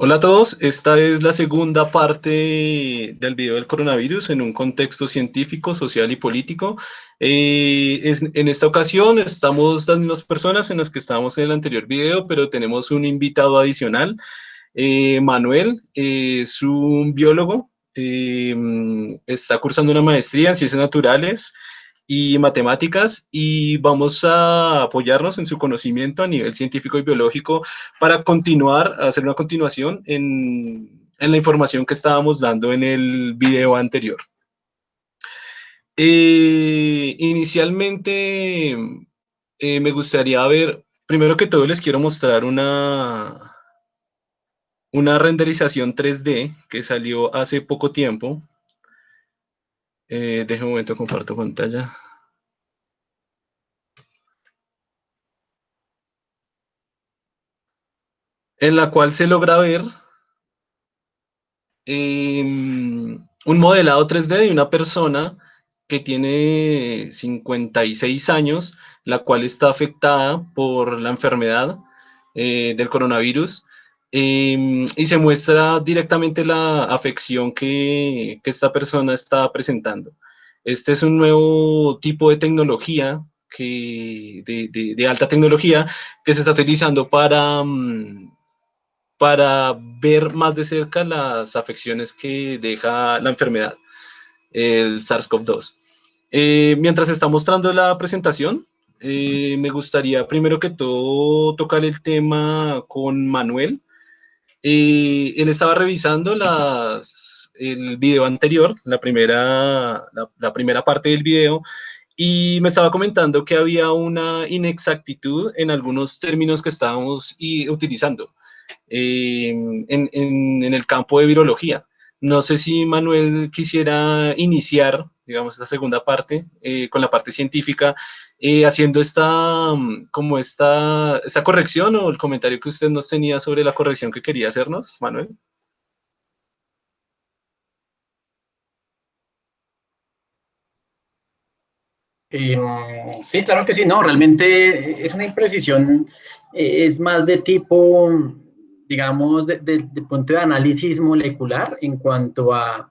Hola a todos, esta es la segunda parte del video del coronavirus en un contexto científico, social y político. En esta ocasión estamos las mismas personas en las que estábamos en el anterior video, pero tenemos un invitado adicional. Manuel es un biólogo, está cursando una maestría en ciencias naturales y matemáticas y vamos a apoyarnos en su conocimiento a nivel científico y biológico para continuar, hacer una continuación en la información que estábamos dando en el video anterior. Inicialmente, me gustaría ver, primero que todo les quiero mostrar una renderización 3D que salió hace poco tiempo. Deje un momento, comparto pantalla. En la cual se logra ver un modelado 3D de una persona que tiene 56 años, la cual está afectada por la enfermedad del coronavirus, y se muestra directamente la afección que esta persona está presentando. Este es un nuevo tipo de tecnología de alta tecnología que se está utilizando para ver más de cerca las afecciones que deja la enfermedad, el SARS-CoV-2. Mientras está mostrando la presentación, me gustaría primero que todo tocar el tema con Manuel. Él estaba revisando el video anterior, la primera parte del video, y me estaba comentando que había una inexactitud en algunos términos que estábamos utilizando en el campo de virología. No sé si Manuel quisiera iniciar, digamos, esta segunda parte con la parte científica, haciendo esta corrección o el comentario que usted nos tenía sobre la corrección que quería hacernos, Manuel. Sí, claro que sí, no, realmente es una imprecisión, es más de tipo, digamos, de punto de análisis molecular en cuanto a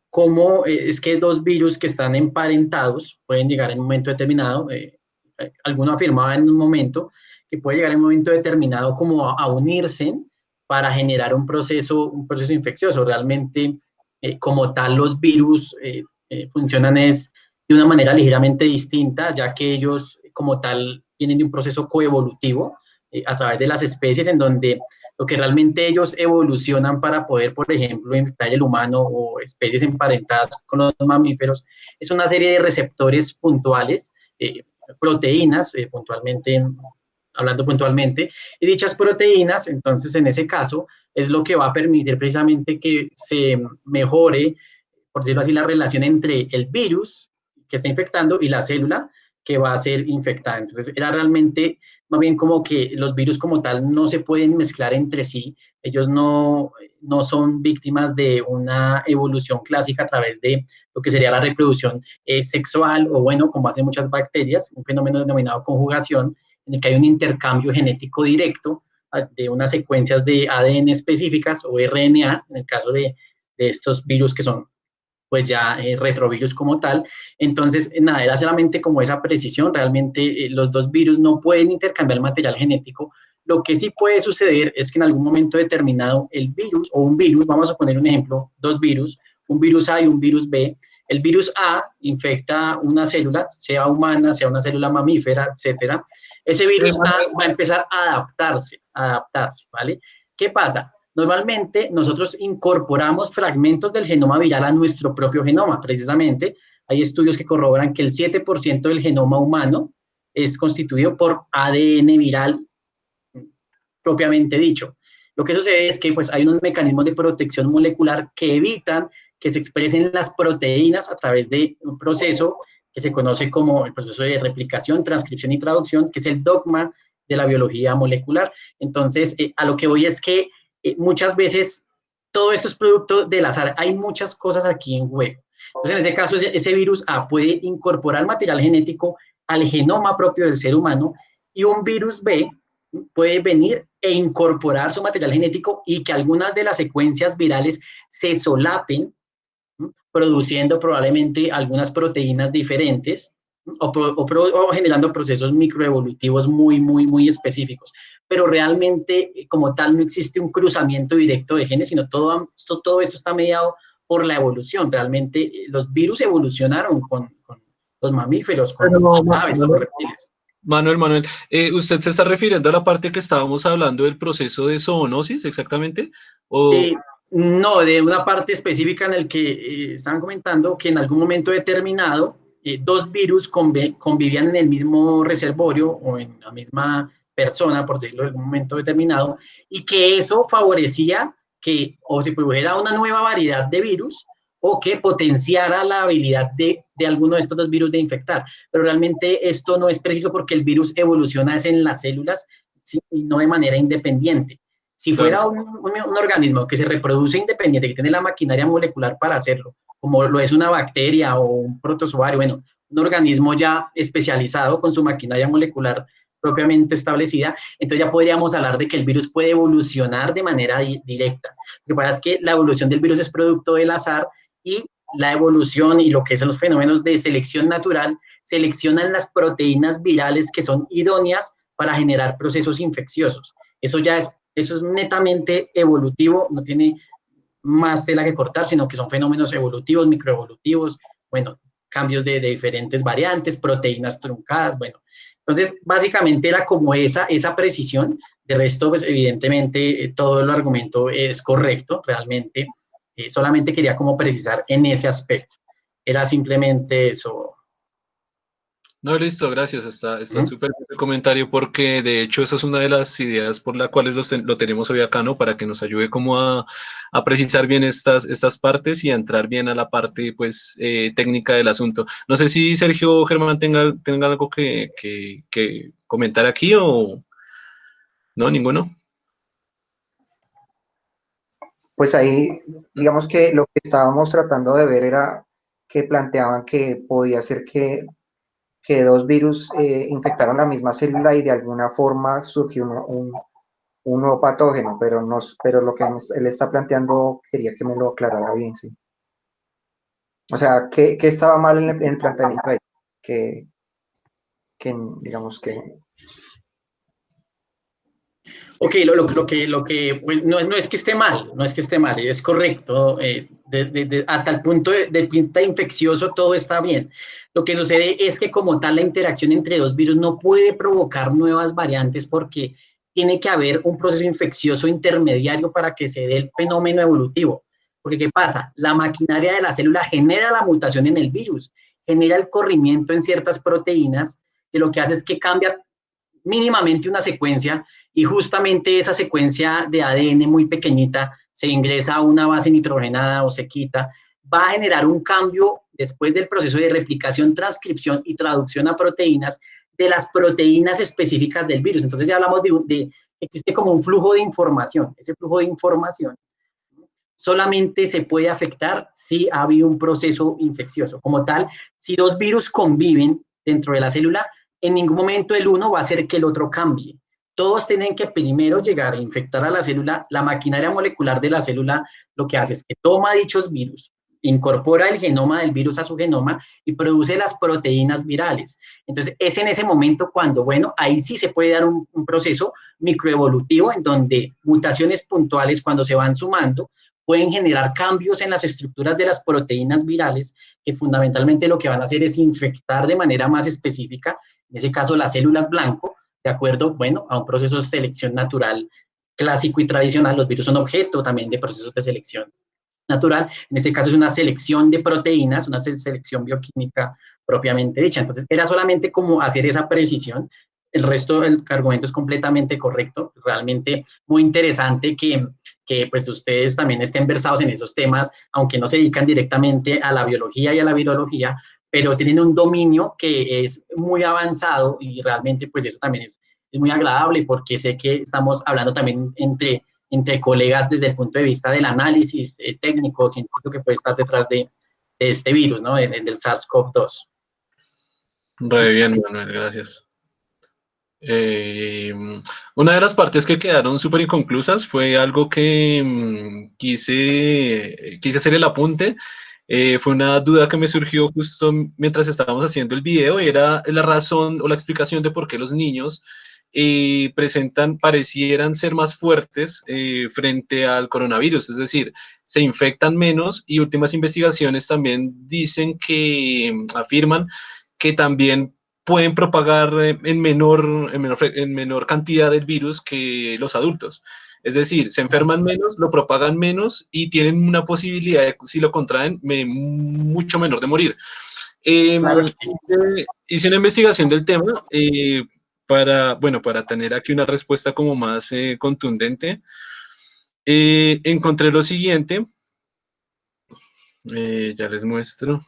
cómo es que dos virus que están emparentados pueden llegar en un momento determinado. Alguno afirmaba en un momento que puede llegar en un momento determinado como a unirse para generar un proceso infeccioso. Realmente, como tal, los virus funcionan es de una manera ligeramente distinta, ya que ellos como tal vienen de un proceso coevolutivo a través de las especies en donde lo que realmente ellos evolucionan para poder, por ejemplo, infectar el humano o especies emparentadas con los mamíferos, es una serie de receptores puntuales, proteínas, hablando puntualmente, y dichas proteínas, entonces en ese caso, es lo que va a permitir precisamente que se mejore, por decirlo así, la relación entre el virus que está infectando y la célula que va a ser infectada. Entonces, era realmente más bien como que los virus como tal no se pueden mezclar entre sí, ellos no son víctimas de una evolución clásica a través de lo que sería la reproducción sexual o bueno, como hacen muchas bacterias, un fenómeno denominado conjugación, en el que hay un intercambio genético directo de unas secuencias de ADN específicas o RNA, en el caso de estos virus que son pues ya retrovirus como tal. Entonces, nada, era solamente como esa precisión, realmente los dos virus no pueden intercambiar material genético. Lo que sí puede suceder es que en algún momento determinado el virus o un virus, vamos a poner un ejemplo, dos virus, un virus A y un virus B, el virus A infecta una célula, sea humana, sea una célula mamífera, etcétera. Ese virus A Manuel, va a empezar a adaptarse, ¿vale? ¿Qué pasa? Normalmente nosotros incorporamos fragmentos del genoma viral a nuestro propio genoma. Precisamente hay estudios que corroboran que el 7% del genoma humano es constituido por ADN viral propiamente dicho. Lo que sucede es que pues, hay unos mecanismos de protección molecular que evitan que se expresen las proteínas a través de un proceso que se conoce como el proceso de replicación, transcripción y traducción, que es el dogma de la biología molecular. Entonces, a lo que voy es que muchas veces todo esto es producto del azar. Hay muchas cosas aquí en juego. Entonces, en ese caso, ese virus A puede incorporar material genético al genoma propio del ser humano y un virus B puede venir e incorporar su material genético y que algunas de las secuencias virales se solapen, produciendo probablemente algunas proteínas diferentes o generando procesos microevolutivos muy específicos. Pero realmente, como tal, no existe un cruzamiento directo de genes, sino todo esto está mediado por la evolución. Realmente los virus evolucionaron con los mamíferos, con Pero, las aves, con los reptiles. Manuel, ¿usted se está refiriendo a la parte que estábamos hablando del proceso de zoonosis, exactamente? ¿O No, de una parte específica en el que estaban comentando que en algún momento determinado dos virus convivían en el mismo reservorio o en la misma persona, por decirlo en algún momento determinado, y que eso favorecía que o se produjera una nueva variedad de virus o que potenciara la habilidad de alguno de estos dos virus de infectar. Pero realmente esto no es preciso porque el virus evoluciona es en las células, ¿sí? Y no de manera independiente. Si claro? fuera un organismo que se reproduce independiente, que tiene la maquinaria molecular para hacerlo, como lo es una bacteria o un protozoario, bueno, un organismo ya especializado con su maquinaria molecular propiamente establecida, entonces ya podríamos hablar de que el virus puede evolucionar de manera directa. Lo que pasa es que la evolución del virus es producto del azar y la evolución y lo que son los fenómenos de selección natural seleccionan las proteínas virales que son idóneas para generar procesos infecciosos. Eso es netamente evolutivo, no tiene más tela que cortar, sino que son fenómenos evolutivos, microevolutivos, bueno, cambios de diferentes variantes, proteínas truncadas, bueno. Entonces, básicamente era como esa precisión. De resto, pues evidentemente todo el argumento es correcto, realmente. Solamente quería como precisar en ese aspecto. Era simplemente eso. No, listo, gracias. Está ¿Mm? súper el comentario porque de hecho esa es una de las ideas por las cuales lo tenemos hoy acá, ¿no? Para que nos ayude como a precisar bien estas partes y a entrar bien a la parte, pues, técnica del asunto. No sé si Sergio o Germán tenga algo que comentar aquí o no, ninguno. Pues ahí, digamos que lo que estábamos tratando de ver era que planteaban que podía ser que dos virus infectaron la misma célula y de alguna forma surgió un nuevo patógeno, pero lo que él está planteando quería que me lo aclarara bien, sí. O sea, ¿qué estaba mal en el planteamiento ahí? Que, digamos que... Ok, lo que pues no es que esté mal, no es que esté mal, es correcto. Hasta el punto del punto infeccioso todo está bien. Lo que sucede es que como tal la interacción entre dos virus no puede provocar nuevas variantes porque tiene que haber un proceso infeccioso intermediario para que se dé el fenómeno evolutivo. Porque ¿qué pasa? La maquinaria de la célula genera la mutación en el virus, genera el corrimiento en ciertas proteínas, que lo que hace es que cambia mínimamente una secuencia y justamente esa secuencia de ADN muy pequeñita se ingresa a una base nitrogenada o se quita, va a generar un cambio después del proceso de replicación, transcripción y traducción a proteínas de las proteínas específicas del virus. Entonces ya hablamos existe como un flujo de información. Ese flujo de información solamente se puede afectar si ha habido un proceso infeccioso. Como tal, si dos virus conviven dentro de la célula, en ningún momento el uno va a hacer que el otro cambie. Todos tienen que primero llegar a infectar a la célula. La maquinaria molecular de la célula lo que hace es que toma dichos virus, incorpora el genoma del virus a su genoma y produce las proteínas virales. Entonces, es en ese momento cuando, bueno, ahí sí se puede dar un proceso microevolutivo en donde mutaciones puntuales, cuando se van sumando, pueden generar cambios en las estructuras de las proteínas virales, que fundamentalmente lo que van a hacer es infectar de manera más específica, en ese caso las células blanco, de acuerdo, bueno, a un proceso de selección natural clásico y tradicional. Los virus son objeto también de procesos de selección natural. En este caso es una selección de proteínas, una selección bioquímica propiamente dicha. Entonces, era solamente como hacer esa precisión. El resto del argumento es completamente correcto, realmente muy interesante que pues ustedes también estén versados en esos temas, aunque no se dedican directamente a la biología y a la virología, pero tienen un dominio que es muy avanzado y realmente pues eso también es muy agradable porque sé que estamos hablando también entre colegas desde el punto de vista del análisis técnico, científico que puede estar detrás de este virus, ¿no? Del SARS-CoV-2. Re bien, Manuel, gracias. Eh, una de las partes que quedaron súper inconclusas fue algo que quise hacer el apunte. Fue una duda que me surgió justo mientras estábamos haciendo el video, y era la razón o la explicación de por qué los niños parecieran ser más fuertes frente al coronavirus, es decir, se infectan menos, y últimas investigaciones también dicen afirman que también pueden propagar en menor cantidad del virus que los adultos. Es decir, se enferman menos, lo propagan menos y tienen una posibilidad, si lo contraen, mucho menor de morir. Claro que sí. Hice una investigación del tema para tener aquí una respuesta como más contundente. Encontré lo siguiente, ya les muestro.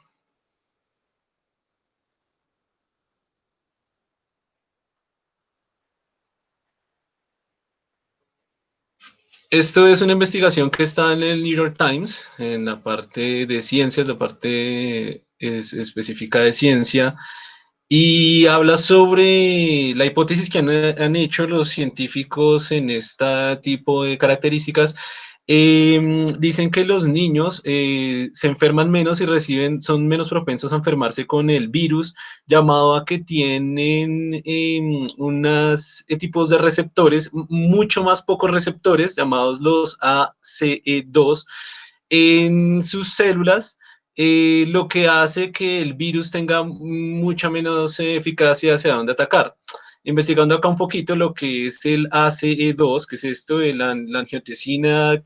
Esto es una investigación que está en el New York Times, en la parte de ciencias, la parte específica de ciencia, y habla sobre la hipótesis que han hecho los científicos en este tipo de características. Dicen que los niños se enferman menos y son menos propensos a enfermarse con el virus, llamado a que tienen unos tipos de receptores, mucho más pocos receptores, llamados los ACE2, en sus células, lo que hace que el virus tenga mucha menos eficacia hacia dónde atacar. Investigando acá un poquito lo que es el ACE2, que es esto de la angiotensina,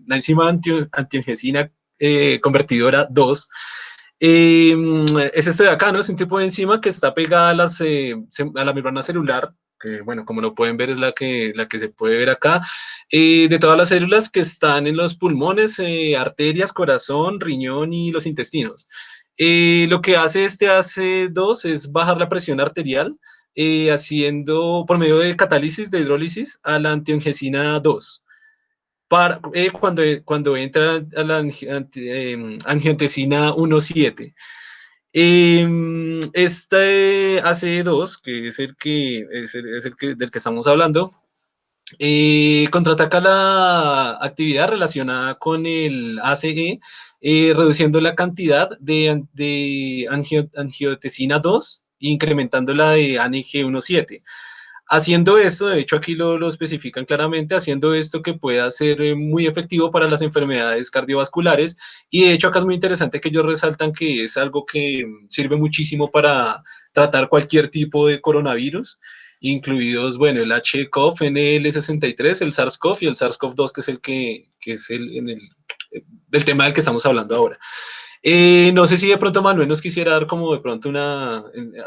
la enzima antiangiotensina convertidora 2, es este de acá, ¿no? Es un tipo de enzima que está pegada a la membrana celular, que, bueno, como lo pueden ver, es la que se puede ver acá, de todas las células que están en los pulmones, arterias, corazón, riñón y los intestinos. Lo que hace este AC2 es bajar la presión arterial, haciendo por medio de catálisis, de hidrólisis, a la antiangiotensina 2. Cuando entra a la angiotensina 1,7. Este AC2, que del que estamos hablando, contraataca la actividad relacionada con el ACE, reduciendo la cantidad de angiotensina 2, incrementando la de ANG1,7. Haciendo esto, de hecho aquí lo especifican claramente, haciendo esto que pueda ser muy efectivo para las enfermedades cardiovasculares, y de hecho acá es muy interesante que ellos resaltan que es algo que sirve muchísimo para tratar cualquier tipo de coronavirus, incluidos, bueno, el HCoV, NL63, el SARS-CoV y el SARS-CoV-2, que es del tema del que estamos hablando ahora. No sé si de pronto Manuel nos quisiera dar como de pronto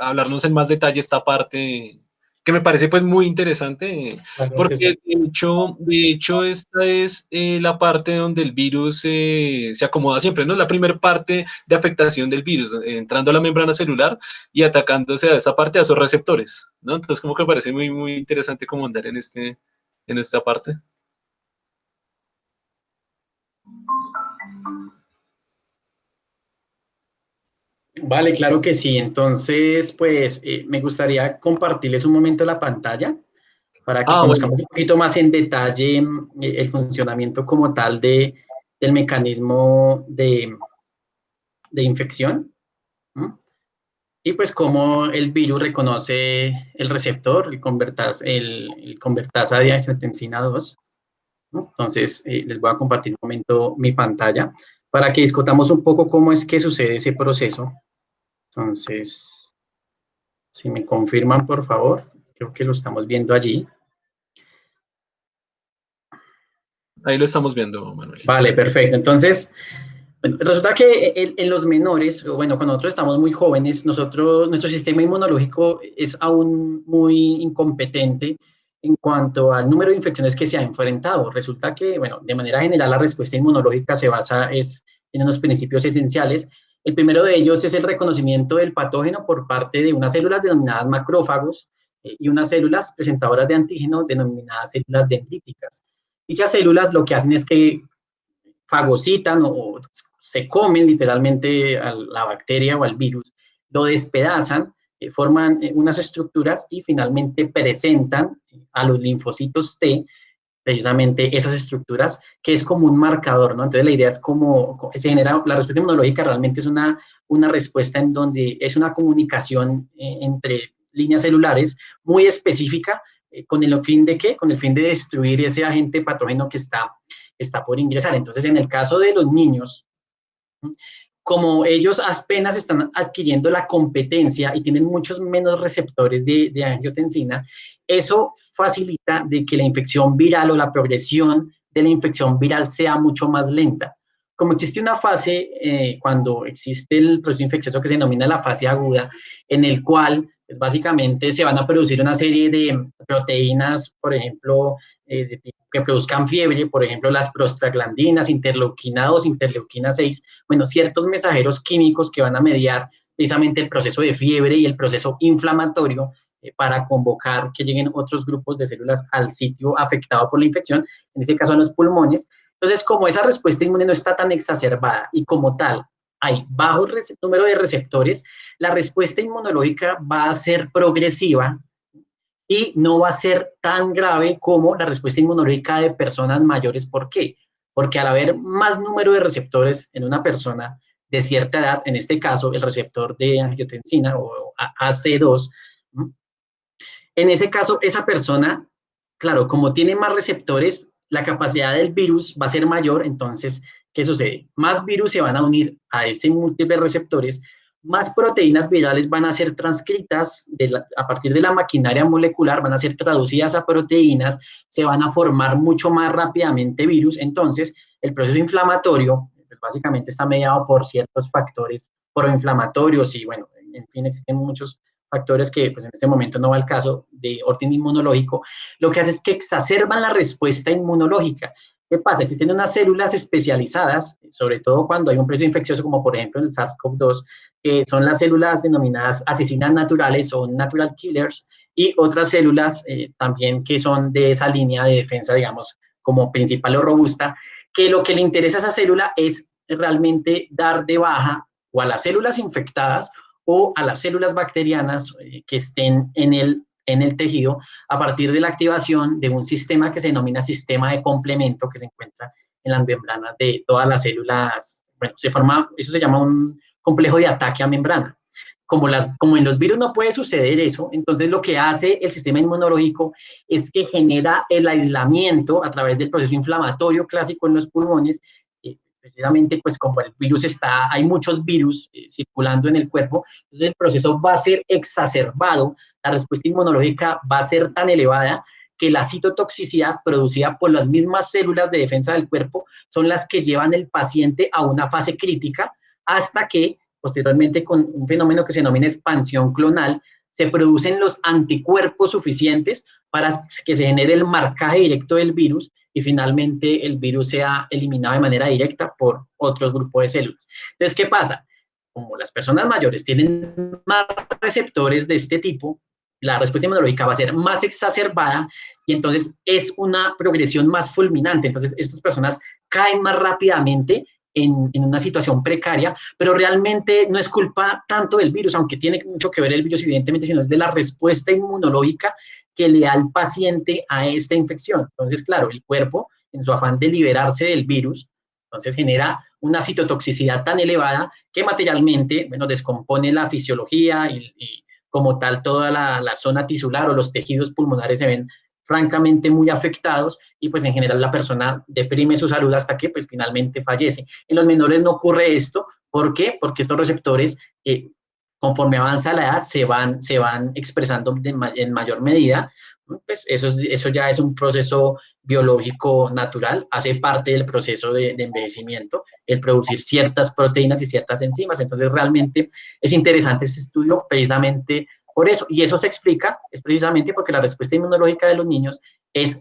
hablarnos en más detalle esta parte que me parece pues muy interesante, Claro que porque sí. de hecho esta es la parte donde el virus se acomoda siempre, ¿no? La primera parte de afectación del virus, entrando a la membrana celular y atacándose a esa parte, a esos receptores, ¿no? Entonces como que me parece muy, muy interesante como andar en esta parte. Vale, claro que sí. Entonces, pues me gustaría compartirles un momento la pantalla para que Bueno. conozcamos un poquito más en detalle el funcionamiento como tal del mecanismo de infección. ¿No? Y pues cómo el virus reconoce el receptor, el convertasa de angiotensina 2. ¿No? Entonces, les voy a compartir un momento mi pantalla para que discutamos un poco cómo es que sucede ese proceso. Entonces, si me confirman, por favor, creo que lo estamos viendo allí. Ahí lo estamos viendo, Manuel. Vale, perfecto. Entonces, resulta que en los menores, bueno, cuando nosotros estamos muy jóvenes, nuestro sistema inmunológico es aún muy incompetente en cuanto al número de infecciones que se ha enfrentado. Resulta que, bueno, de manera general la respuesta inmunológica tiene unos principios esenciales. El primero de ellos es el reconocimiento del patógeno por parte de unas células denominadas macrófagos y unas células presentadoras de antígeno denominadas células dendríticas. Dichas células lo que hacen es que fagocitan o se comen literalmente a la bacteria o al virus, lo despedazan forman unas estructuras y finalmente presentan a los linfocitos T precisamente esas estructuras, que es como un marcador, ¿no? Entonces la idea es como se genera, la respuesta inmunológica realmente es una respuesta en donde es una comunicación entre líneas celulares muy específica, con el fin de ¿qué? Con el fin de destruir ese agente patógeno que está por ingresar. Entonces, en el caso de los niños, como ellos apenas están adquiriendo la competencia y tienen muchos menos receptores de angiotensina, eso facilita de que la infección viral o la progresión de la infección viral sea mucho más lenta. Como existe una fase, cuando existe el proceso infeccioso que se denomina la fase aguda, en el cual pues, básicamente se van a producir una serie de proteínas, por ejemplo, que produzcan fiebre, por ejemplo, las prostaglandinas, interleuquina 2, interleuquina 6, bueno, ciertos mensajeros químicos que van a mediar precisamente el proceso de fiebre y el proceso inflamatorio para convocar que lleguen otros grupos de células al sitio afectado por la infección, en este caso a los pulmones. Entonces, como esa respuesta inmune no está tan exacerbada y como tal hay bajo número de receptores, la respuesta inmunológica va a ser progresiva y no va a ser tan grave como la respuesta inmunológica de personas mayores. ¿Por qué? Porque al haber más número de receptores en una persona de cierta edad, en este caso el receptor de angiotensina o AC2, en ese caso esa persona, claro, como tiene más receptores, la capacidad del virus va a ser mayor. Entonces, ¿qué sucede? Más virus se van a unir a ese múltiples receptores, más proteínas virales van a ser transcritas a partir de la maquinaria molecular, van a ser traducidas a proteínas, se van a formar mucho más rápidamente virus. Entonces, el proceso inflamatorio, pues básicamente está mediado por ciertos factores proinflamatorios y, bueno, en fin, existen muchos factores que pues en este momento no va al caso de orden inmunológico. Lo que hace es que exacerban la respuesta inmunológica. ¿Qué pasa? Existen unas células especializadas, sobre todo cuando hay un proceso infeccioso, como por ejemplo el SARS-CoV-2, que son las células denominadas asesinas naturales o natural killers, y otras células también que son de esa línea de defensa, digamos, como principal o robusta, que lo que le interesa a esa célula es realmente dar de baja o a las células infectadas o a las células bacterianas que estén en el tejido a partir de la activación de un sistema que se denomina sistema de complemento que se encuentra en las membranas de todas las células. Bueno, eso se llama un complejo de ataque a membrana. Como en los virus no puede suceder eso, entonces lo que hace el sistema inmunológico es que genera el aislamiento a través del proceso inflamatorio clásico en los pulmones. Precisamente pues como el virus hay muchos virus circulando en el cuerpo, entonces el proceso va a ser exacerbado, la respuesta inmunológica va a ser tan elevada que la citotoxicidad producida por las mismas células de defensa del cuerpo son las que llevan al paciente a una fase crítica hasta que posteriormente con un fenómeno que se denomina expansión clonal se producen los anticuerpos suficientes para que se genere el marcaje directo del virus y finalmente el virus sea eliminado de manera directa por otro grupo de células. Entonces, ¿qué pasa? Como las personas mayores tienen más receptores de este tipo, la respuesta inmunológica va a ser más exacerbada y entonces es una progresión más fulminante. Entonces, estas personas caen más rápidamente en una situación precaria, pero realmente no es culpa tanto del virus, aunque tiene mucho que ver el virus, evidentemente, sino es de la respuesta inmunológica que le da al paciente a esta infección. Entonces, claro, el cuerpo, en su afán de liberarse del virus, entonces genera una citotoxicidad tan elevada que materialmente, bueno, descompone la fisiología y como tal toda la zona tisular o los tejidos pulmonares se ven francamente muy afectados y pues en general la persona deprime su salud hasta que pues finalmente fallece. En los menores no ocurre esto. ¿Por qué? Porque estos receptores, conforme avanza la edad, se van expresando en mayor medida. Pues eso ya es un proceso biológico natural, hace parte del proceso de envejecimiento, el producir ciertas proteínas y ciertas enzimas. Entonces realmente es interesante este estudio precisamente por eso, y eso se explica, es precisamente porque la respuesta inmunológica de los niños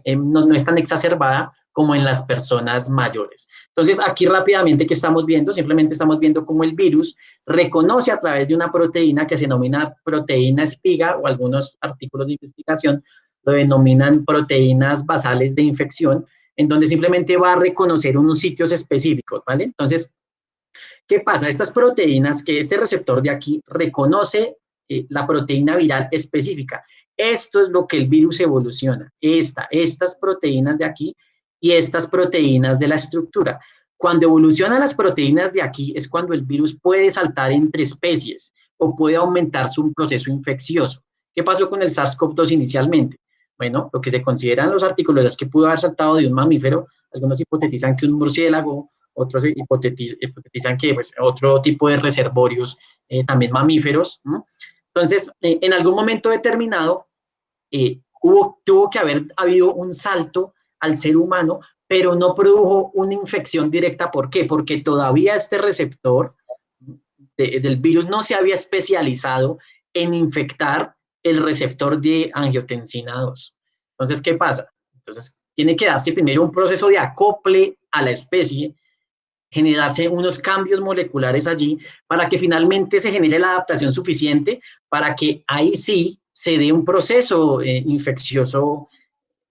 no es tan exacerbada como en las personas mayores. Entonces, aquí rápidamente, ¿qué estamos viendo? Simplemente estamos viendo cómo el virus reconoce a través de una proteína que se denomina proteína espiga, o algunos artículos de investigación lo denominan proteínas basales de infección, en donde simplemente va a reconocer unos sitios específicos, ¿vale? Entonces, ¿qué pasa? Estas proteínas que este receptor de aquí reconoce la proteína viral específica. Esto es lo que el virus evoluciona, estas proteínas de aquí y estas proteínas de la estructura. Cuando evolucionan las proteínas de aquí es cuando el virus puede saltar entre especies o puede aumentar su proceso infeccioso. ¿Qué pasó con el SARS-CoV-2 inicialmente? Bueno, lo que se consideran los artículos es que pudo haber saltado de un mamífero, algunos hipotetizan que un murciélago, otros hipotetizan que pues, otro tipo de reservorios, también mamíferos, ¿no? Entonces, en algún momento determinado, tuvo que haber habido un salto al ser humano, pero no produjo una infección directa. ¿Por qué? Porque todavía este receptor del virus no se había especializado en infectar el receptor de angiotensina 2. Entonces, ¿qué pasa? Entonces, tiene que darse primero un proceso de acople a la especie, generarse unos cambios moleculares allí para que finalmente se genere la adaptación suficiente para que ahí sí se dé un proceso infeccioso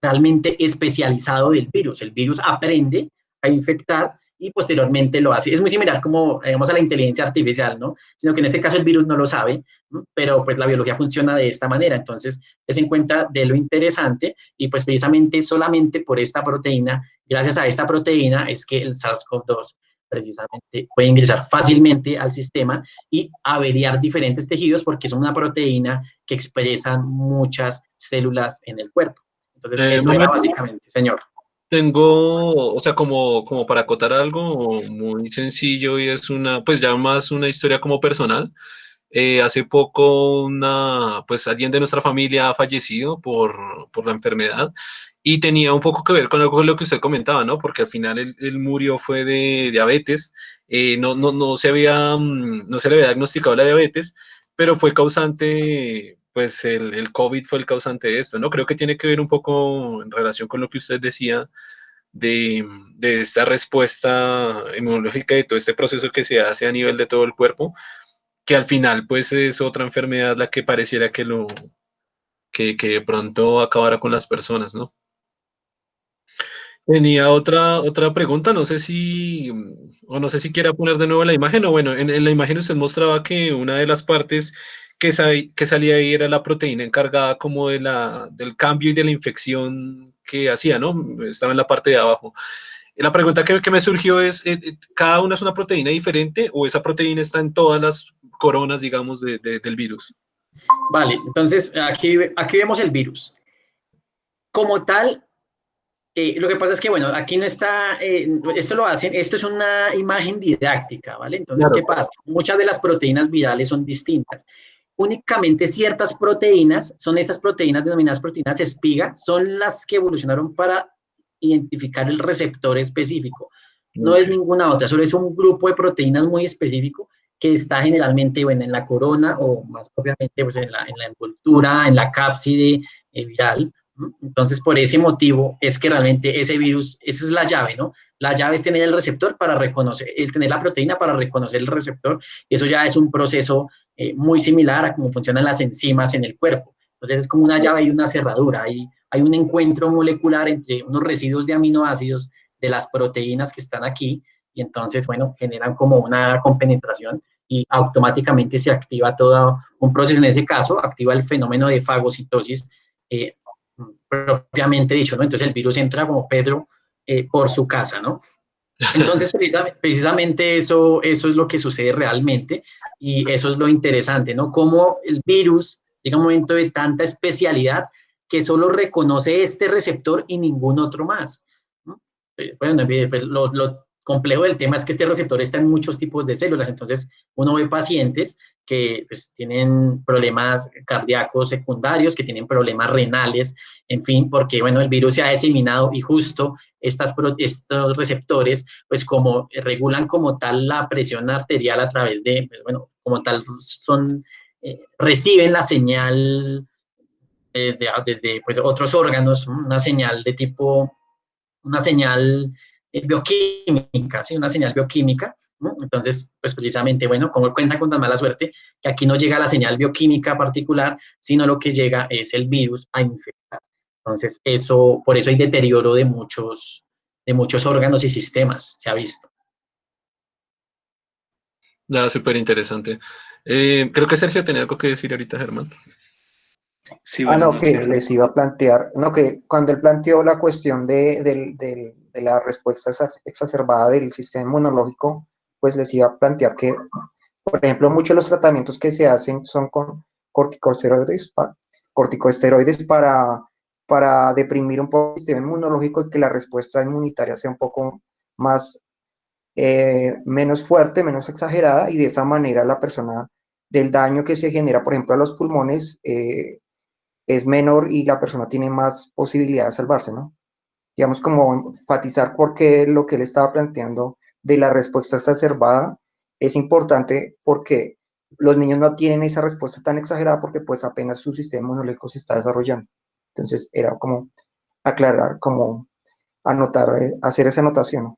realmente especializado del virus. El virus aprende a infectar y posteriormente lo hace. Es muy similar como, digamos, a la inteligencia artificial, ¿no? Sino que en este caso el virus no lo sabe, ¿no? Pero pues la biología funciona de esta manera. Entonces, es en cuenta de lo interesante y pues precisamente solamente por esta proteína, gracias a esta proteína, es que el SARS-CoV-2 precisamente puede ingresar fácilmente al sistema y averiar diferentes tejidos porque son una proteína que expresan muchas células en el cuerpo. Entonces, eso era Manuel, básicamente, señor. tengo, o sea, como para acotar algo muy sencillo y es una, pues ya más una historia como personal. Hace poco pues alguien de nuestra familia ha fallecido por la enfermedad y tenía un poco que ver con algo de lo que usted comentaba, ¿no? Porque al final él murió fue de diabetes, no se le había diagnosticado la diabetes, pero fue causante, pues el COVID fue el causante de esto, ¿no? Creo que tiene que ver un poco en relación con lo que usted decía de esta respuesta inmunológica, de todo este proceso que se hace a nivel de todo el cuerpo que al final pues es otra enfermedad la que pareciera que de pronto acabara con las personas, ¿no? Tenía otra pregunta, no sé si, o no sé si quiera poner de nuevo la imagen, o bueno, en la imagen usted mostraba que una de las partes que salía ahí era la proteína encargada como del cambio y de la infección que hacía, ¿no? Estaba en la parte de abajo. La pregunta que me surgió es, ¿cada una es una proteína diferente o esa proteína está en todas las coronas, digamos, del virus? Vale, entonces aquí vemos el virus. Como tal, lo que pasa es que, bueno, aquí no está, esto lo hacen, esto es una imagen didáctica, ¿vale? Entonces, Claro. ¿qué pasa? Muchas de las proteínas virales son distintas. Únicamente ciertas proteínas, son estas proteínas denominadas proteínas espiga, son las que evolucionaron para identificar el receptor específico. No es Okay. ninguna otra, solo es un grupo de proteínas muy específico que está generalmente, bueno, en la corona o más propiamente pues, en la envoltura, en la cápside viral. Entonces, por ese motivo es que realmente ese virus, esa es la llave, ¿no? La llave es tener el receptor para reconocer, el tener la proteína para reconocer el receptor, y eso ya es un proceso muy similar a cómo funcionan las enzimas en el cuerpo. Entonces, es como una llave y una cerradura, hay un encuentro molecular entre unos residuos de aminoácidos de las proteínas que están aquí, y entonces, bueno, generan como una compenetración y automáticamente se activa todo un proceso. En ese caso, activa el fenómeno de fagocitosis, propiamente dicho, ¿no? Entonces el virus entra como Pedro por su casa, ¿no? Entonces, precisamente eso es lo que sucede realmente y eso es lo interesante, ¿no? Cómo el virus llega a un momento de tanta especialidad que solo reconoce este receptor y ningún otro más, ¿no? Bueno, pues lo complejo del tema es que este receptor está en muchos tipos de células, entonces uno ve pacientes que pues, tienen problemas cardíacos secundarios, que tienen problemas renales, en fin, porque bueno, el virus se ha diseminado y justo estos receptores, pues como regulan como tal la presión arterial a través de, pues, bueno, como tal son, reciben la señal desde pues, otros órganos, una señal de tipo, una señal bioquímica, ¿sí? Una señal bioquímica, ¿no? Entonces, pues precisamente, bueno, como cuenta con tan mala suerte, que aquí no llega la señal bioquímica particular, sino lo que llega es el virus a infectar. Entonces, por eso hay deterioro de muchos órganos y sistemas, se ha visto. Ya, súper interesante. Creo que Sergio tenía algo que decir ahorita, Germán. Sí, Ah, buenas no, que noches. les iba a plantear, no, que cuando él planteó la cuestión de la respuesta exacerbada del sistema inmunológico, pues les iba a plantear que, por ejemplo, muchos de los tratamientos que se hacen son con corticosteroides, corticosteroides para deprimir un poco el sistema inmunológico y que la respuesta inmunitaria sea un poco más, menos fuerte, menos exagerada, y de esa manera la persona del daño que se genera, por ejemplo, a los pulmones, es menor y la persona tiene más posibilidad de salvarse, ¿no? Digamos, como enfatizar por qué lo que él estaba planteando de la respuesta exacerbada es importante, porque los niños no tienen esa respuesta tan exagerada porque pues apenas su sistema inmunológico se está desarrollando. Entonces era como aclarar, como anotar, hacer esa anotación, ¿no?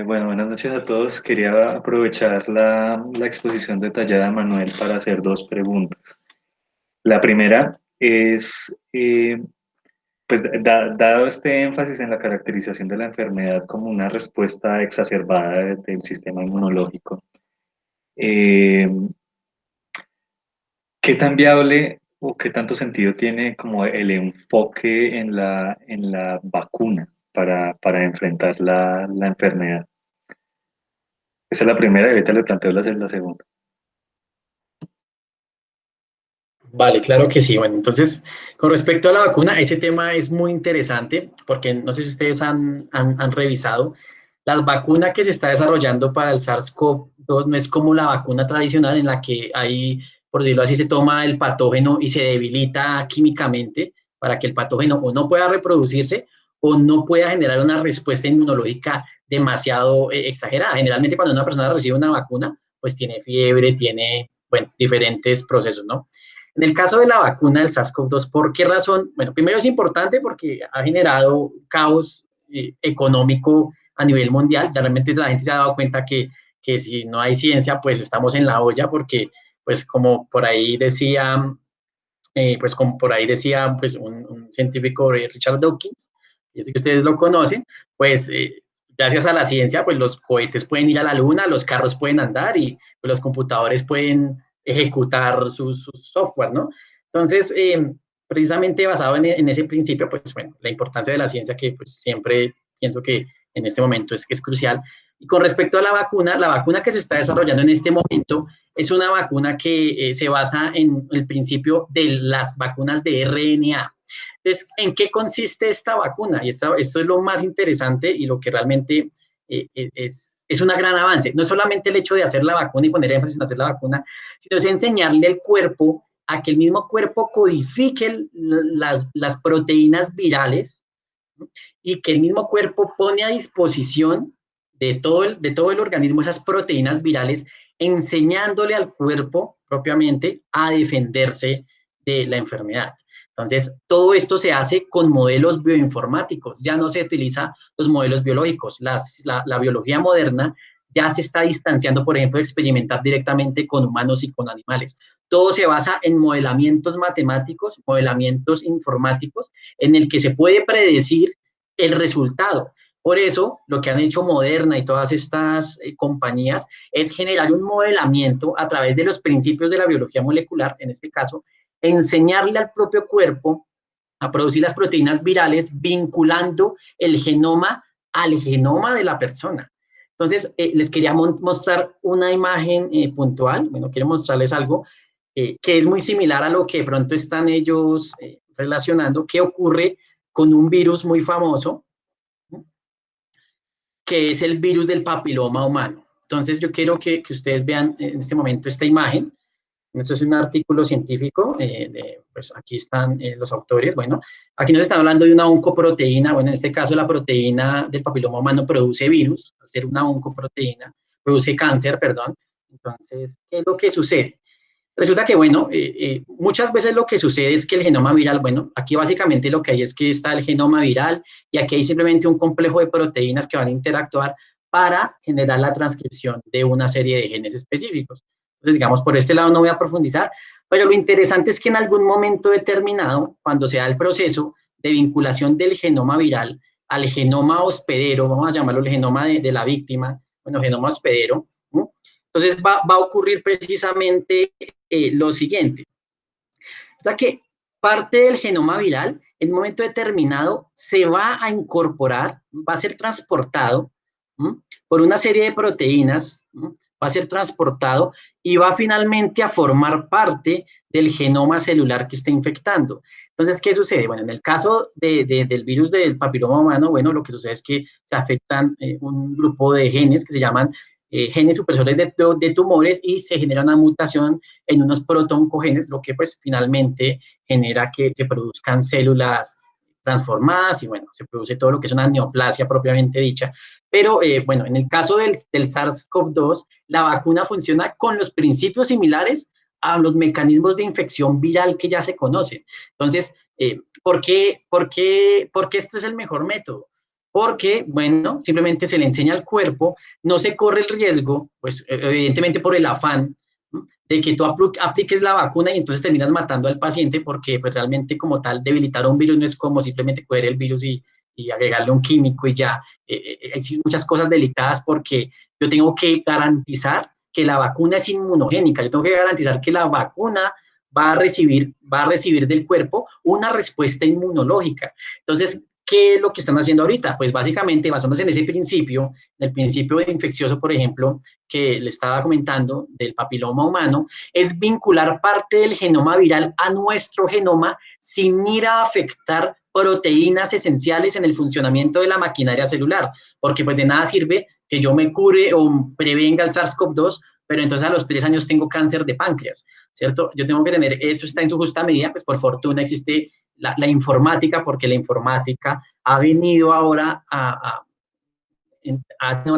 Bueno, buenas noches a todos. Quería aprovechar la exposición detallada de Manuel para hacer dos preguntas. La primera es, pues dado este énfasis en la caracterización de la enfermedad como una respuesta exacerbada del sistema inmunológico, eh, ¿qué tan viable o qué tanto sentido tiene como el enfoque en la vacuna para enfrentar la enfermedad? Esa es la primera y ahorita le planteo la segunda. Vale, claro que sí. Bueno, entonces, con respecto a la vacuna, ese tema es muy interesante porque no sé si ustedes han revisado, la vacuna que se está desarrollando para el SARS-CoV-2 no es como la vacuna tradicional en la que hay, por decirlo así, se toma el patógeno y se debilita químicamente para que el patógeno o no pueda reproducirse o no pueda generar una respuesta inmunológica demasiado exagerada. Generalmente cuando una persona recibe una vacuna, pues tiene fiebre, tiene, bueno, diferentes procesos, ¿no? En el caso de la vacuna del SARS-CoV-2, ¿por qué razón? Bueno, primero es importante porque ha generado caos económico a nivel mundial. Realmente la gente se ha dado cuenta que si no hay ciencia, pues estamos en la olla porque, pues como por ahí decía, pues un científico, Richard Dawkins, yo sé que ustedes lo conocen, pues gracias a la ciencia, pues los cohetes pueden ir a la luna, los carros pueden andar y pues, los computadores pueden ejecutar su software, ¿no? Entonces, precisamente basado en ese principio, pues bueno, la importancia de la ciencia que pues siempre pienso que en este momento es crucial. Y con respecto a la vacuna que se está desarrollando en este momento es una vacuna que se basa en el principio de las vacunas de RNA. Entonces, ¿en qué consiste esta vacuna? Y esto es lo más interesante y lo que realmente es un gran avance. No es solamente el hecho de hacer la vacuna y poner énfasis en hacer la vacuna, sino es enseñarle al cuerpo a que el mismo cuerpo codifique las proteínas virales, ¿no? Y que el mismo cuerpo pone a disposición de todo el organismo esas proteínas virales, enseñándole al cuerpo propiamente a defenderse de la enfermedad. Entonces, todo esto se hace con modelos bioinformáticos, ya no se utiliza los modelos biológicos. La biología moderna ya se está distanciando, por ejemplo, de experimentar directamente con humanos y con animales. Todo se basa en modelamientos matemáticos, modelamientos informáticos, en el que se puede predecir el resultado. Por eso, lo que han hecho Moderna y todas estas compañías es generar un modelamiento a través de los principios de la biología molecular, en este caso, enseñarle al propio cuerpo a producir las proteínas virales vinculando el genoma al genoma de la persona. Entonces, les quería mostrar una imagen puntual. Bueno, quiero mostrarles algo que es muy similar a lo que de pronto están ellos relacionando, que ocurre con un virus muy famoso, que es el virus del papiloma humano. Entonces, yo quiero que ustedes vean en este momento esta imagen. Esto es un artículo científico, pues aquí están los autores. Bueno, aquí nos están hablando de una oncoproteína. Bueno, en este caso la proteína del papiloma humano produce virus, al ser una oncoproteína, produce cáncer, perdón. Entonces, ¿qué es lo que sucede? Resulta que, bueno, muchas veces lo que sucede es que el genoma viral, bueno, aquí básicamente lo que hay es que está el genoma viral y aquí hay simplemente un complejo de proteínas que van a interactuar para generar la transcripción de una serie de genes específicos. Entonces, digamos, por este lado no voy a profundizar, pero lo interesante es que en algún momento determinado, cuando se da el proceso de vinculación del genoma viral al genoma hospedero, vamos a llamarlo el genoma de la víctima, bueno, genoma hospedero, ¿no? Entonces va a ocurrir precisamente lo siguiente. O sea que parte del genoma viral, en un momento determinado, se va a incorporar, va a ser transportado por una serie de proteínas, va a ser transportado y va finalmente a formar parte del genoma celular que está infectando. Entonces, ¿qué sucede? Bueno, en el caso del virus del papiloma humano, bueno, lo que sucede es que se afectan un grupo de genes que se llaman genes supresores de tumores y se genera una mutación en unos protoncogenes, lo que pues finalmente genera que se produzcan células transformadas y bueno, se produce todo lo que es una neoplasia propiamente dicha. Pero bueno, en el caso del SARS-CoV-2, la vacuna funciona con los principios similares a los mecanismos de infección viral que ya se conocen. Entonces, ¿por qué este es el mejor método? Porque, bueno, simplemente se le enseña al cuerpo, no se corre el riesgo, pues evidentemente por el afán, ¿no?, de que tú apliques la vacuna y entonces terminas matando al paciente porque pues realmente como tal debilitar a un virus no es como simplemente coger el virus y agregarle un químico y ya. Hay muchas cosas delicadas porque yo tengo que garantizar que la vacuna es inmunogénica, yo tengo que garantizar que la vacuna va a recibir del cuerpo una respuesta inmunológica. Entonces, ¿qué es lo que están haciendo ahorita? Pues básicamente basándose en ese principio, el principio de infeccioso, por ejemplo, que le estaba comentando del papiloma humano, es vincular parte del genoma viral a nuestro genoma sin ir a afectar proteínas esenciales en el funcionamiento de la maquinaria celular, porque pues de nada sirve que yo me cure o prevenga el SARS-CoV-2, pero entonces a los 3 años tengo cáncer de páncreas, ¿cierto? Yo tengo que tener, eso está en su justa medida, pues por fortuna existe la informática, porque la informática ha venido ahora a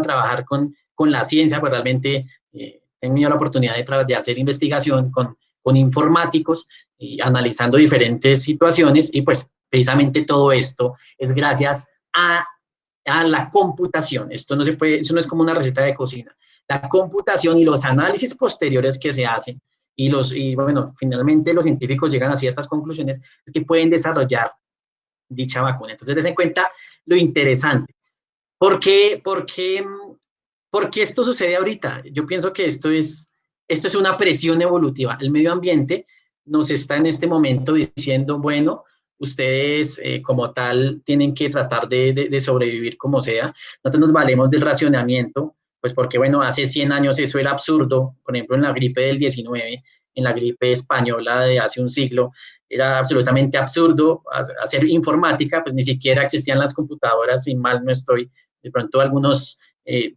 trabajar con la ciencia, pues realmente he tenido la oportunidad de hacer investigación con informáticos y analizando diferentes situaciones y pues precisamente todo esto es gracias a la computación. Esto no se puede, eso no es como una receta de cocina. La computación y los análisis posteriores que se hacen y bueno, finalmente los científicos llegan a ciertas conclusiones es que pueden desarrollar dicha vacuna. Entonces, des en cuenta lo interesante. ¿Por qué esto sucede ahorita? Yo pienso que esto es una presión evolutiva. El medio ambiente nos está en este momento diciendo, bueno, ustedes como tal tienen que tratar de sobrevivir como sea. Nosotros nos valemos del racionamiento, pues porque, bueno, hace 100 años eso era absurdo. Por ejemplo, en la gripe del 19, en la gripe española de hace un siglo, era absolutamente absurdo hacer informática, pues ni siquiera existían las computadoras, y mal no estoy, de pronto algunos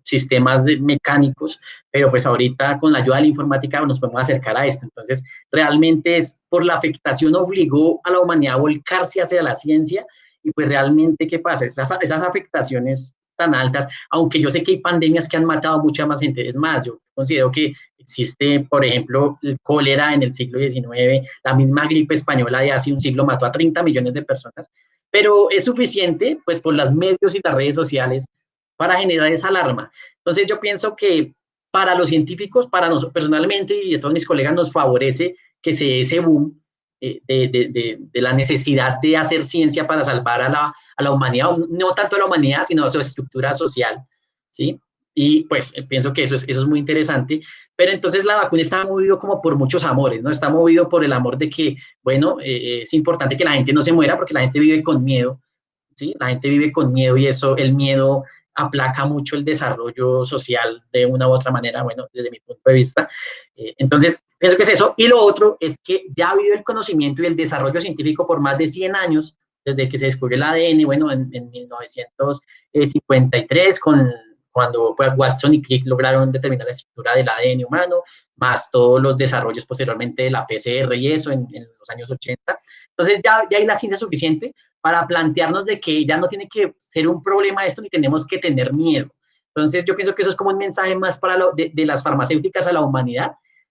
sistemas mecánicos, pero pues ahorita con la ayuda de la informática nos podemos acercar a esto. Entonces, realmente es por la afectación obligó a la humanidad a volcarse hacia la ciencia y pues realmente, ¿qué pasa? Esas afectaciones tan altas, aunque yo sé que hay pandemias que han matado a mucha más gente, es más, yo considero que existe, por ejemplo, el cólera en el siglo XIX, la misma gripe española de hace un siglo mató a 30 millones de personas, pero es suficiente, pues, por los medios y las redes sociales para generar esa alarma. Entonces, yo pienso que para los científicos, para nosotros personalmente y a todos mis colegas, nos favorece que se dé ese boom de la necesidad de hacer ciencia para salvar a la humanidad, no tanto a la humanidad, sino a su estructura social, ¿sí? Y pues pienso que eso es muy interesante, pero entonces la vacuna está movido como por muchos amores, ¿no? Está movido por el amor de que, bueno, es importante que la gente no se muera porque la gente vive con miedo, ¿sí? La gente vive con miedo y eso, el miedo aplaca mucho el desarrollo social de una u otra manera, bueno, desde mi punto de vista. Entonces, pienso que es eso. Y lo otro es que ya ha habido el conocimiento y el desarrollo científico por más de 100 años, desde que se descubrió el ADN, bueno, en 1953, cuando pues, Watson y Crick lograron determinar la estructura del ADN humano, más todos los desarrollos posteriormente de la PCR y eso en los años 80. Entonces, ya hay la ciencia suficiente para plantearnos de que ya no tiene que ser un problema esto ni tenemos que tener miedo. Entonces, yo pienso que eso es como un mensaje más para de las farmacéuticas a la humanidad,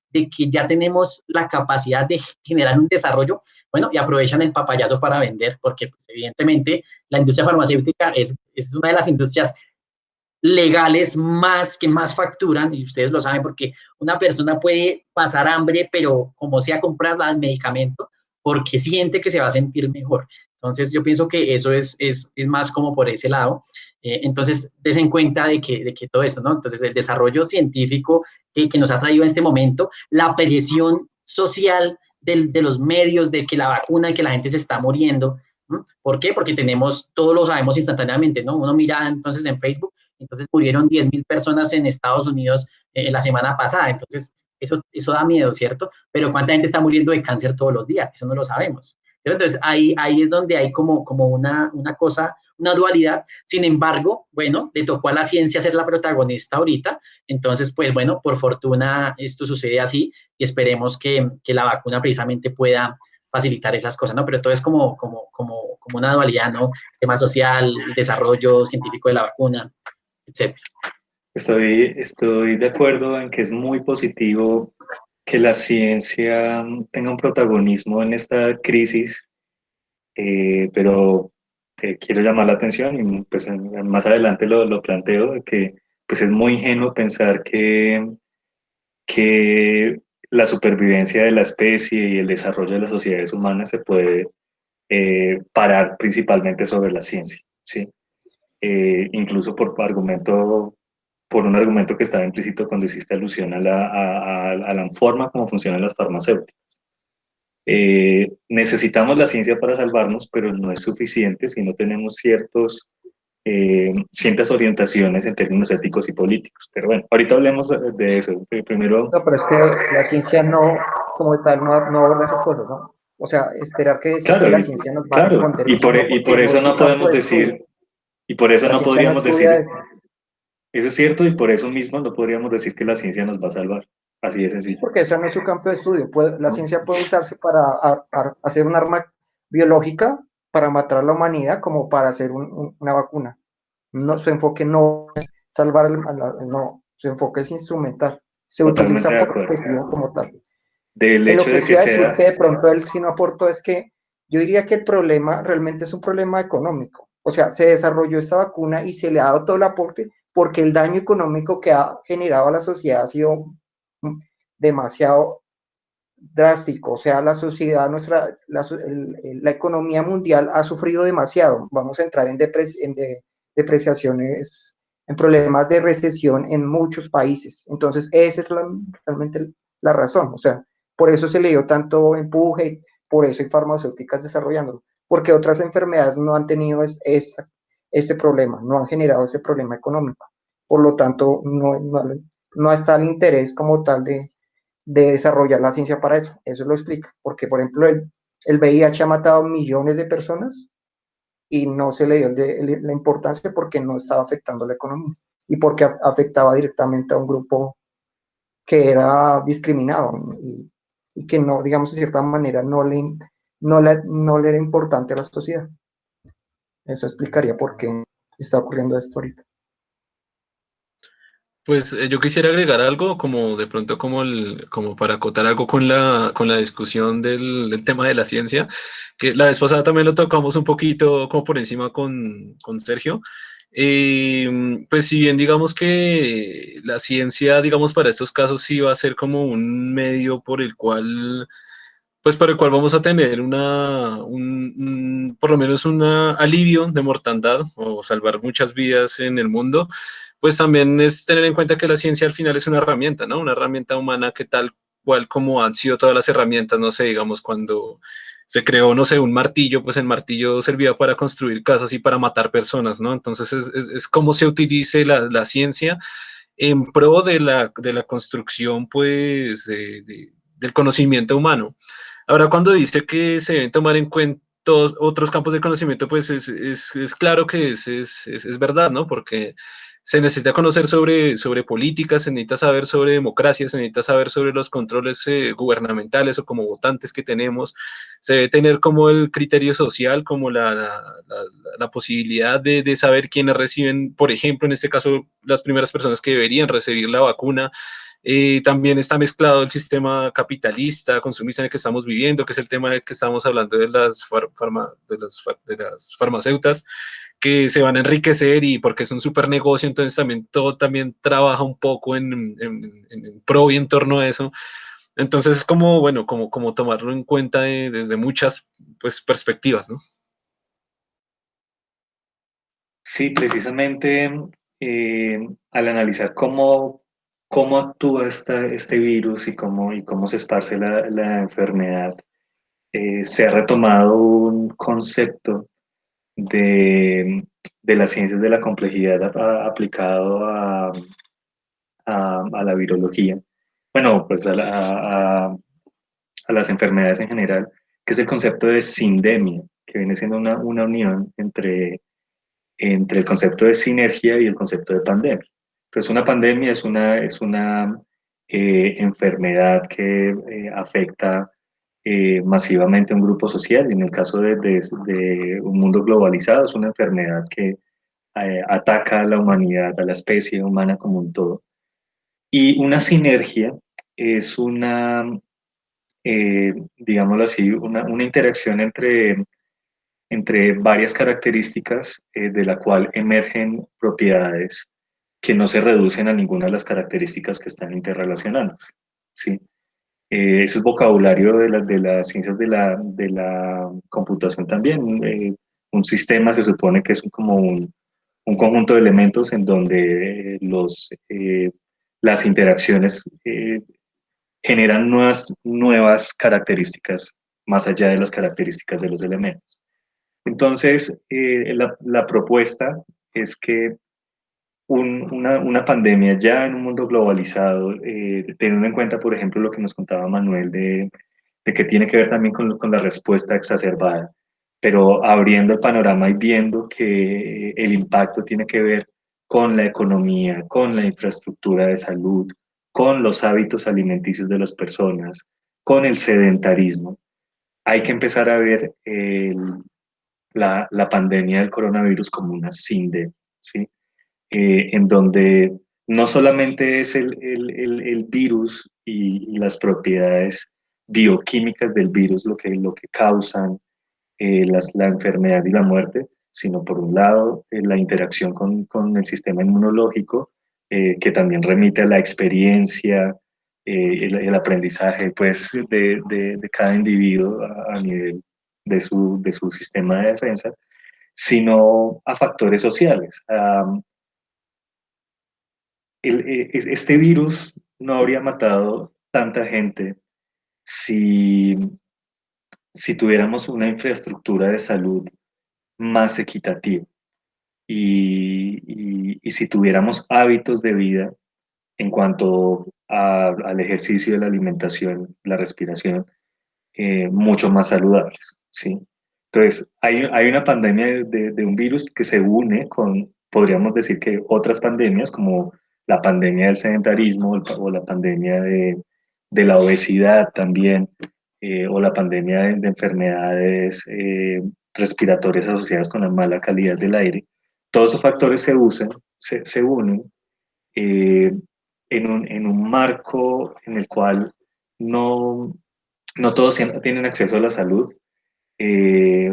de que ya tenemos la capacidad de generar un desarrollo, bueno, y aprovechan el papayazo para vender, porque pues, evidentemente la industria farmacéutica es una de las industrias legales que más facturan, y ustedes lo saben porque una persona puede pasar hambre, pero como sea comprar el medicamento, porque siente que se va a sentir mejor. Entonces, yo pienso que eso es más como por ese lado. Entonces, des en cuenta de que todo esto, ¿no? Entonces, el desarrollo científico que nos ha traído en este momento, la presión social de los medios, de que la vacuna, de que la gente se está muriendo. ¿No? ¿Por qué? Porque todos lo sabemos instantáneamente, ¿no? Uno mira entonces en Facebook, entonces murieron 10.000 personas en Estados Unidos la semana pasada, entonces eso da miedo, ¿cierto? Pero ¿cuánta gente está muriendo de cáncer todos los días? Eso no lo sabemos. Entonces ahí es donde hay como una cosa, una dualidad. Sin embargo, bueno, le tocó a la ciencia ser la protagonista ahorita, entonces pues bueno, por fortuna esto sucede así y esperemos que la vacuna precisamente pueda facilitar esas cosas, ¿no? Pero todo es como una dualidad, ¿no? El tema social, el desarrollo científico de la vacuna, etcétera. Estoy de acuerdo en que es muy positivo que la ciencia tenga un protagonismo en esta crisis, pero quiero llamar la atención y pues más adelante lo planteo, de que pues es muy ingenuo pensar que la supervivencia de la especie y el desarrollo de las sociedades humanas se puede parar principalmente sobre la ciencia, ¿sí? Incluso por un argumento que estaba implícito cuando hiciste alusión a la forma como funcionan las farmacéuticas. Necesitamos la ciencia para salvarnos, pero no es suficiente si no tenemos ciertas orientaciones en términos éticos y políticos. Pero bueno, ahorita hablemos de eso. Primero, No, pero es que la ciencia no, como tal, no aborda esas cosas, ¿no? O sea, esperar que decir que claro, la ciencia nos va a claro, responder eso, no, y porque por no eso es su no campo podemos de estudio. decir, y por eso La no ciencia no podríamos estudia decir, eso. eso es cierto, y por eso mismo no podríamos decir que la ciencia nos va a salvar. Así de Sí, sencillo. porque ese no es su campo de estudio. La ciencia puede usarse para hacer un arma biológica para matar a la humanidad como para hacer una vacuna. No, su enfoque no es salvar, no, su enfoque es instrumental. Se Totalmente utiliza de por acuerdo. objetivo como tal. Del En lo hecho que de sí que iba a decir sea, que de pronto él sí no aportó es que yo diría que el problema realmente es un problema económico. O sea, se desarrolló esta vacuna y se le ha dado todo el aporte porque el daño económico que ha generado a la sociedad ha sido demasiado drástico. O sea, la sociedad, la economía mundial ha sufrido demasiado. Vamos a entrar en depreciaciones, en problemas de recesión en muchos países. Entonces, esa es realmente la razón. O sea, por eso se le dio tanto empuje, por eso hay farmacéuticas desarrollándolo, porque otras enfermedades no han tenido este problema, no han generado ese problema económico. Por lo tanto, no está el interés como tal de desarrollar la ciencia para eso. Eso lo explica. Porque, por ejemplo, el VIH ha matado millones de personas y no se le dio la importancia porque no estaba afectando la economía y porque afectaba directamente a un grupo que era discriminado y que no, digamos, de cierta manera no le era importante a la sociedad. Eso explicaría por qué está ocurriendo esto ahorita. Pues yo quisiera agregar algo como de pronto como para acotar algo con la discusión del tema de la ciencia, que la vez pasada también lo tocamos un poquito como por encima con Sergio. Pues si bien digamos que la ciencia, digamos, para estos casos sí va a ser como un medio por el cual vamos a tener por lo menos un alivio de mortandad o salvar muchas vidas en el mundo, pues también es tener en cuenta que la ciencia al final es una herramienta, ¿no? Una herramienta humana que tal cual como han sido todas las herramientas, no sé, digamos, cuando se creó, no sé, un martillo, pues el martillo servía para construir casas y para matar personas, ¿no? Entonces es cómo se utilice la ciencia en pro de la construcción, pues, del conocimiento humano. Ahora, cuando dice que se deben tomar en cuenta otros campos de conocimiento, pues es claro que es verdad, ¿no? Porque se necesita conocer sobre política, se necesita saber sobre democracia, se necesita saber sobre los controles gubernamentales o como votantes que tenemos, se debe tener como el criterio social, como la posibilidad de saber quiénes reciben, por ejemplo, en este caso, las primeras personas que deberían recibir la vacuna. También está mezclado el sistema capitalista, consumista en el que estamos viviendo, que es el tema del que estamos hablando de de las farmacéuticas, que se van a enriquecer y porque es un super negocio, entonces también todo también trabaja un poco en pro y en torno a eso. Entonces es como, bueno, como tomarlo en cuenta desde muchas pues, perspectivas, ¿no? Sí, precisamente al analizar cómo actúa este virus y cómo se esparce la enfermedad, se ha retomado un concepto de las ciencias de la complejidad aplicado a la virología. Bueno, pues a las enfermedades en general, que es el concepto de sindemia, que viene siendo una unión entre el concepto de sinergia y el concepto de pandemia. Entonces, una pandemia es una enfermedad que afecta masivamente a un grupo social, y en el caso de un mundo globalizado, es una enfermedad que ataca a la humanidad, a la especie humana como un todo. Y una sinergia es digámoslo así, una interacción entre varias características de la cual emergen propiedades que no se reducen a ninguna de las características que están interrelacionadas, ¿sí? Eso es vocabulario de las ciencias de la computación también. Un sistema se supone que es como un conjunto de elementos en donde las interacciones generan nuevas características más allá de las características de los elementos. Entonces, la propuesta es que una pandemia ya en un mundo globalizado, teniendo en cuenta, por ejemplo, lo que nos contaba Manuel de que tiene que ver también con la respuesta exacerbada, pero abriendo el panorama y viendo que el impacto tiene que ver con la economía, con la infraestructura de salud, con los hábitos alimenticios de las personas, con el sedentarismo. Hay que empezar a ver la pandemia del coronavirus como una sinde, ¿sí? En donde no solamente es el virus y las propiedades bioquímicas del virus lo que causan la enfermedad y la muerte, sino por un lado la interacción con el sistema inmunológico, que también remite a la experiencia, el aprendizaje pues, de cada individuo a nivel de su sistema de defensa, sino a factores sociales. Este virus no habría matado tanta gente si, si tuviéramos una infraestructura de salud más equitativa y si tuviéramos hábitos de vida en cuanto al ejercicio de la alimentación, la respiración, mucho más saludables, ¿sí? Entonces, hay una pandemia de un virus que se une con, podríamos decir que otras pandemias, como la pandemia del sedentarismo o la pandemia de la obesidad también, o la pandemia de enfermedades respiratorias asociadas con la mala calidad del aire. Todos esos factores se unen eh, en un marco en el cual no, no todos tienen acceso a la salud,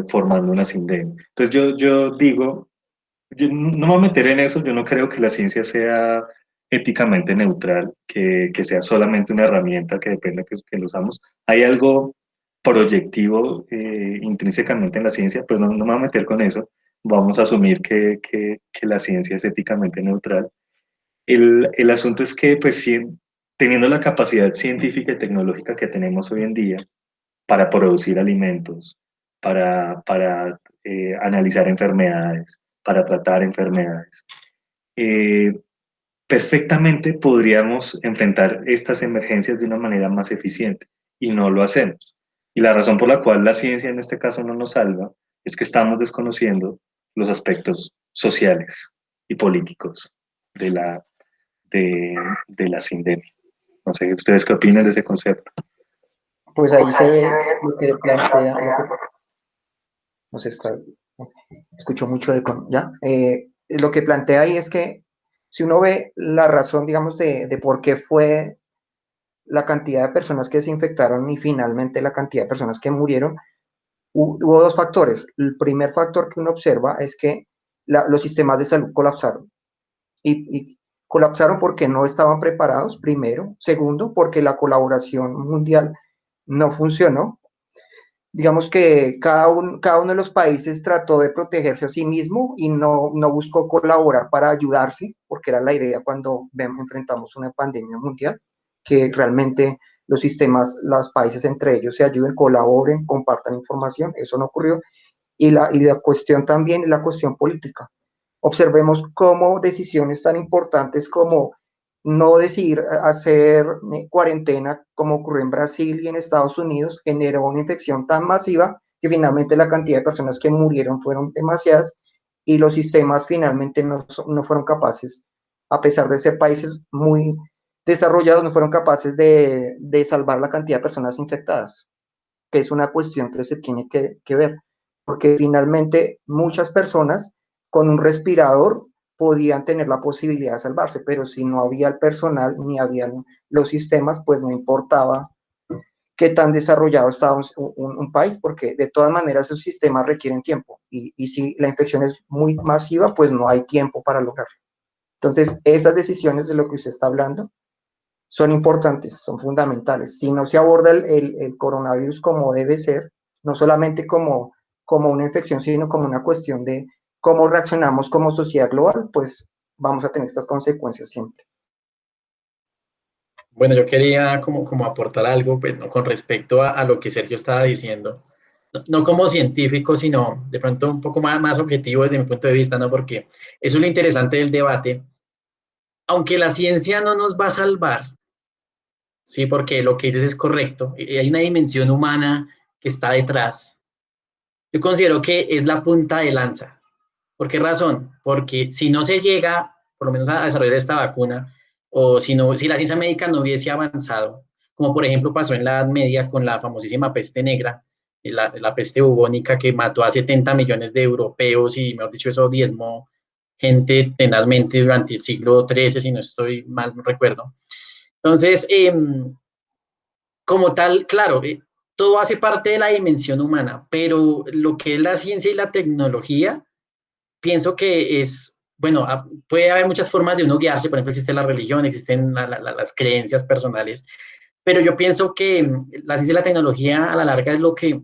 formando una sindemia. Entonces yo digo, yo no me voy a meter en eso, yo no creo que la ciencia sea éticamente neutral, que sea solamente una herramienta que depende que lo usamos. Hay algo proyectivo intrínsecamente en la ciencia, pues no me voy a meter con eso. Vamos a asumir que la ciencia es éticamente neutral. El asunto es que, pues, sí, teniendo la capacidad científica y tecnológica que tenemos hoy en día para producir alimentos, para analizar enfermedades, para tratar enfermedades, eh, perfectamente podríamos enfrentar estas emergencias de una manera más eficiente y no lo hacemos. Y la razón por la cual la ciencia en este caso no nos salva es que estamos desconociendo los aspectos sociales y políticos de la sindemia. No sé, ¿ustedes qué opinan de ese concepto? Pues ahí se ve lo que plantea, no sé, escucho mucho ¿ya? Lo que plantea ahí es que si uno ve la razón, digamos, de por qué fue la cantidad de personas que se infectaron y finalmente la cantidad de personas que murieron, hubo dos factores. El primer factor que uno observa es que los sistemas de salud colapsaron. Y colapsaron porque no estaban preparados, primero. Segundo, porque la colaboración mundial no funcionó. digamos que cada uno de los países trató de protegerse a sí mismo y no buscó colaborar para ayudarse, porque era la idea cuando enfrentamos una pandemia mundial, que realmente los sistemas, los países entre ellos se ayuden, colaboren, compartan información. Eso no ocurrió. Y la cuestión también es la cuestión política. Observemos cómo decisiones tan importantes como no decidir hacer cuarentena, como ocurrió en Brasil y en Estados Unidos, generó una infección tan masiva que finalmente la cantidad de personas que murieron fueron demasiadas y los sistemas finalmente no fueron capaces, a pesar de ser países muy desarrollados, no fueron capaces de salvar la cantidad de personas infectadas, que es una cuestión que se tiene que ver, porque finalmente muchas personas con un respirador podían tener la posibilidad de salvarse, pero si no había el personal ni habían los sistemas, pues no importaba qué tan desarrollado estaba un país, porque de todas maneras esos sistemas requieren tiempo y si la infección es muy masiva, pues no hay tiempo para lograrlo. Entonces, esas decisiones de lo que usted está hablando son importantes, son fundamentales. Si no se aborda el coronavirus como debe ser, no solamente como una infección, sino como una cuestión de cómo reaccionamos como sociedad global, pues vamos a tener estas consecuencias siempre. Bueno, yo quería como aportar algo pues, ¿no? Con respecto a lo que Sergio estaba diciendo. No como científico, sino de pronto un poco más objetivo desde mi punto de vista, ¿no? Porque eso es lo interesante del debate. Aunque la ciencia no nos va a salvar, sí, porque lo que dices es correcto, hay una dimensión humana que está detrás. Yo considero que es la punta de lanza. ¿Por qué razón? Porque si no se llega, por lo menos a desarrollar esta vacuna, o si la ciencia médica no hubiese avanzado, como por ejemplo pasó en la Edad Media con la famosísima peste negra, la peste bubónica que mató a 70 millones de europeos y, mejor dicho, eso diezmó gente tenazmente durante el siglo XIII, si no estoy mal, no recuerdo. Entonces, como tal, claro, todo hace parte de la dimensión humana, pero lo que es la ciencia y la tecnología, pienso que es, bueno, puede haber muchas formas de uno guiarse, por ejemplo, existe la religión, existen las creencias personales, pero yo pienso que la ciencia y la tecnología a la larga es lo que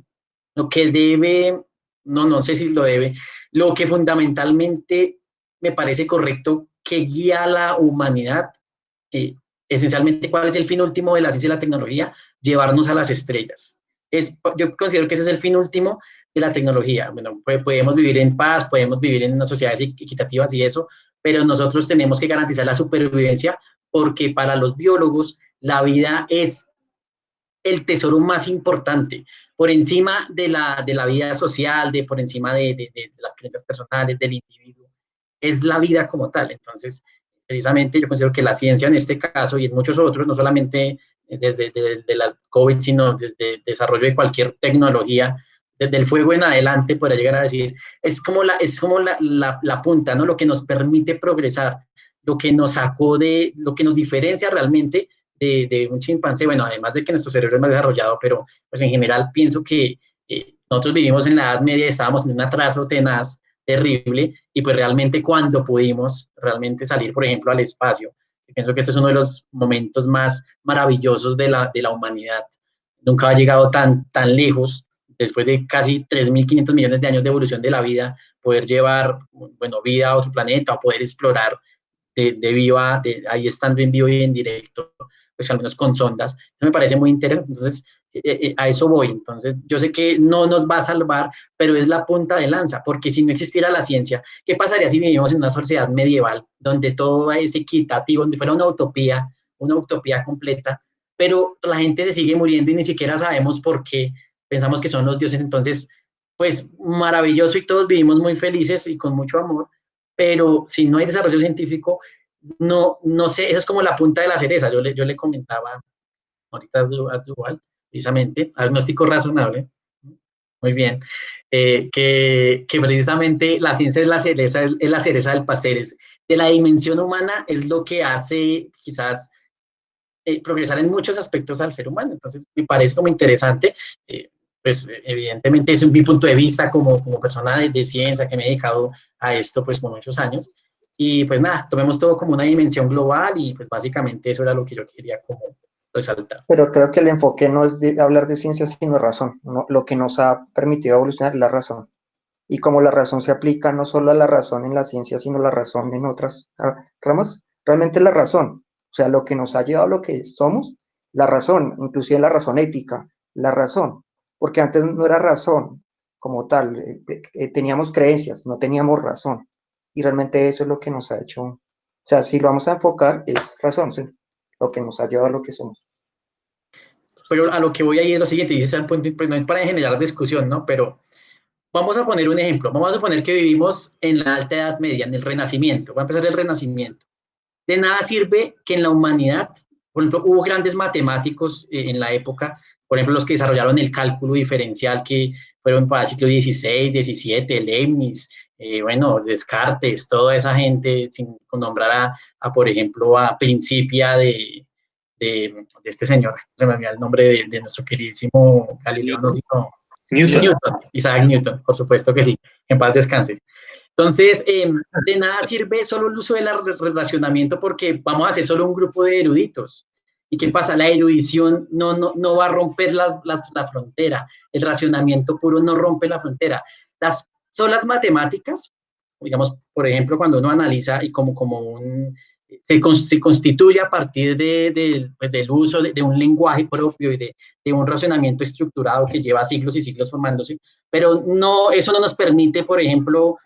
debe, no sé si lo debe, lo que fundamentalmente me parece correcto que guía a la humanidad. eh, Esencialmente, ¿cuál es el fin último de la ciencia y la tecnología? Llevarnos a las estrellas. Yo considero que ese es el fin último de la tecnología. Bueno, podemos vivir en paz, podemos vivir en unas sociedades equitativas y eso, pero nosotros tenemos que garantizar la supervivencia porque para los biólogos la vida es el tesoro más importante, por encima de la vida social, por encima de las creencias personales del individuo, es la vida como tal. Entonces, precisamente yo considero que la ciencia en este caso y en muchos otros, no solamente desde la COVID, sino desde el desarrollo de cualquier tecnología, desde el fuego en adelante, podría llegar a decir, es como la punta, ¿no? Lo que nos permite progresar, lo que nos sacó lo que nos diferencia realmente de un chimpancé, bueno, además de que nuestro cerebro es más desarrollado, pero pues en general pienso que nosotros vivimos en la Edad Media y estábamos en un atraso tenaz, terrible, y pues realmente cuando pudimos realmente salir, por ejemplo, al espacio, pienso que este es uno de los momentos más maravillosos de la humanidad. Nunca ha llegado tan lejos, después de casi 3.500 millones de años de evolución de la vida, poder llevar, bueno, vida a otro planeta, o poder explorar ahí estando en vivo y en directo, pues al menos con sondas. Eso me parece muy interesante. Entonces, a eso voy. Entonces, yo sé que no nos va a salvar, pero es la punta de lanza, porque si no existiera la ciencia, ¿qué pasaría si vivimos en una sociedad medieval donde todo es equitativo, donde fuera una utopía completa, pero la gente se sigue muriendo y ni siquiera sabemos por qué, pensamos que son los dioses? Entonces, pues maravilloso y todos vivimos muy felices y con mucho amor, pero si no hay desarrollo científico, no sé, eso es como la punta de la cereza. Yo le comentaba ahorita a Duval, precisamente, agnóstico razonable, muy bien, que precisamente la ciencia es la cereza del pastel, de la dimensión humana es lo que hace quizás progresar en muchos aspectos al ser humano. Entonces, me parece como interesante, pues evidentemente es mi punto de vista como persona de ciencia que me he dedicado a esto pues por muchos años. Y pues nada, tomemos todo como una dimensión global y pues básicamente eso era lo que yo quería como resaltar. Pero creo que el enfoque no es de hablar de ciencia, sino razón. ¿No? Lo que nos ha permitido evolucionar es la razón. Y como la razón se aplica no solo a la razón en la ciencia, sino la razón en otras ramas, realmente la razón, o sea, lo que nos ha llevado a lo que somos, la razón, inclusive la razón ética, la razón, porque antes no era razón como tal, teníamos creencias, no teníamos razón, y realmente eso es lo que nos ha hecho, o sea, si lo vamos a enfocar, es razón, ¿sí? Lo que nos ha llevado a lo que somos. Pero a lo que voy ahí es lo siguiente, dices al punto, pues no es para generar discusión, ¿no? Pero vamos a poner un ejemplo, vamos a suponer que vivimos en la Alta Edad Media, en el Renacimiento, va a empezar el Renacimiento. De nada sirve que en la humanidad, por ejemplo, hubo grandes matemáticos en la época, por ejemplo, los que desarrollaron el cálculo diferencial, que fueron para el siglo XVI, XVII, Leibniz, bueno, Descartes, toda esa gente, sin nombrar por ejemplo, a Principia de este señor, se me olvidó el nombre de nuestro queridísimo Galileo, no, Newton. Isaac Newton, por supuesto que sí, en paz descanse. Entonces, de nada sirve solo el uso del relacionamiento porque vamos a ser solo un grupo de eruditos. ¿Y qué pasa? La erudición no va a romper la frontera. El racionamiento puro no rompe la frontera. Son las matemáticas, digamos, por ejemplo, cuando uno analiza y se constituye a partir pues, del uso de un lenguaje propio y de un razonamiento estructurado que lleva siglos y siglos formándose, pero eso no nos permite, por ejemplo,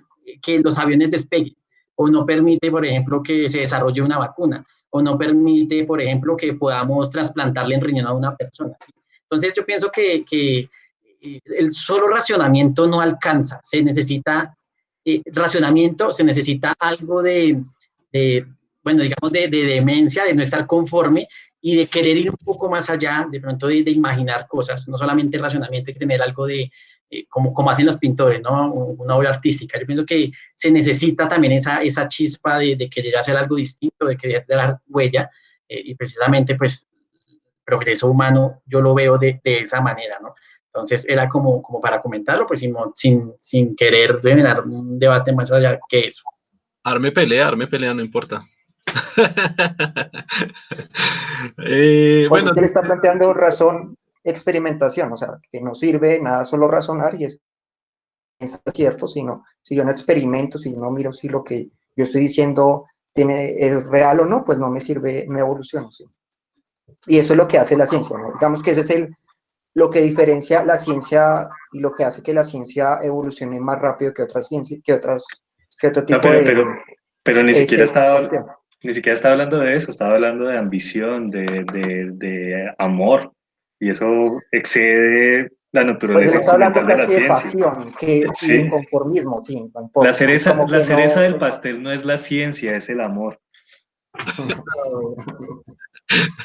que los aviones despeguen, o no permite, por ejemplo, que se desarrolle una vacuna, o no permite, por ejemplo, que podamos trasplantarle el riñón a una persona. Entonces, yo pienso que el solo racionamiento no alcanza, se necesita racionamiento, se necesita algo bueno, digamos, de demencia, de no estar conforme y de querer ir un poco más allá, de pronto de imaginar cosas, no solamente racionamiento, hay que tener algo como hacen los pintores, ¿no? Una obra artística. Yo pienso que se necesita también esa chispa de querer hacer algo distinto, de querer dar huella, y precisamente, pues, el progreso humano yo lo veo de esa manera, ¿no? Entonces, era como para comentarlo, pues, sin querer generar un debate más allá que eso. Arme pelea, no importa. Pues Bueno, que le está planteando razón, experimentación, o sea, que no sirve nada solo razonar y es cierto, sino si yo no experimento, si no miro si lo que yo estoy diciendo es real o no, pues no me sirve, no evoluciono, ¿sí? Y eso es lo que hace la ciencia, ¿no? Digamos que ese es lo que diferencia la ciencia y lo que hace que la ciencia evolucione más rápido que otras ciencias, que otro No, tipo pero ni siquiera evolución. estaba hablando de eso, estaba hablando de ambición, de amor, y eso excede la Pues él naturaleza está hablando instrumental de la casi de ciencia. pasión y de Sí, inconformismo, sí, un poco. Es como la que cereza no. del pastel no es la ciencia, es el amor.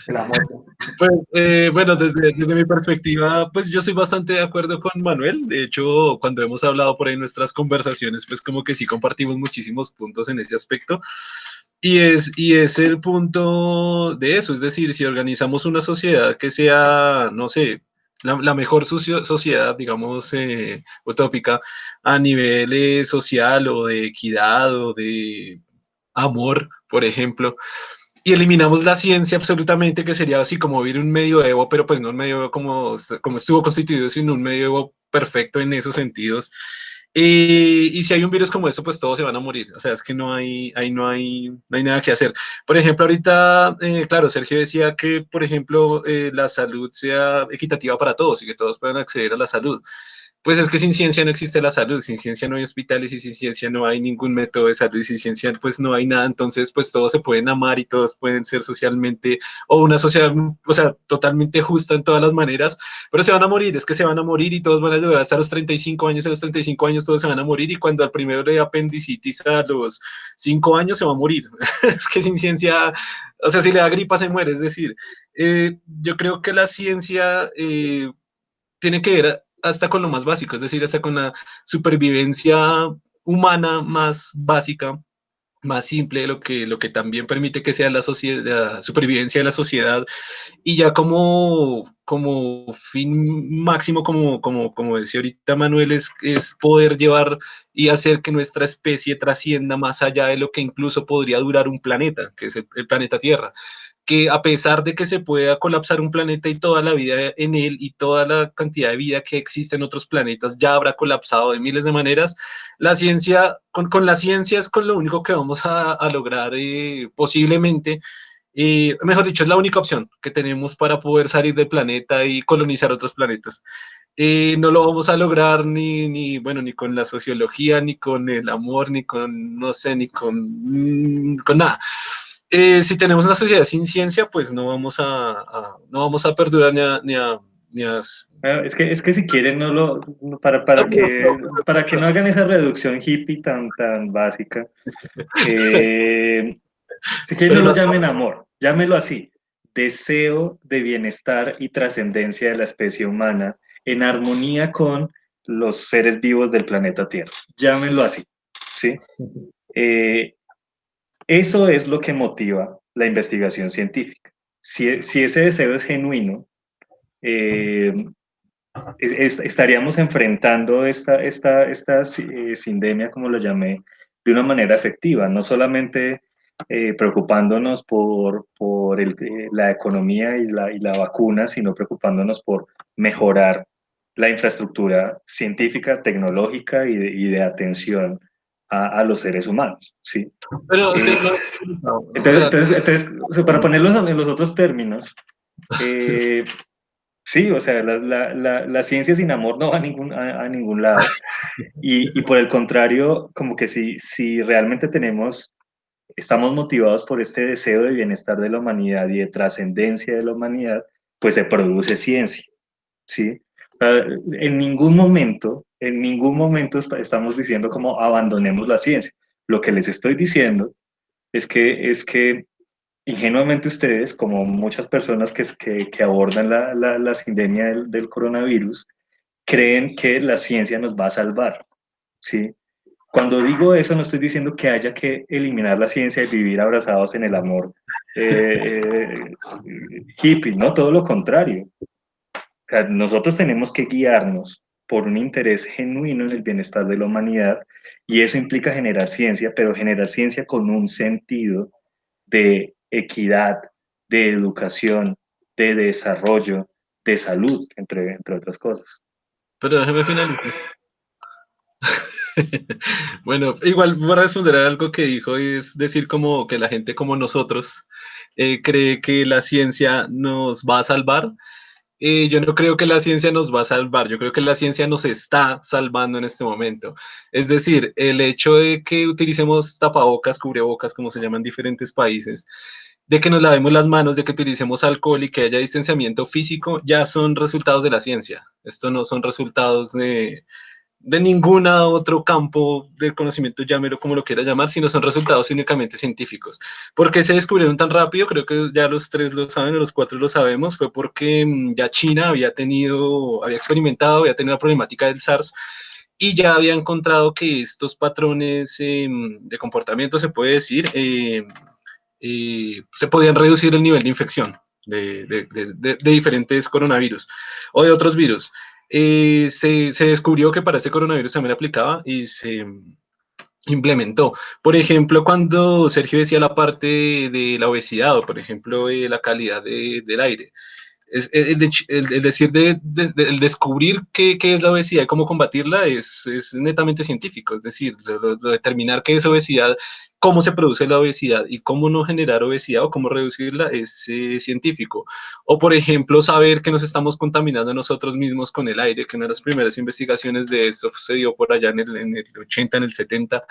El amor. pues bueno, desde mi perspectiva, pues yo soy bastante de acuerdo con Manuel. De hecho, cuando hemos hablado por ahí en nuestras conversaciones, pues como que sí compartimos muchísimos puntos en ese aspecto. Y es el punto de eso, es decir, si organizamos una sociedad que sea, no sé, la mejor sociedad, digamos, utópica a nivel social o de equidad o de amor, por ejemplo, y eliminamos la ciencia absolutamente, que sería así como vivir un medioevo, pero pues no un medioevo como estuvo constituido, sino un medioevo perfecto en esos sentidos. Y si hay un virus como esto, pues todos se van a morir. O sea, es que no hay nada que hacer. Por ejemplo, ahorita, claro, Sergio decía que, por ejemplo, la salud sea equitativa para todos y que todos puedan acceder a la salud. Pues es que sin ciencia no existe la salud, sin ciencia no hay hospitales y sin ciencia no hay ningún método de salud y sin ciencia pues no hay nada, entonces pues todos se pueden amar y todos pueden ser socialmente o una sociedad, o sea, totalmente justa en todas las maneras, pero se van a morir, es que se van a morir y todos van a durar hasta los 35 años, a los 35 años todos se van a morir y cuando al primero le dé apendicitis a los 5 años se va a morir, es que sin ciencia, o sea, si le da gripa se muere, es decir, yo creo que la ciencia tiene que ver hasta con lo más básico, es decir, hasta con la supervivencia humana más básica, más simple, lo que también permite que sea la supervivencia de la sociedad, y ya como fin máximo, como decía ahorita Manuel, es poder llevar y hacer que nuestra especie trascienda más allá de lo que incluso podría durar un planeta, que es el planeta Tierra. que a pesar de que se pueda colapsar un planeta y toda la vida en él y toda la cantidad de vida que existe en otros planetas ya habrá colapsado de miles de maneras, la ciencia, con la ciencia es con lo único que vamos a lograr posiblemente, mejor dicho, es la única opción que tenemos para poder salir del planeta y colonizar otros planetas. No lo vamos a lograr bueno, ni con la sociología, ni con el amor, ni con, no sé, ni con nada. Si tenemos una sociedad sin ciencia, pues no vamos a perdurar ni a Es que si quieren, para que no hagan esa reducción hippie tan básica, si quieren pero no lo no, llamen amor, llámelo así, deseo de bienestar y trascendencia de la especie humana en armonía con los seres vivos del planeta Tierra, llámenlo así, ¿sí? Eh, Eso es lo que motiva la investigación científica. Si ese deseo es genuino, eh, estaríamos enfrentando esta sindemia, como lo llamé, de una manera efectiva, no solamente preocupándonos por la economía y la vacuna, sino preocupándonos por mejorar la infraestructura científica, tecnológica y de atención a los seres humanos, ¿sí? pero es que Eh, o sea, o sea, para ponerlo en los otros términos, eh, sí, o sea, la ciencia sin amor no va a ningún lado. Y por el contrario, como que si realmente estamos motivados por este deseo de bienestar de la humanidad y de trascendencia de la humanidad, pues se produce ciencia, ¿sí? O sea, en ningún momento estamos diciendo como abandonemos la ciencia. Lo que les estoy diciendo es que ingenuamente ustedes, como muchas personas que abordan la sindemia del coronavirus, creen que la ciencia nos va a salvar, ¿sí? Cuando digo eso, no estoy diciendo que haya que eliminar la ciencia y vivir abrazados en el amor hippie, no, todo lo contrario. O sea, nosotros tenemos que guiarnos por un interés genuino en el bienestar de la humanidad y eso implica generar ciencia, pero generar ciencia con un sentido de equidad, de educación, de desarrollo, de salud, entre otras cosas. pero déjeme finalizar. Bueno, igual voy a responder a algo que dijo, y es decir como que la gente como nosotros cree que la ciencia nos va a salvar. Yo no creo que la ciencia nos va a salvar, yo creo que la ciencia nos está salvando en este momento. Es decir, el hecho de que utilicemos tapabocas, cubrebocas, como se llaman en diferentes países, de que nos lavemos las manos, de que utilicemos alcohol y que haya distanciamiento físico, ya son resultados de la ciencia. Esto no son resultados de ningún otro campo del conocimiento, llámelo como lo quiera llamar, sino son resultados únicamente científicos. ¿Por qué se descubrieron tan rápido? Creo que ya los tres lo saben, o los cuatro lo sabemos, fue porque ya China había experimentado, había tenido la problemática del SARS y ya había encontrado que estos patrones de comportamiento, se puede decir, se podían reducir el nivel de infección de diferentes coronavirus o de otros virus. Se descubrió que para este coronavirus también aplicaba y se implementó. Por ejemplo, cuando Sergio decía la parte de la obesidad o, por ejemplo, de la calidad del aire. El decir el descubrir qué es la obesidad y cómo combatirla es netamente científico, es decir, lo determinar qué es obesidad, cómo se produce la obesidad y cómo no generar obesidad o cómo reducirla es científico. O por ejemplo, saber que nos estamos contaminando nosotros mismos con el aire, que una de las primeras investigaciones de esto se dio por allá en el 80, en el 70,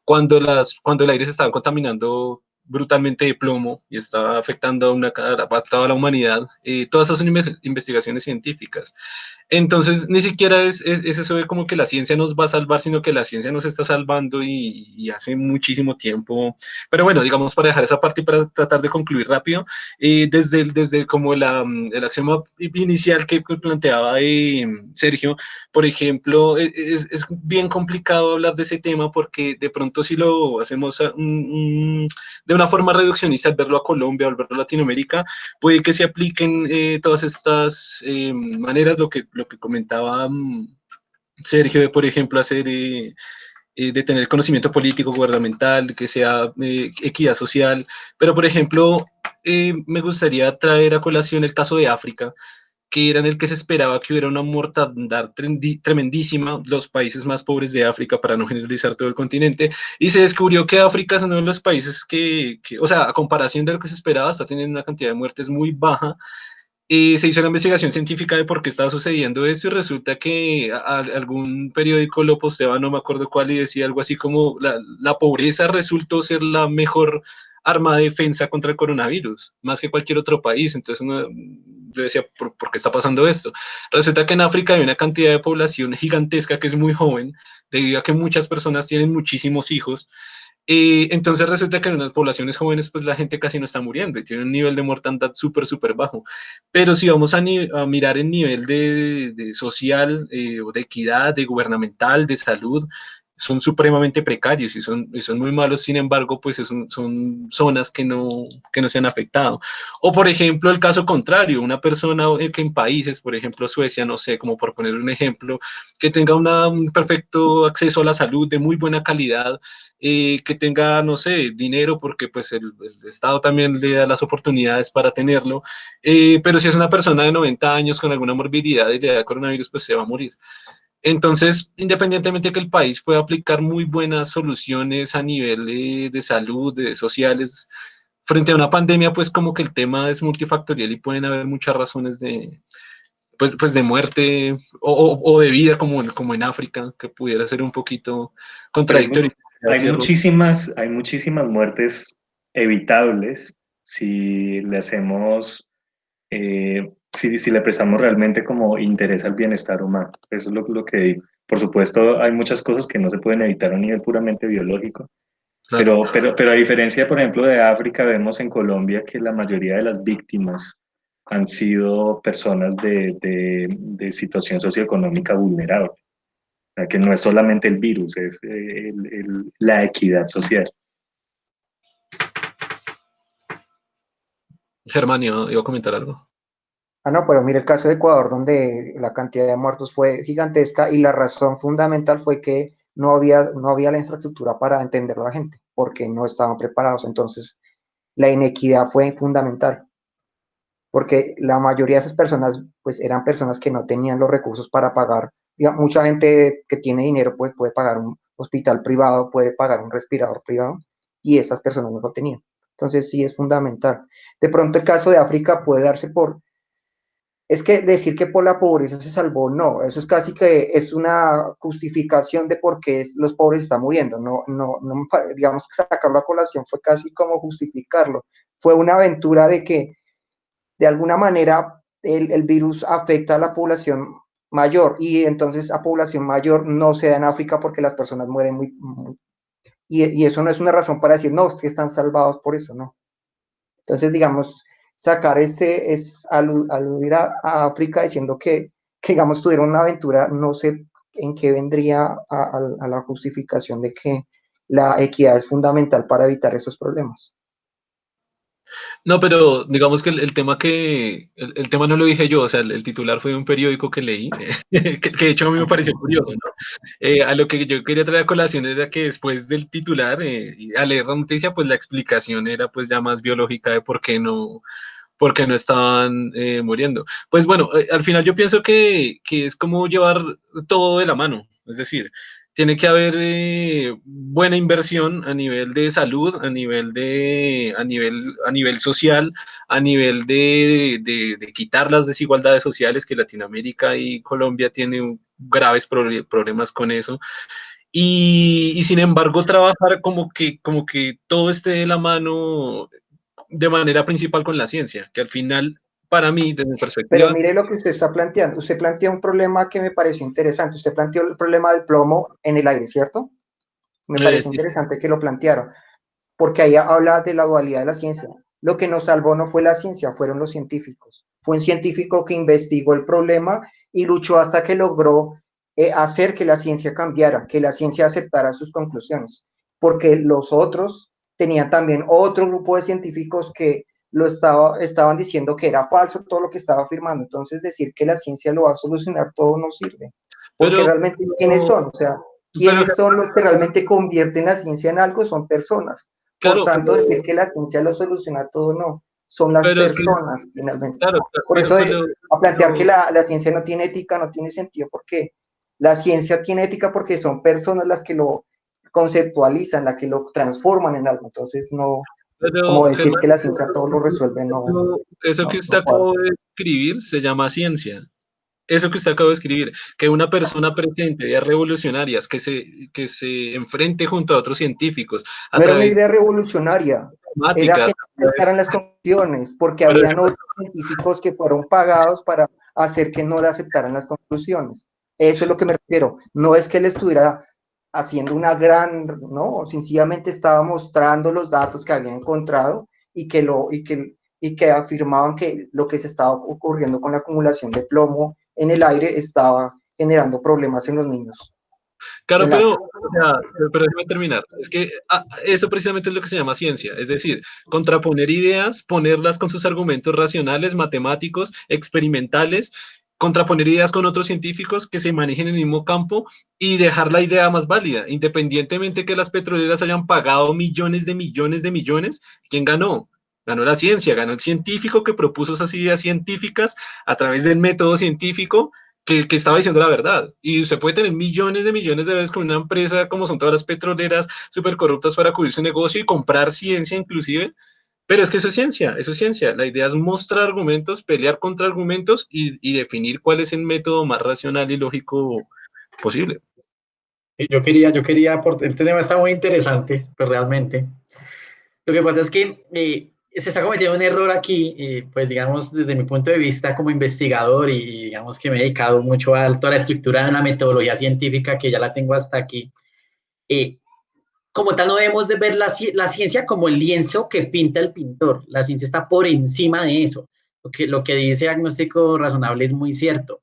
cuando el aire se estaba contaminando brutalmente de plomo y estaba afectando a toda la humanidad. Todas esas son investigaciones científicas. Entonces, ni siquiera es eso de como que la ciencia nos va a salvar, sino que la ciencia nos está salvando y hace muchísimo tiempo. Pero bueno, digamos, para dejar esa parte y para tratar de concluir rápido, desde como el axioma inicial que planteaba Sergio, por ejemplo, es bien complicado hablar de ese tema porque de pronto si lo hacemos de una forma reduccionista, al verlo a Colombia, al verlo a Latinoamérica, puede que se apliquen todas estas maneras, lo que comentaba Sergio, de por ejemplo hacer de tener conocimiento político, gubernamental, que sea equidad social, pero por ejemplo, me gustaría traer a colación el caso de África, que era en el que se esperaba que hubiera una mortandad tremendísima, los países más pobres de África, para no generalizar todo el continente, y se descubrió que África es uno de los países o sea, a comparación de lo que se esperaba, está teniendo una cantidad de muertes muy baja. Se hizo una investigación científica de por qué estaba sucediendo esto y resulta que algún periódico lo posteaba, no me acuerdo cuál, y decía algo así como la pobreza resultó ser la mejor arma de defensa contra el coronavirus, más que cualquier otro país. Entonces yo decía, ¿por qué está pasando esto? Resulta que en África hay una cantidad de población gigantesca que es muy joven, debido a que muchas personas tienen muchísimos hijos. Entonces resulta que en las poblaciones jóvenes pues la gente casi no está muriendo y tiene un nivel de mortandad súper, súper bajo. Pero si vamos a mirar el nivel de social, o de equidad, de gubernamental, de salud, son supremamente precarios y son muy malos. Sin embargo, pues son zonas que no se han afectado. O por ejemplo, el caso contrario, una persona que en países, por ejemplo Suecia, no sé, como por poner un ejemplo, que tenga un perfecto acceso a la salud de muy buena calidad, que tenga, no sé, dinero, porque pues el Estado también le da las oportunidades para tenerlo, pero si es una persona de 90 años con alguna morbilidad y le da coronavirus, pues se va a morir. Entonces, independientemente de que el país pueda aplicar muy buenas soluciones a nivel de salud, de sociales, frente a una pandemia, pues como que el tema es multifactorial y pueden haber muchas razones pues de muerte o de vida, como en África, que pudiera ser un poquito Pero contradictorio. hay muchísimas muertes evitables si le hacemos, si le prestamos realmente como interés al bienestar humano. Eso es lo que digo. Por supuesto, hay muchas cosas que no se pueden evitar a nivel puramente biológico, Claro. pero a diferencia, por ejemplo, de África, vemos en Colombia que la mayoría de las víctimas han sido personas de situación socioeconómica vulnerable. O sea, que no es solamente el virus, es la equidad social. Germán, iba a comentar algo. Ah, no, pero mire el caso de Ecuador, donde la cantidad de muertos fue gigantesca y la razón fundamental fue que no había la infraestructura para entender a la gente, porque no estaban preparados. Entonces, la inequidad fue fundamental, porque la mayoría de esas personas, pues, eran personas que no tenían los recursos para pagar. Digamos, mucha gente que tiene dinero puede pagar un hospital privado, puede pagar un respirador privado, y esas personas no lo tenían. Entonces, sí es fundamental. De pronto, el caso de África puede darse es que decir que por la pobreza se salvó, no, eso es casi que es una justificación de por qué los pobres están muriendo, no, digamos que sacarlo a colación fue casi como justificarlo, fue una aventura de que de alguna manera el virus afecta a la población mayor y entonces a población mayor no se da en África porque las personas mueren y eso no es una razón para decir, no, ustedes están salvados por eso, no. Entonces, digamos, sacar es aludir a África diciendo que, digamos, tuvieron una aventura, no sé en qué vendría a la justificación de que la equidad es fundamental para evitar esos problemas. No, pero digamos que el tema no lo dije yo, o sea, el titular fue de un periódico que leí, que de hecho a mí me pareció curioso, ¿no? A lo que yo quería traer a colación era que después del titular, y al leer la noticia, pues la explicación era pues ya más biológica de por qué no estaban muriendo. Pues bueno, al final yo pienso que es como llevar todo de la mano, es decir, tiene que haber buena inversión a nivel de salud, a nivel social, a nivel de quitar las desigualdades sociales, que Latinoamérica y Colombia tienen graves problemas con eso. Y sin embargo, trabajar como que todo esté de la mano de manera principal con la ciencia, que al final, para mí, desde mi Pero perspectiva, mire lo que usted está planteando. Usted plantea un problema que me pareció interesante. Usted planteó el problema del plomo en el aire, ¿cierto? Me pareció sí, interesante que lo plantearon, porque ahí habla de la dualidad de la ciencia. Lo que nos salvó no fue la ciencia, fueron los científicos. Fue un científico que investigó el problema y luchó hasta que logró hacer que la ciencia cambiara, que la ciencia aceptara sus conclusiones, porque los otros tenían también otro grupo de científicos que estaban diciendo que era falso todo lo que estaba afirmando. Entonces decir que la ciencia lo va a solucionar todo no sirve, porque pero, realmente ¿quiénes son? O sea, ¿Quiénes son los que realmente convierten la ciencia en algo? Son personas. Claro, Por tanto, decir que la ciencia lo soluciona todo, no. Son las pero es que, personas, finalmente. claro, Por eso, a plantear que pero- la ciencia no tiene ética no tiene sentido, porque la ciencia tiene ética porque son personas las que lo conceptualizan, las que lo transforman en algo. Entonces, no, como decir Germán, que la ciencia todo lo resuelve, no, eso que usted no cuadra. acabó de escribir se llama ciencia. Eso que usted acabó de escribir, que una persona presente, ideas revolucionarias, que se enfrente junto a otros científicos a No era una través de idea revolucionaria, era matemáticas, que no aceptaran las conclusiones, porque pero habían otros científicos que fueron pagados para hacer que no le aceptaran las conclusiones. Eso es lo que me refiero. No es que él estuviera haciendo una gran, no, sencillamente estaba mostrando los datos que había encontrado y que afirmaban que lo que se estaba ocurriendo con la acumulación de plomo en el aire estaba generando problemas en los niños. claro, En las, o sea, pero déjame terminar. Es que eso precisamente es lo que se llama ciencia, es decir, contraponer ideas, ponerlas con sus argumentos racionales, matemáticos, experimentales, contraponer ideas con otros científicos que se manejen en el mismo campo y dejar la idea más válida, independientemente que las petroleras hayan pagado millones de millones de millones. ¿Quién ganó? Ganó la ciencia, ganó el científico que propuso esas ideas científicas a través del método científico que estaba diciendo la verdad. Y usted puede tener millones de veces con una empresa como son todas las petroleras súper corruptas para cubrir su negocio y comprar ciencia inclusive, pero es que eso es ciencia, eso es ciencia. La idea es mostrar argumentos, pelear contra argumentos y definir cuál es el método más racional y lógico posible. Este tema está muy interesante, pues realmente. Lo que pasa es que se está cometiendo un error aquí, pues digamos, desde mi punto de vista como investigador y digamos que me he dedicado mucho a toda la estructura de la metodología científica, que ya la tengo hasta aquí. Eh, Como tal, no debemos de ver la ciencia como el lienzo que pinta el pintor. La ciencia está por encima de eso. Lo que dice Agnóstico Razonable es muy cierto.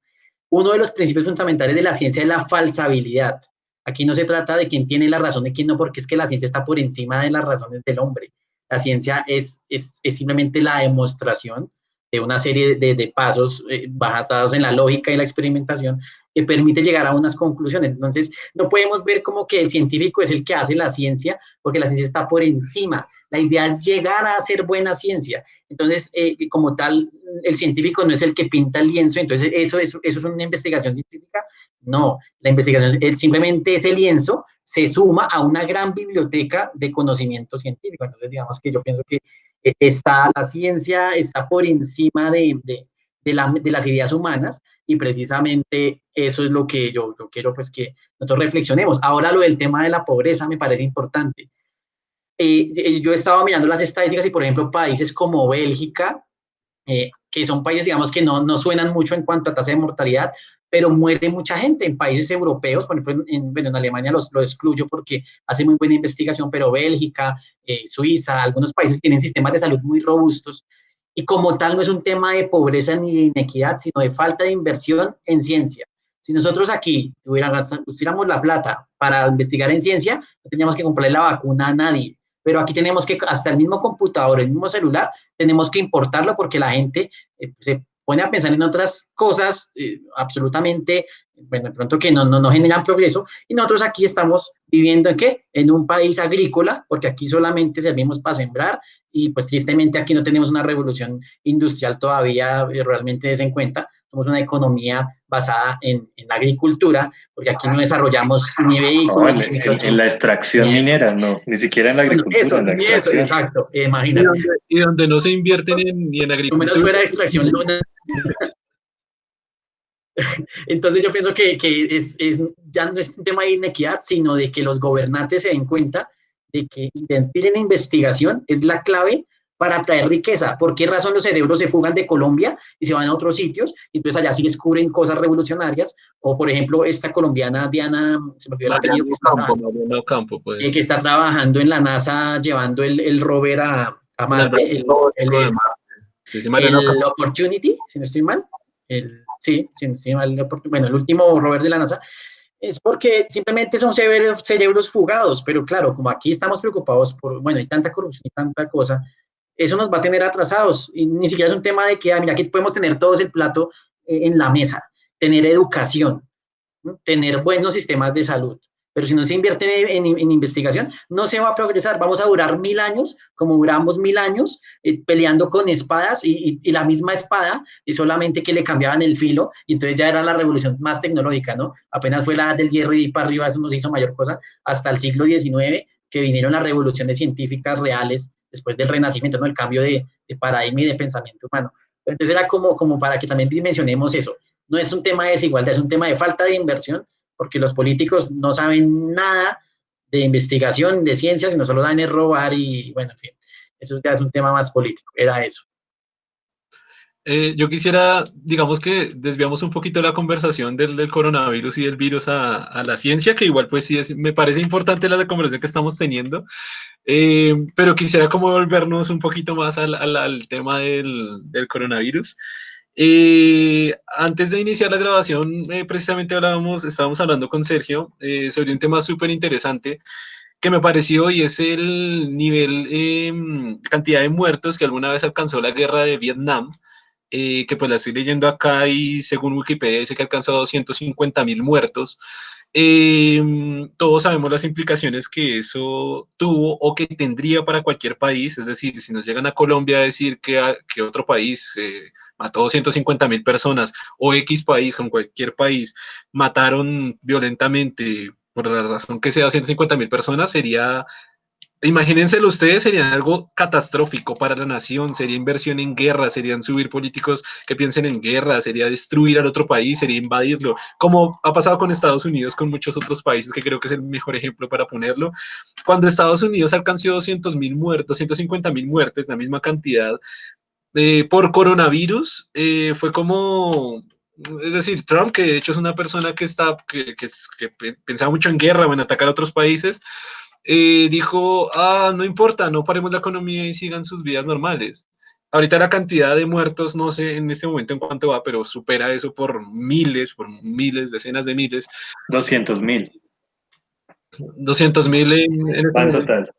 Uno de los principios fundamentales de la ciencia es la falsabilidad. Aquí no se trata de quién tiene la razón y quién no, porque es que la ciencia está por encima de las razones del hombre. La ciencia es simplemente la demostración de una serie de pasos basados en la lógica y la experimentación que permite llegar a unas conclusiones. Entonces, no podemos ver como que el científico es el que hace la ciencia, porque la ciencia está por encima. La idea es llegar a hacer buena ciencia. Entonces, como tal, el científico no es el que pinta el lienzo, entonces eso es una investigación científica. No, la investigación es simplemente ese lienzo se suma a una gran biblioteca de conocimiento científico. Entonces, digamos que yo pienso que la ciencia está por encima de las ideas humanas y precisamente eso es lo que yo quiero pues que nosotros reflexionemos. Ahora lo del tema de la pobreza me parece importante. Yo estaba mirando las estadísticas y por ejemplo países como Bélgica, que son países digamos que no suenan mucho en cuanto a tasa de mortalidad, pero muere mucha gente en países europeos, por ejemplo en Alemania lo excluyo porque hace muy buena investigación, pero Bélgica, Suiza, algunos países tienen sistemas de salud muy robustos y como tal no es un tema de pobreza ni de inequidad, sino de falta de inversión en ciencia. Si nosotros aquí pusiéramos la plata para investigar en ciencia, no teníamos que comprarle la vacuna a nadie, pero aquí tenemos que, hasta el mismo computador, el mismo celular, tenemos que importarlo porque la gente se pone a pensar en otras cosas absolutamente, bueno, de pronto que no generan progreso, y nosotros aquí estamos viviendo ¿en qué? En un país agrícola, porque aquí solamente servimos para sembrar, y pues tristemente aquí no tenemos una revolución industrial todavía realmente des en cuenta, somos una economía basada en la agricultura, porque aquí no desarrollamos ni No, vehículos, ni en la extracción ni eso. minera, no, ni siquiera en la Bueno, agricultura, eso, en la ni eso, extracción. exacto, Y imagínate. donde no se invierte ni en Lo menos agricultura. fuera de extracción lunar. Entonces yo pienso que ya no es un tema de inequidad, sino de que los gobernantes se den cuenta de que invertir en investigación es la clave para atraer riqueza. ¿Por qué razón los cerebros se fugan de Colombia y se van a otros sitios? Y entonces allá sí descubren cosas revolucionarias. O por ejemplo, esta colombiana Diana, se me olvidó el apellido, Mariano Ocampo, puede ser. que está trabajando en la NASA llevando el rover a Marte, Sí, Mariano el Ocampo. Opportunity, si no estoy mal. Sí, si no estoy mal, bueno, el último rover de la NASA. Es porque simplemente son cerebros fugados, pero claro, como aquí estamos preocupados por, bueno, hay tanta corrupción y tanta cosa, eso nos va a tener atrasados. Y ni siquiera es un tema de que, mira, aquí podemos tener todos el plato en la mesa, tener educación, ¿no? Tener buenos sistemas de salud, pero si no se invierte en investigación, no se va a progresar. Vamos a durar 1000 años, como duramos 1000 años, peleando con espadas y la misma espada, y solamente que le cambiaban el filo, y entonces ya era la revolución más tecnológica, ¿no? Apenas fue la edad del hierro y para arriba eso nos hizo mayor cosa, hasta el siglo XIX, que vinieron las revoluciones científicas reales después del Renacimiento, ¿no? El cambio de paradigma y de pensamiento humano. Entonces era como para que también dimensionemos eso. No es un tema de desigualdad, es un tema de falta de inversión, porque los políticos no saben nada de investigación, de ciencias, sino solo saben es robar y, bueno, en fin, eso ya es un tema más político, era eso. Yo quisiera, digamos que desviamos un poquito la conversación del coronavirus y del virus a la ciencia, que igual pues sí me parece importante la conversación que estamos teniendo, pero quisiera como volvernos un poquito más al tema del coronavirus. Antes de iniciar la grabación, precisamente estábamos hablando con Sergio sobre un tema súper interesante que me pareció y es el nivel, cantidad de muertos que alguna vez alcanzó la guerra de Vietnam, que pues la estoy leyendo acá y según Wikipedia dice que ha alcanzado 250.000 muertos. Todos sabemos las implicaciones que eso tuvo o que tendría para cualquier país, es decir, si nos llegan a Colombia a decir que otro país mató 250.000 personas o X país con cualquier país mataron violentamente por la razón que sea 150.000 personas, sería, imagínenselo ustedes, sería algo catastrófico para la nación, sería inversión en guerra, serían subir políticos que piensen en guerra, sería destruir al otro país, sería invadirlo, como ha pasado con Estados Unidos, con muchos otros países, que creo que es el mejor ejemplo para ponerlo. Cuando Estados Unidos alcanzó 200.000 muertos, 150.000 muertes, la misma cantidad, por coronavirus, fue como, es decir, Trump, que de hecho es una persona que pensaba mucho en guerra o en atacar a otros países, dijo, no importa, no paremos la economía y sigan sus vidas normales. Ahorita la cantidad de muertos, no sé en este momento en cuánto va, pero supera eso por miles, decenas de miles. 200.000. 200.000 en este Va en momento. total.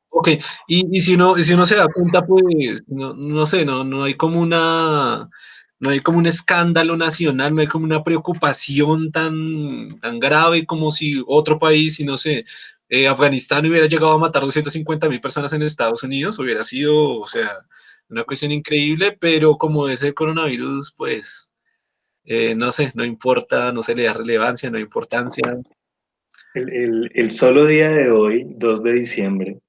Ok, y si uno se da cuenta, pues, no sé, no hay como no hay como un escándalo nacional, no hay como una preocupación tan grave como si otro país, si no sé, Afganistán hubiera llegado a matar 250.000 personas en Estados Unidos, hubiera sido, o sea, una cuestión increíble, pero como ese coronavirus, pues, no sé, no importa, no se le da relevancia, no hay importancia. El solo día de hoy, 2 de diciembre,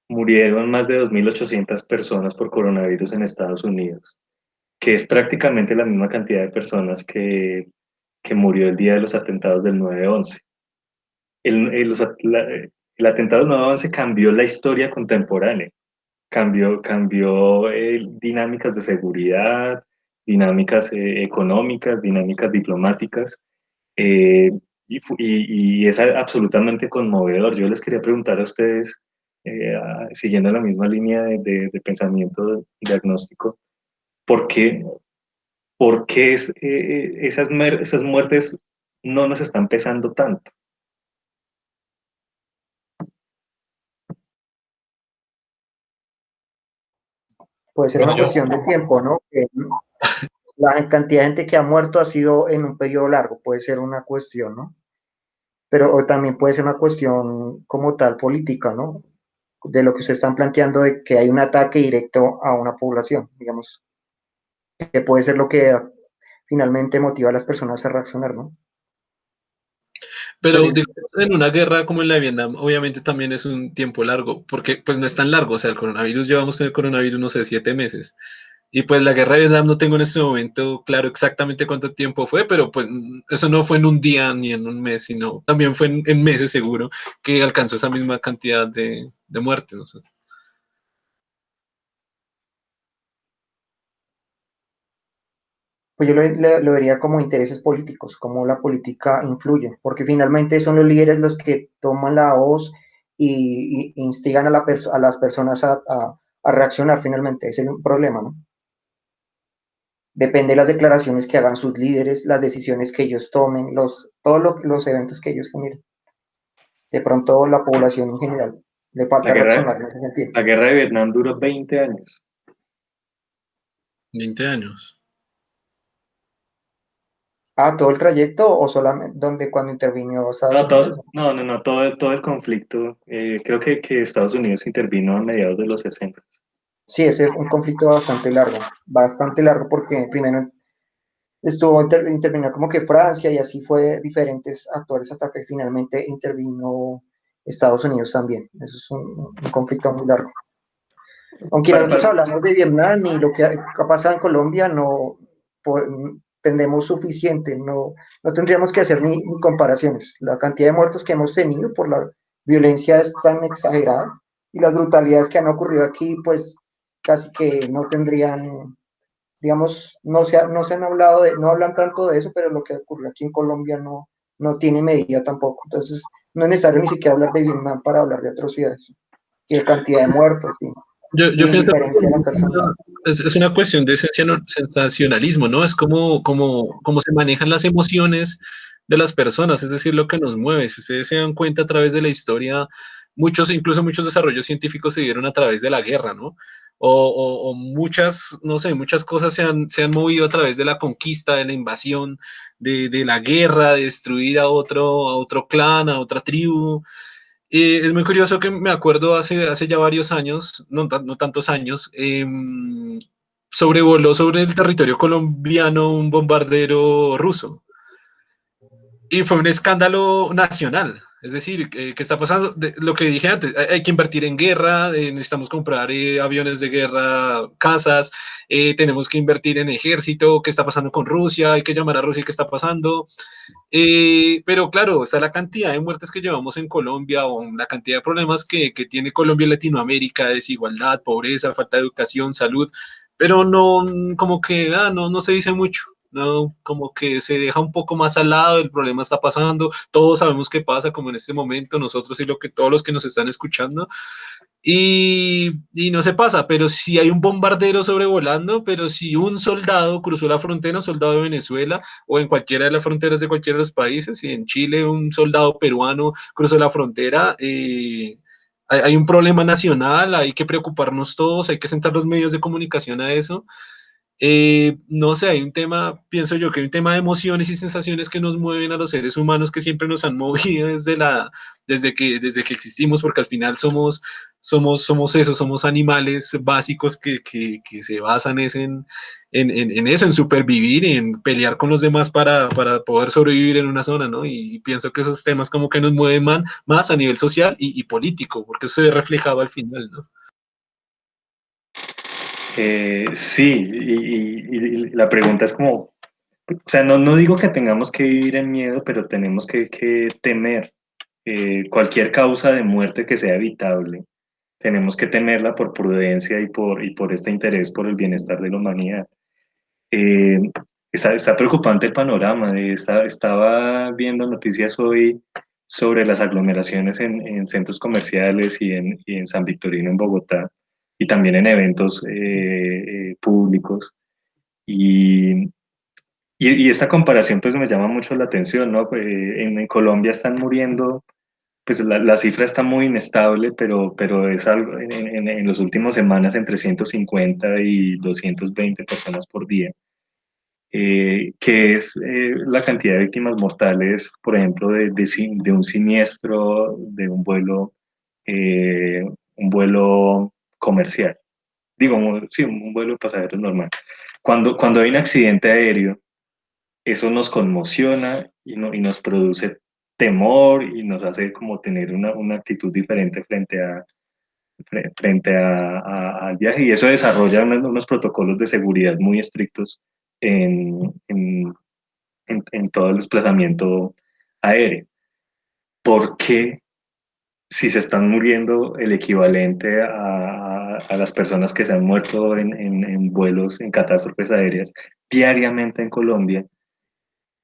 murieron más de 2.800 personas por coronavirus en Estados Unidos, que es prácticamente la misma cantidad de personas que murió el día de los atentados del 9/11. El atentado del 9/11 cambió la historia contemporánea, cambió dinámicas de seguridad, dinámicas económicas, dinámicas diplomáticas, eh, y es absolutamente conmovedor. Yo les quería preguntar a ustedes, siguiendo la misma línea de pensamiento diagnóstico, ¿por qué, esas muertes no nos están pesando tanto? Puede ser Bueno, una cuestión de tiempo, ¿no? Que la cantidad de gente que ha muerto ha sido en un periodo largo, puede ser una cuestión, ¿no? Pero o también puede ser una cuestión como tal política, ¿no? De lo que ustedes están planteando de que hay un ataque directo a una población, digamos, que puede ser lo que finalmente motiva a las personas a reaccionar, ¿no? pero Pero digamos, en una guerra como en la de Vietnam, obviamente también es un tiempo largo, porque pues no es tan largo, o sea, el coronavirus, llevamos con el coronavirus, no sé, 7 meses. Y pues la guerra de Vietnam no tengo en este momento claro exactamente cuánto tiempo fue, pero pues eso no fue en un día ni en un mes, sino también fue en meses seguro que alcanzó esa misma cantidad de muertes. ¿No? pues yo lo vería como intereses políticos, como la política influye, porque finalmente son los líderes los que toman la voz y instigan a las personas a reaccionar finalmente. Ese es un problema, ¿no? Depende de las declaraciones que hagan sus líderes, las decisiones que ellos tomen, los eventos que ellos generen. De pronto la población en general le La falta guerra, reaccionar en ese sentido. la guerra de Vietnam duró 20 años. 20 años. Ah, todo el trayecto o solamente donde cuando intervino Estados No, Unidos. todo el conflicto. Creo que Estados Unidos intervino a mediados de los 60. Sí, ese fue un conflicto bastante largo porque primero intervino como que Francia y así fue diferentes actores hasta que finalmente intervino Estados Unidos también. Eso es un conflicto muy largo. Aunque Para, nosotros para- hablamos de Vietnam y lo que ha pasado en Colombia, no tendemos suficiente, no tendríamos que hacer ni comparaciones. La cantidad de muertos que hemos tenido por la violencia es tan exagerada y las brutalidades que han ocurrido aquí, pues casi que no tendrían, digamos, no se han hablado no hablan tanto de eso, pero lo que ocurrió aquí en Colombia no tiene medida tampoco. Entonces, no es necesario ni siquiera hablar de Vietnam para hablar de atrocidades y de cantidad de muertos Yo y pienso indiferencia de las personas. que es una cuestión de sensacionalismo, ¿no? Es como se manejan las emociones de las personas, es decir, lo que nos mueve. Si ustedes se dan cuenta a través de la historia, incluso muchos desarrollos científicos se dieron a través de la guerra, ¿no? O muchas, no sé, muchas cosas se han movido a través de la conquista, de la invasión, de la guerra, de destruir a otro clan, a otra tribu. Es muy curioso que me acuerdo hace ya varios años, no tantos años, sobrevoló sobre el territorio colombiano un bombardero ruso. Y fue un escándalo nacional. Es decir, ¿qué está pasando? Lo que dije antes, hay que invertir en guerra, necesitamos comprar aviones de guerra, casas, tenemos que invertir en ejército, ¿qué está pasando con Rusia? Hay que llamar a Rusia, ¿qué está pasando? Pero claro, está la cantidad de muertes que llevamos en Colombia o la cantidad de problemas que tiene Colombia y Latinoamérica, desigualdad, pobreza, falta de educación, salud, pero no, como que no se dice mucho. No, como que se deja un poco más al lado, el problema está pasando, todos sabemos qué pasa, como en este momento, nosotros y todos los que nos están escuchando, y no se pasa, pero si hay un bombardero sobrevolando, pero si un soldado cruzó la frontera, un soldado de Venezuela o en cualquiera de las fronteras de cualquiera de los países, si en Chile un soldado peruano cruzó la frontera, hay un problema nacional, hay que preocuparnos todos, hay que sentar los medios de comunicación a eso. No sé, hay un tema, pienso yo que hay un tema de emociones y sensaciones que nos mueven a los seres humanos que siempre nos han movido desde que existimos, porque al final somos eso, somos animales básicos que se basan en eso, en supervivir, en pelear con los demás para poder sobrevivir en una zona, ¿no? Y pienso que esos temas como que nos mueven más a nivel social y político, porque eso se ve reflejado al final, ¿no? sí, y la pregunta es como, o sea, no digo que tengamos que vivir en miedo, pero tenemos que temer cualquier causa de muerte que sea evitable. Tenemos que temerla por prudencia y por este interés por el bienestar de la humanidad. Eh, está preocupante el panorama. Estaba viendo noticias hoy sobre las aglomeraciones en centros comerciales y en San Victorino, en Bogotá, y también en eventos públicos. Y, y esta comparación pues me llama mucho la atención, ¿no? En Colombia están muriendo, pues la cifra está muy inestable, pero es algo en las últimas semanas entre 150 y 220 personas por día, que es la cantidad de víctimas mortales, por ejemplo, de un siniestro, de un vuelo comercial. Digo, sí, un vuelo de pasajeros normal. Cuando hay un accidente aéreo, eso nos conmociona y nos produce temor y nos hace como tener una actitud diferente al viaje, y eso desarrolla unos protocolos de seguridad muy estrictos en, en, en todo el desplazamiento aéreo. ¿Por qué, si se están muriendo el equivalente a las personas que se han muerto en vuelos, en catástrofes aéreas diariamente en Colombia,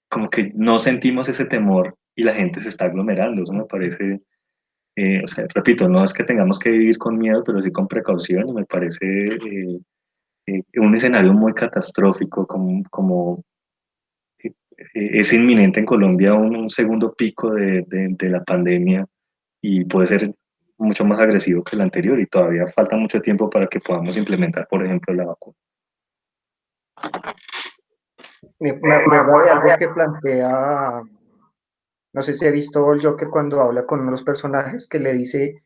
como que no sentimos ese temor y la gente se está aglomerando? Eso me parece, o sea, repito, no es que tengamos que vivir con miedo, pero sí con precaución, y me parece un escenario muy catastrófico, como es inminente en Colombia un segundo pico de la pandemia, y puede ser mucho más agresivo que el anterior, y todavía falta mucho tiempo para que podamos implementar, por ejemplo, la vacuna. Me acuerdo de algo que plantea, no sé si he visto el Joker cuando habla con uno de los personajes, que le dice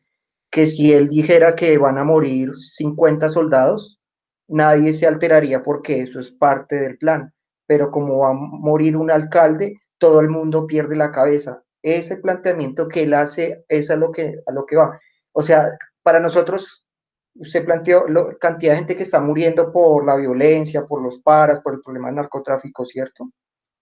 que si él dijera que van a morir 50 soldados, nadie se alteraría porque eso es parte del plan. Pero como va a morir un alcalde, todo el mundo pierde la cabeza. Ese planteamiento que él hace es a lo que va. O sea, para nosotros, usted planteó la cantidad de gente que está muriendo por la violencia, por los paras, por el problema del narcotráfico, ¿cierto?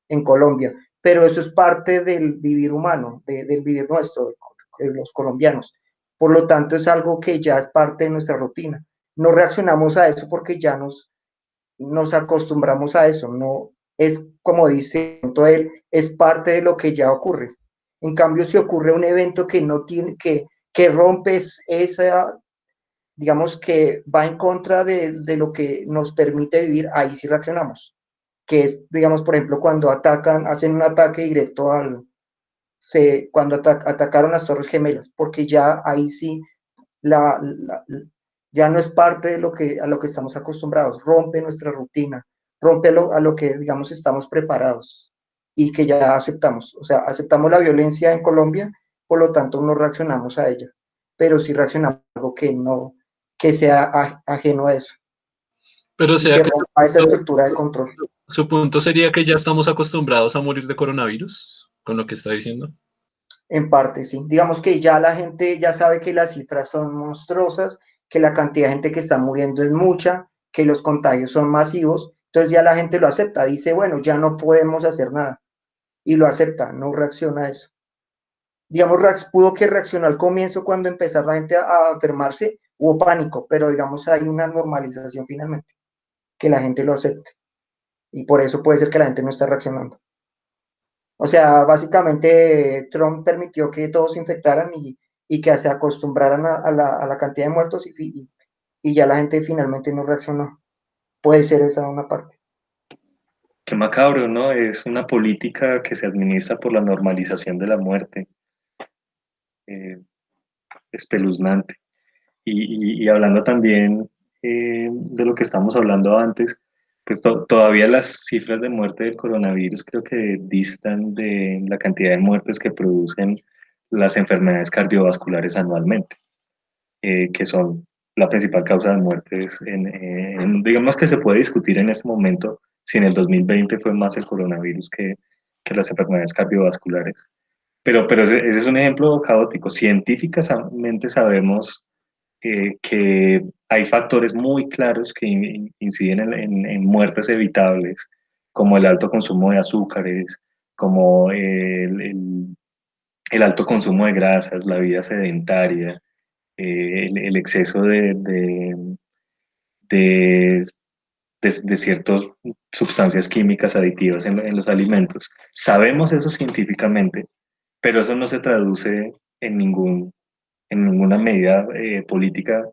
En Colombia. Pero eso es parte del vivir humano, del vivir nuestro, de los colombianos. Por lo tanto, es algo que ya es parte de nuestra rutina. No reaccionamos a eso porque ya nos acostumbramos a eso. No es como dice él, es parte de lo que ya ocurre. En cambio, si ocurre un evento que no tiene, que rompe esa, digamos que va en contra de lo que nos permite vivir, ahí sí reaccionamos. Que es, digamos, por ejemplo, cuando atacan, hacen un ataque directo cuando atacaron las Torres Gemelas, porque ya ahí sí la, la, ya no es parte de a lo que estamos acostumbrados, rompe nuestra rutina, rompe a lo que, digamos, estamos preparados y que ya aceptamos. O sea, aceptamos la violencia en Colombia, por lo tanto no reaccionamos a ella, pero sí reaccionamos a algo que no, que sea ajeno a eso Pero o y sea que que rompa esa estructura de control. su punto sería que ya estamos acostumbrados a morir de coronavirus, con lo que está diciendo. En parte, sí. Digamos que ya la gente ya sabe que las cifras son monstruosas, que la cantidad de gente que está muriendo es mucha, que los contagios son masivos, entonces ya la gente lo acepta, dice, bueno, ya no podemos hacer nada, y lo acepta, no reacciona a eso. Digamos, pudo que reaccionó al comienzo cuando empezó la gente a enfermarse, hubo pánico, pero digamos hay una normalización finalmente, que la gente lo acepte, y por eso puede ser que la gente no está reaccionando. O sea, básicamente Trump permitió que todos se infectaran y que se acostumbraran a la cantidad de muertos y ya la gente finalmente no reaccionó. Puede ser esa una parte. Qué macabro, ¿no? Es una política que se administra por la normalización de la muerte. Eh, Espeluznante. Y hablando también de lo que estamos hablando antes, pues todavía las cifras de muerte del coronavirus creo que distan de la cantidad de muertes que producen las enfermedades cardiovasculares anualmente, que son la principal causa de muertes. Digamos que se puede discutir en este momento si en el 2020 fue más el coronavirus que las enfermedades cardiovasculares. Pero ese es un ejemplo caótico. Científicamente sabemos que hay factores muy claros que inciden en muertes evitables, como el alto consumo de azúcares, como el alto consumo de grasas, la vida sedentaria, el exceso de, de ciertas sustancias químicas aditivas en los alimentos. Sabemos eso científicamente, pero eso no se traduce en en ninguna medida política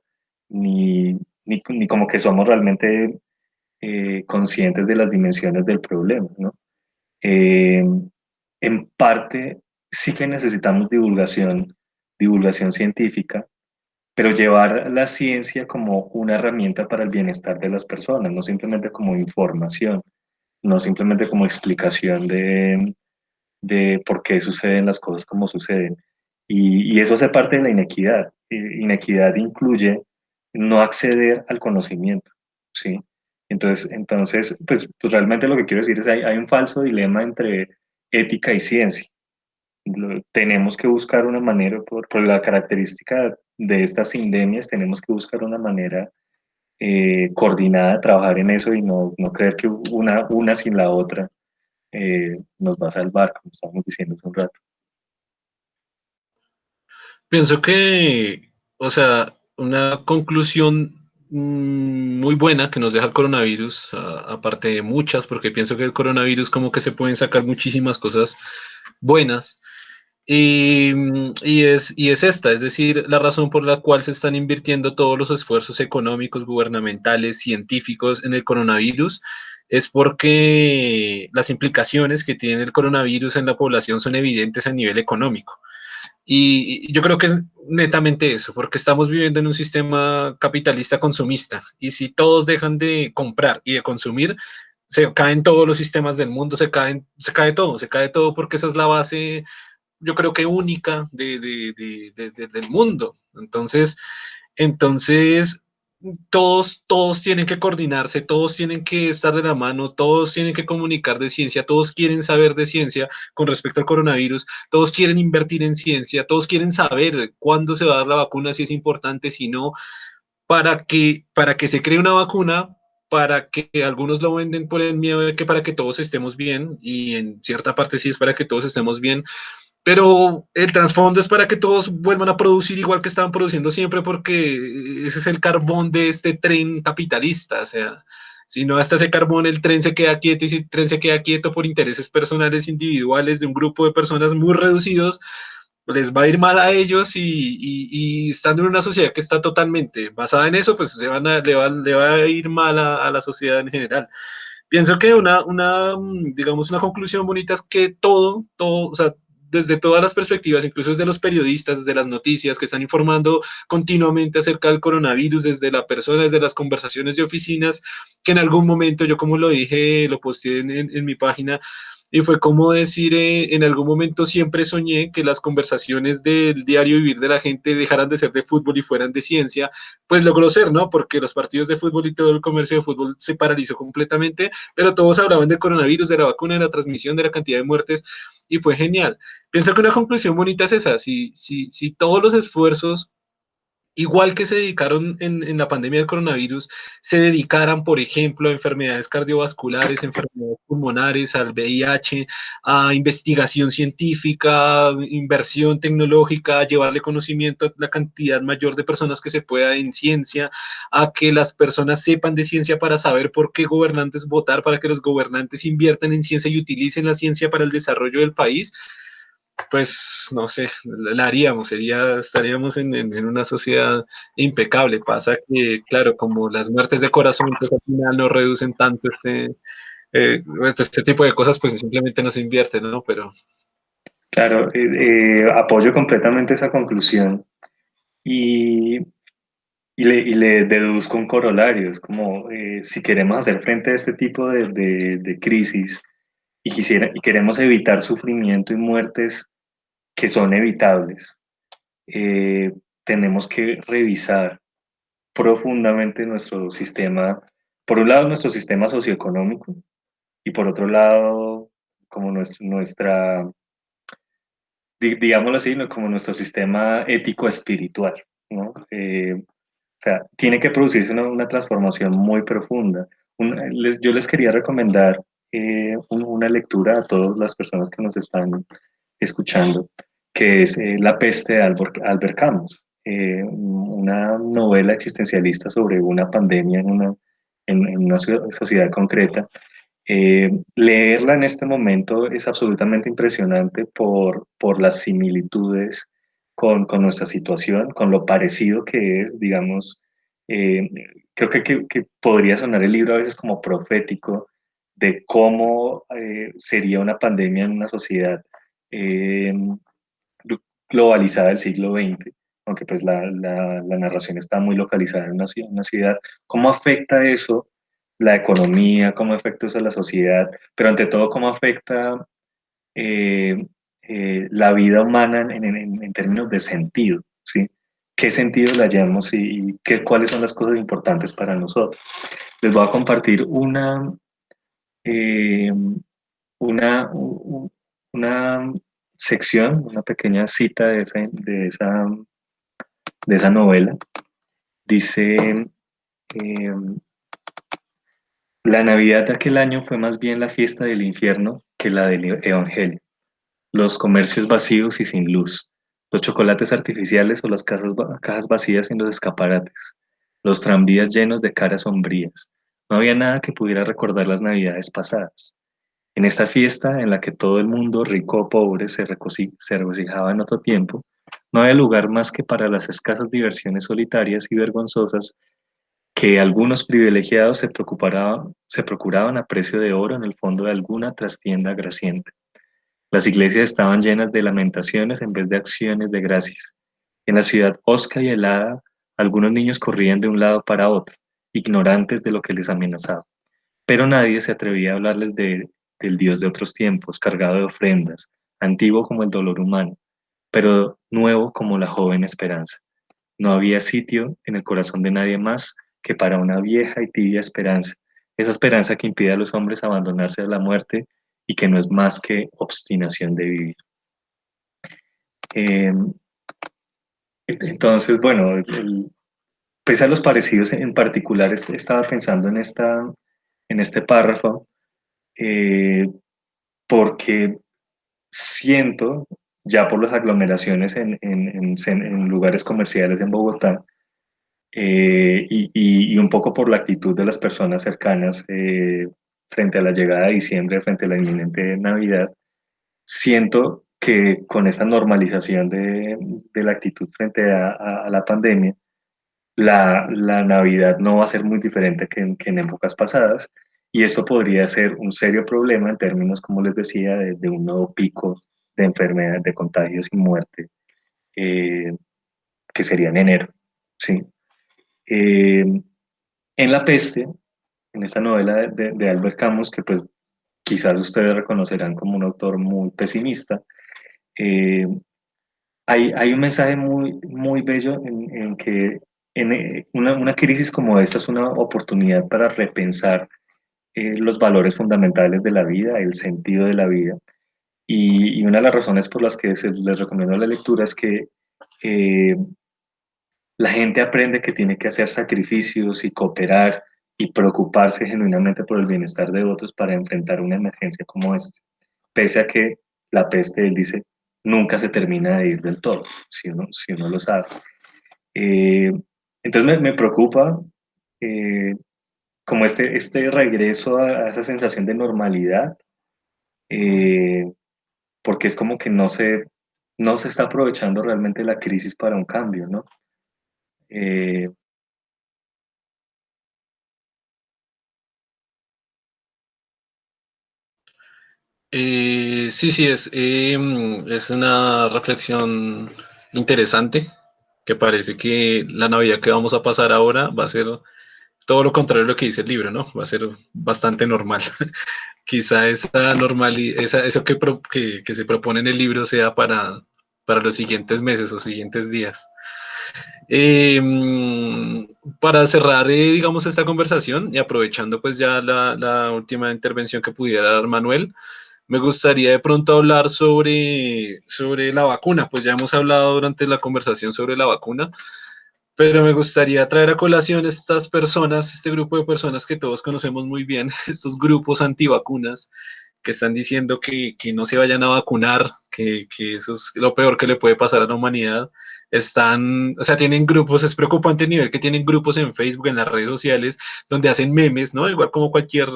ni como que somos realmente conscientes de las dimensiones del problema, ¿no? Eh, en parte sí que necesitamos divulgación científica, pero llevar la ciencia como una herramienta para el bienestar de las personas, no simplemente como información, no simplemente como explicación de por qué suceden las cosas como suceden. Y eso hace parte de la inequidad. Inequidad incluye no acceder al conocimiento, ¿sí? Entonces pues realmente lo que quiero decir es hay un falso dilema entre ética y ciencia. Tenemos que buscar una manera, por la característica de estas sindemias, tenemos que buscar una manera coordinada de trabajar en eso y no creer que una sin la otra nos va a salvar, como estábamos diciendo hace un rato. Pienso que, o sea, una conclusión muy buena que nos deja el coronavirus, aparte de muchas, porque pienso que el coronavirus como que se pueden sacar muchísimas cosas buenas. Y es esta, es decir, la razón por la cual se están invirtiendo todos los esfuerzos económicos, gubernamentales, científicos en el coronavirus, es porque las implicaciones que tiene el coronavirus en la población son evidentes a nivel económico. Y yo creo que es netamente eso, porque estamos viviendo en un sistema capitalista consumista y si todos dejan de comprar y de consumir, se caen todos los sistemas del mundo, se cae todo porque esa es la base, yo creo que única del mundo. Entonces, todos tienen que coordinarse, todos tienen que estar de la mano, todos tienen que comunicar de ciencia, todos quieren saber de ciencia con respecto al coronavirus, todos quieren invertir en ciencia, todos quieren saber cuándo se va a dar la vacuna, si es importante, si no, para que se cree una vacuna, para que algunos lo venden por el miedo de que para que todos estemos bien, y en cierta parte sí es para que todos estemos bien, pero el trasfondo es para que todos vuelvan a producir igual que estaban produciendo siempre, porque ese es el carbón de este tren capitalista. O sea, si no hasta ese carbón, el tren se queda quieto, y si el tren se queda quieto por intereses personales individuales de un grupo de personas muy reducidos, les va a ir mal a ellos, y estando en una sociedad que está totalmente basada en eso, pues le va a ir mal a la sociedad en general. Pienso que digamos, una conclusión bonita es que o sea, desde todas las perspectivas, incluso desde los periodistas, desde las noticias que están informando continuamente acerca del coronavirus, desde la persona, desde las conversaciones de oficinas, que en algún momento, yo como lo dije, lo posteé en mi página, y fue como decir, en algún momento siempre soñé que las conversaciones del diario vivir de la gente dejaran de ser de fútbol y fueran de ciencia. Pues logró ser, ¿no? Porque los partidos de fútbol y todo el comercio de fútbol se paralizó completamente, pero todos hablaban del coronavirus, de la vacuna, de la transmisión, de la cantidad de muertes, y fue genial. Pienso que una conclusión bonita es esa: si todos los esfuerzos, igual que se dedicaron en la pandemia del coronavirus, se dedicaran, por ejemplo, a enfermedades cardiovasculares, enfermedades pulmonares, al VIH, a investigación científica, inversión tecnológica, a llevarle conocimiento a la cantidad mayor de personas que se pueda en ciencia, a que las personas sepan de ciencia para saber por qué gobernantes votar, para que los gobernantes inviertan en ciencia y utilicen la ciencia para el desarrollo del país, pues no sé, la haríamos, estaríamos en una sociedad impecable. Pasa que, claro, como las muertes de corazón, pues al final no reducen tanto este tipo de cosas, pues simplemente no se invierten, ¿no? Pero Claro, apoyo completamente esa conclusión y, y le deduzco un corolario. Es como, si queremos hacer frente a este tipo de crisis y queremos evitar sufrimiento y muertes que son evitables, eh, tenemos que revisar profundamente nuestro sistema, por un lado nuestro sistema socioeconómico y por otro lado como digámoslo así, ¿no? Como nuestro sistema ético-espiritual, ¿no? O sea, tiene que producirse una transformación muy profunda. Yo les quería recomendar una lectura a todas las personas que nos están escuchando, que es La peste de Albert Camus, una novela existencialista sobre una pandemia en una sociedad concreta. Leerla en este momento es absolutamente impresionante por las similitudes con nuestra situación, con lo parecido que es, digamos. eh, Creo que podría sonar el libro a veces como profético de cómo sería una pandemia en una sociedad eh, globalizada del siglo XX, aunque pues la narración está muy localizada en una ciudad. ¿Cómo afecta eso la economía? ¿Cómo afecta eso a la sociedad? Pero ante todo, ¿cómo afecta eh, la vida humana en términos de sentido? ¿Sí? ¿Qué sentido le hallamos y cuáles son las cosas importantes para nosotros? Les voy a compartir eh, una sección, una pequeña cita de esa novela. Dice, eh, la Navidad de aquel año fue más bien la fiesta del infierno que la del Evangelio. Los comercios vacíos y sin luz, los chocolates artificiales o las cajas vacías en los escaparates, los tranvías llenos de caras sombrías. No había nada que pudiera recordar las Navidades pasadas. En esta fiesta, en la que todo el mundo, rico o pobre, se regocijaba en otro tiempo, no había lugar más que para las escasas diversiones solitarias y vergonzosas que algunos privilegiados se procuraban a precio de oro en el fondo de alguna trastienda graciente. Las iglesias estaban llenas de lamentaciones en vez de acciones de gracias. En la ciudad hosca y helada, algunos niños corrían de un lado para otro, ignorantes de lo que les amenazaba. pero nadie se atrevía a hablarles del Dios de otros tiempos, cargado de ofrendas, antiguo como el dolor humano, pero nuevo como la joven esperanza. No había sitio en el corazón de nadie más que para una vieja y tibia esperanza, esa esperanza que impide a los hombres abandonarse a la muerte y que no es más que obstinación de vivir. Eh, entonces, bueno, pese a los parecidos en particular, estaba pensando en este párrafo, eh, porque siento, ya por las aglomeraciones en lugares comerciales en Bogotá, y un poco por la actitud de las personas cercanas frente a la llegada de diciembre, frente a la inminente Navidad, siento que con esta normalización de la actitud frente a la pandemia, la Navidad no va a ser muy diferente que en épocas pasadas, y esto podría ser un serio problema en términos, como les decía, de un nuevo pico de enfermedad, de contagios y muerte, eh, que sería en enero, ¿sí? Eh, en La Peste, en esta novela de Albert Camus, que pues quizás ustedes reconocerán como un autor muy pesimista, eh, hay un mensaje muy bello en que una crisis como esta es una oportunidad para repensar los valores fundamentales de la vida, el sentido de la vida. Y una de las razones por las que les recomiendo la lectura es que eh, la gente aprende que tiene que hacer sacrificios y cooperar y preocuparse genuinamente por el bienestar de otros para enfrentar una emergencia como esta. Pese a que la peste, él dice, nunca se termina de ir del todo, si uno lo sabe. Eh, entonces me preocupa eh, como este regreso a esa sensación de normalidad, eh, porque es como que no se está aprovechando realmente la crisis para un cambio, ¿no? Eh, Sí, sí, es una reflexión interesante, que parece que la Navidad que vamos a pasar ahora va a ser todo lo contrario de lo que dice el libro, ¿no? Va a ser bastante normal. Quizá eso que se propone en el libro sea para los siguientes meses o siguientes días. Eh, para cerrar, digamos, esta conversación y aprovechando pues ya la última intervención que pudiera dar Manuel, me gustaría de pronto hablar sobre la vacuna. Pues ya hemos hablado durante la conversación sobre la vacuna, pero me gustaría traer a colación estas personas, este grupo de personas que todos conocemos muy bien, estos grupos antivacunas que están diciendo que no se vayan a vacunar, que eso es lo peor que le puede pasar a la humanidad. O sea, tienen grupos, es preocupante el nivel que tienen grupos en Facebook, en las redes sociales, donde hacen memes, ¿no? Igual como cualquier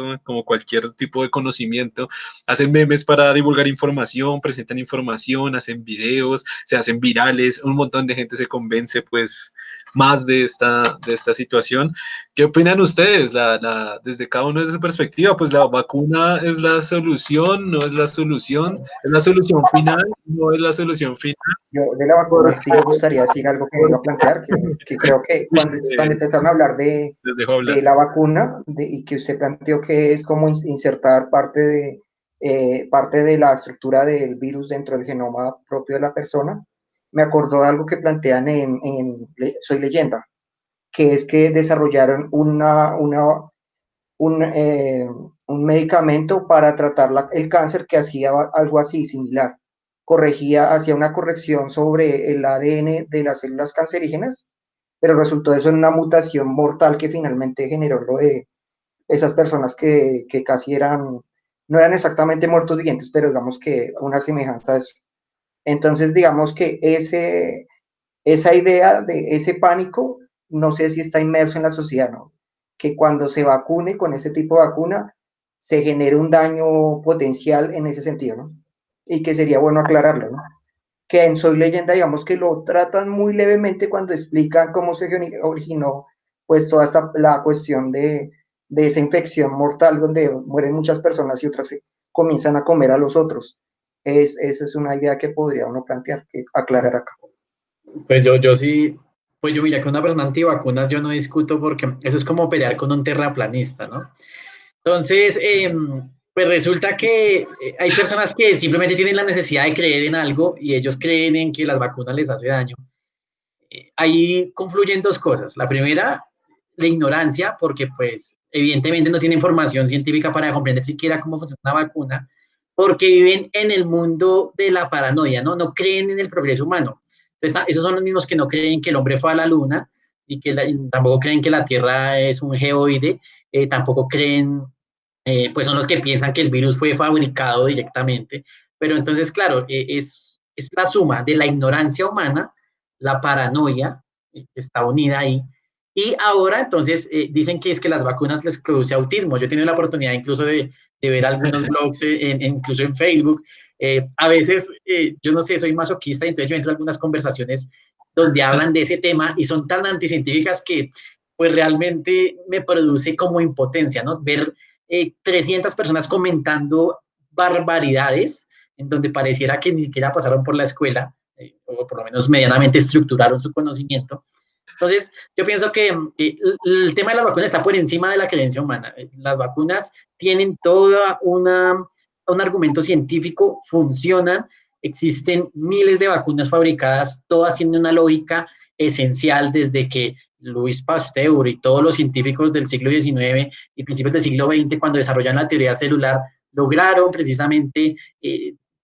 tipo de conocimiento, hacen memes para divulgar información, presentan información, hacen videos, se hacen virales, un montón de gente se convence, pues, más de esta situación. ¿Qué opinan ustedes? Desde cada uno de su perspectiva, pues la vacuna es la solución, no es la solución, es la solución final, no es la solución final. Yo de la vacuna sí me gustaría decir algo que iba a plantear, que creo que cuando empezaron a hablar Les dejo hablar. de la vacuna y que usted planteó que es como insertar parte de la estructura del virus dentro del genoma propio de la persona, me acordó de algo que plantean en Soy Leyenda, que es que desarrollaron un medicamento para tratar el cáncer que hacía algo así similar. Hacía una corrección sobre el ADN de las células cancerígenas, pero resultó eso en una mutación mortal que finalmente generó lo de esas personas que casi no eran exactamente muertos vivientes, pero digamos que una semejanza a eso. Entonces, digamos que esa idea de ese pánico, no sé si está inmerso en la sociedad, ¿no? Que cuando se vacune con ese tipo de vacuna, se genere un daño potencial en ese sentido, ¿no? Y que sería bueno aclararlo, ¿no? Que en Soy Leyenda, digamos que lo tratan muy levemente cuando explican cómo se originó, pues toda la cuestión de esa infección mortal donde mueren muchas personas y otras se comienzan a comer a los otros. Esa es una idea que podría uno plantear, aclarar acá. Pues yo sí, pues yo mira que una persona antivacunas yo no discuto porque eso es como pelear con un terraplanista, ¿no? Entonces, pues resulta que hay personas que simplemente tienen la necesidad de creer en algo y ellos creen en que las vacunas les hace daño. Ahí confluyen dos cosas. La primera, la ignorancia, porque pues evidentemente no tienen información científica para comprender siquiera cómo funciona una vacuna, porque viven en el mundo de la paranoia, ¿no? No creen en el progreso humano. Entonces, esos son los mismos que no creen que el hombre fue a la luna y que tampoco creen que la Tierra es un geoide, tampoco creen, pues son los que piensan que el virus fue fabricado directamente. Pero entonces, claro, es la suma de la ignorancia humana, la paranoia, está unida ahí. Y ahora, entonces, dicen que es que las vacunas les produce autismo. Yo he tenido la oportunidad incluso de ver algunos blogs, incluso en Facebook. A veces, yo no sé, soy masoquista, entonces yo entro en algunas conversaciones donde hablan de ese tema y son tan anticientíficas que pues realmente me produce como impotencia, ¿no? Ver 300 personas comentando barbaridades en donde pareciera que ni siquiera pasaron por la escuela, o por lo menos medianamente estructuraron su conocimiento. Entonces, yo pienso que el tema de las vacunas está por encima de la creencia humana. Las vacunas tienen toda un argumento científico, funcionan, existen miles de vacunas fabricadas, todas tienen una lógica esencial desde que Louis Pasteur y todos los científicos del siglo XIX y principios del siglo XX, cuando desarrollaron la teoría celular, lograron precisamente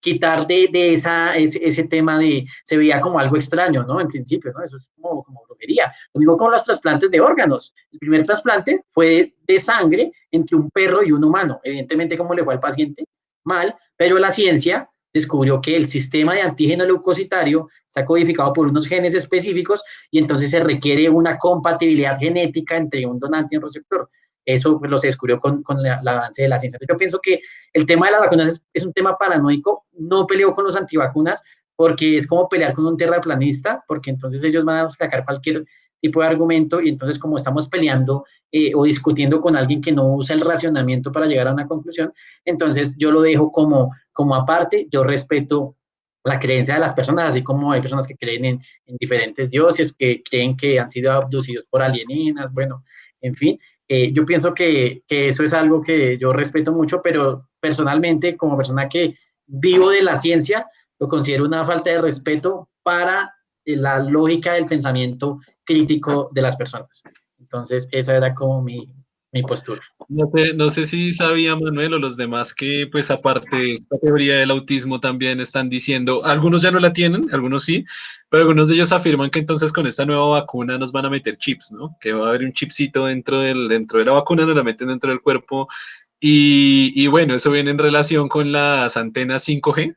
quitar de ese tema de, se veía como algo extraño, ¿no? En principio, ¿no? Eso es como brujería. Lo mismo con los trasplantes de órganos. El primer trasplante fue de sangre entre un perro y un humano. Evidentemente, ¿cómo le fue al paciente? Mal, pero la ciencia descubrió que el sistema de antígeno leucocitario está codificado por unos genes específicos y entonces se requiere una compatibilidad genética entre un donante y un receptor. Eso pues, lo se descubrió con el avance de la ciencia. Yo pienso que el tema de las vacunas es un tema paranoico. No peleo con los antivacunas porque es como pelear con un terraplanista, porque entonces ellos van a sacar cualquier tipo de argumento y entonces como estamos peleando o discutiendo con alguien que no usa el racionamiento para llegar a una conclusión, entonces yo lo dejo como aparte, yo respeto la creencia de las personas, así como hay personas que creen en diferentes dioses, que creen que han sido abducidos por alienígenas, bueno, en fin, yo pienso que eso es algo que yo respeto mucho, pero personalmente, como persona que vivo de la ciencia, lo considero una falta de respeto para la lógica del pensamiento crítico de las personas. Entonces, esa era como mi postura. No sé si sabía Manuel o los demás que, pues aparte de esta teoría del autismo también están diciendo, algunos ya no la tienen, algunos sí, pero algunos de ellos afirman que entonces con esta nueva vacuna nos van a meter chips, ¿no? Que va a haber un chipcito dentro de la vacuna, nos la meten dentro del cuerpo y bueno, eso viene en relación con las antenas 5G.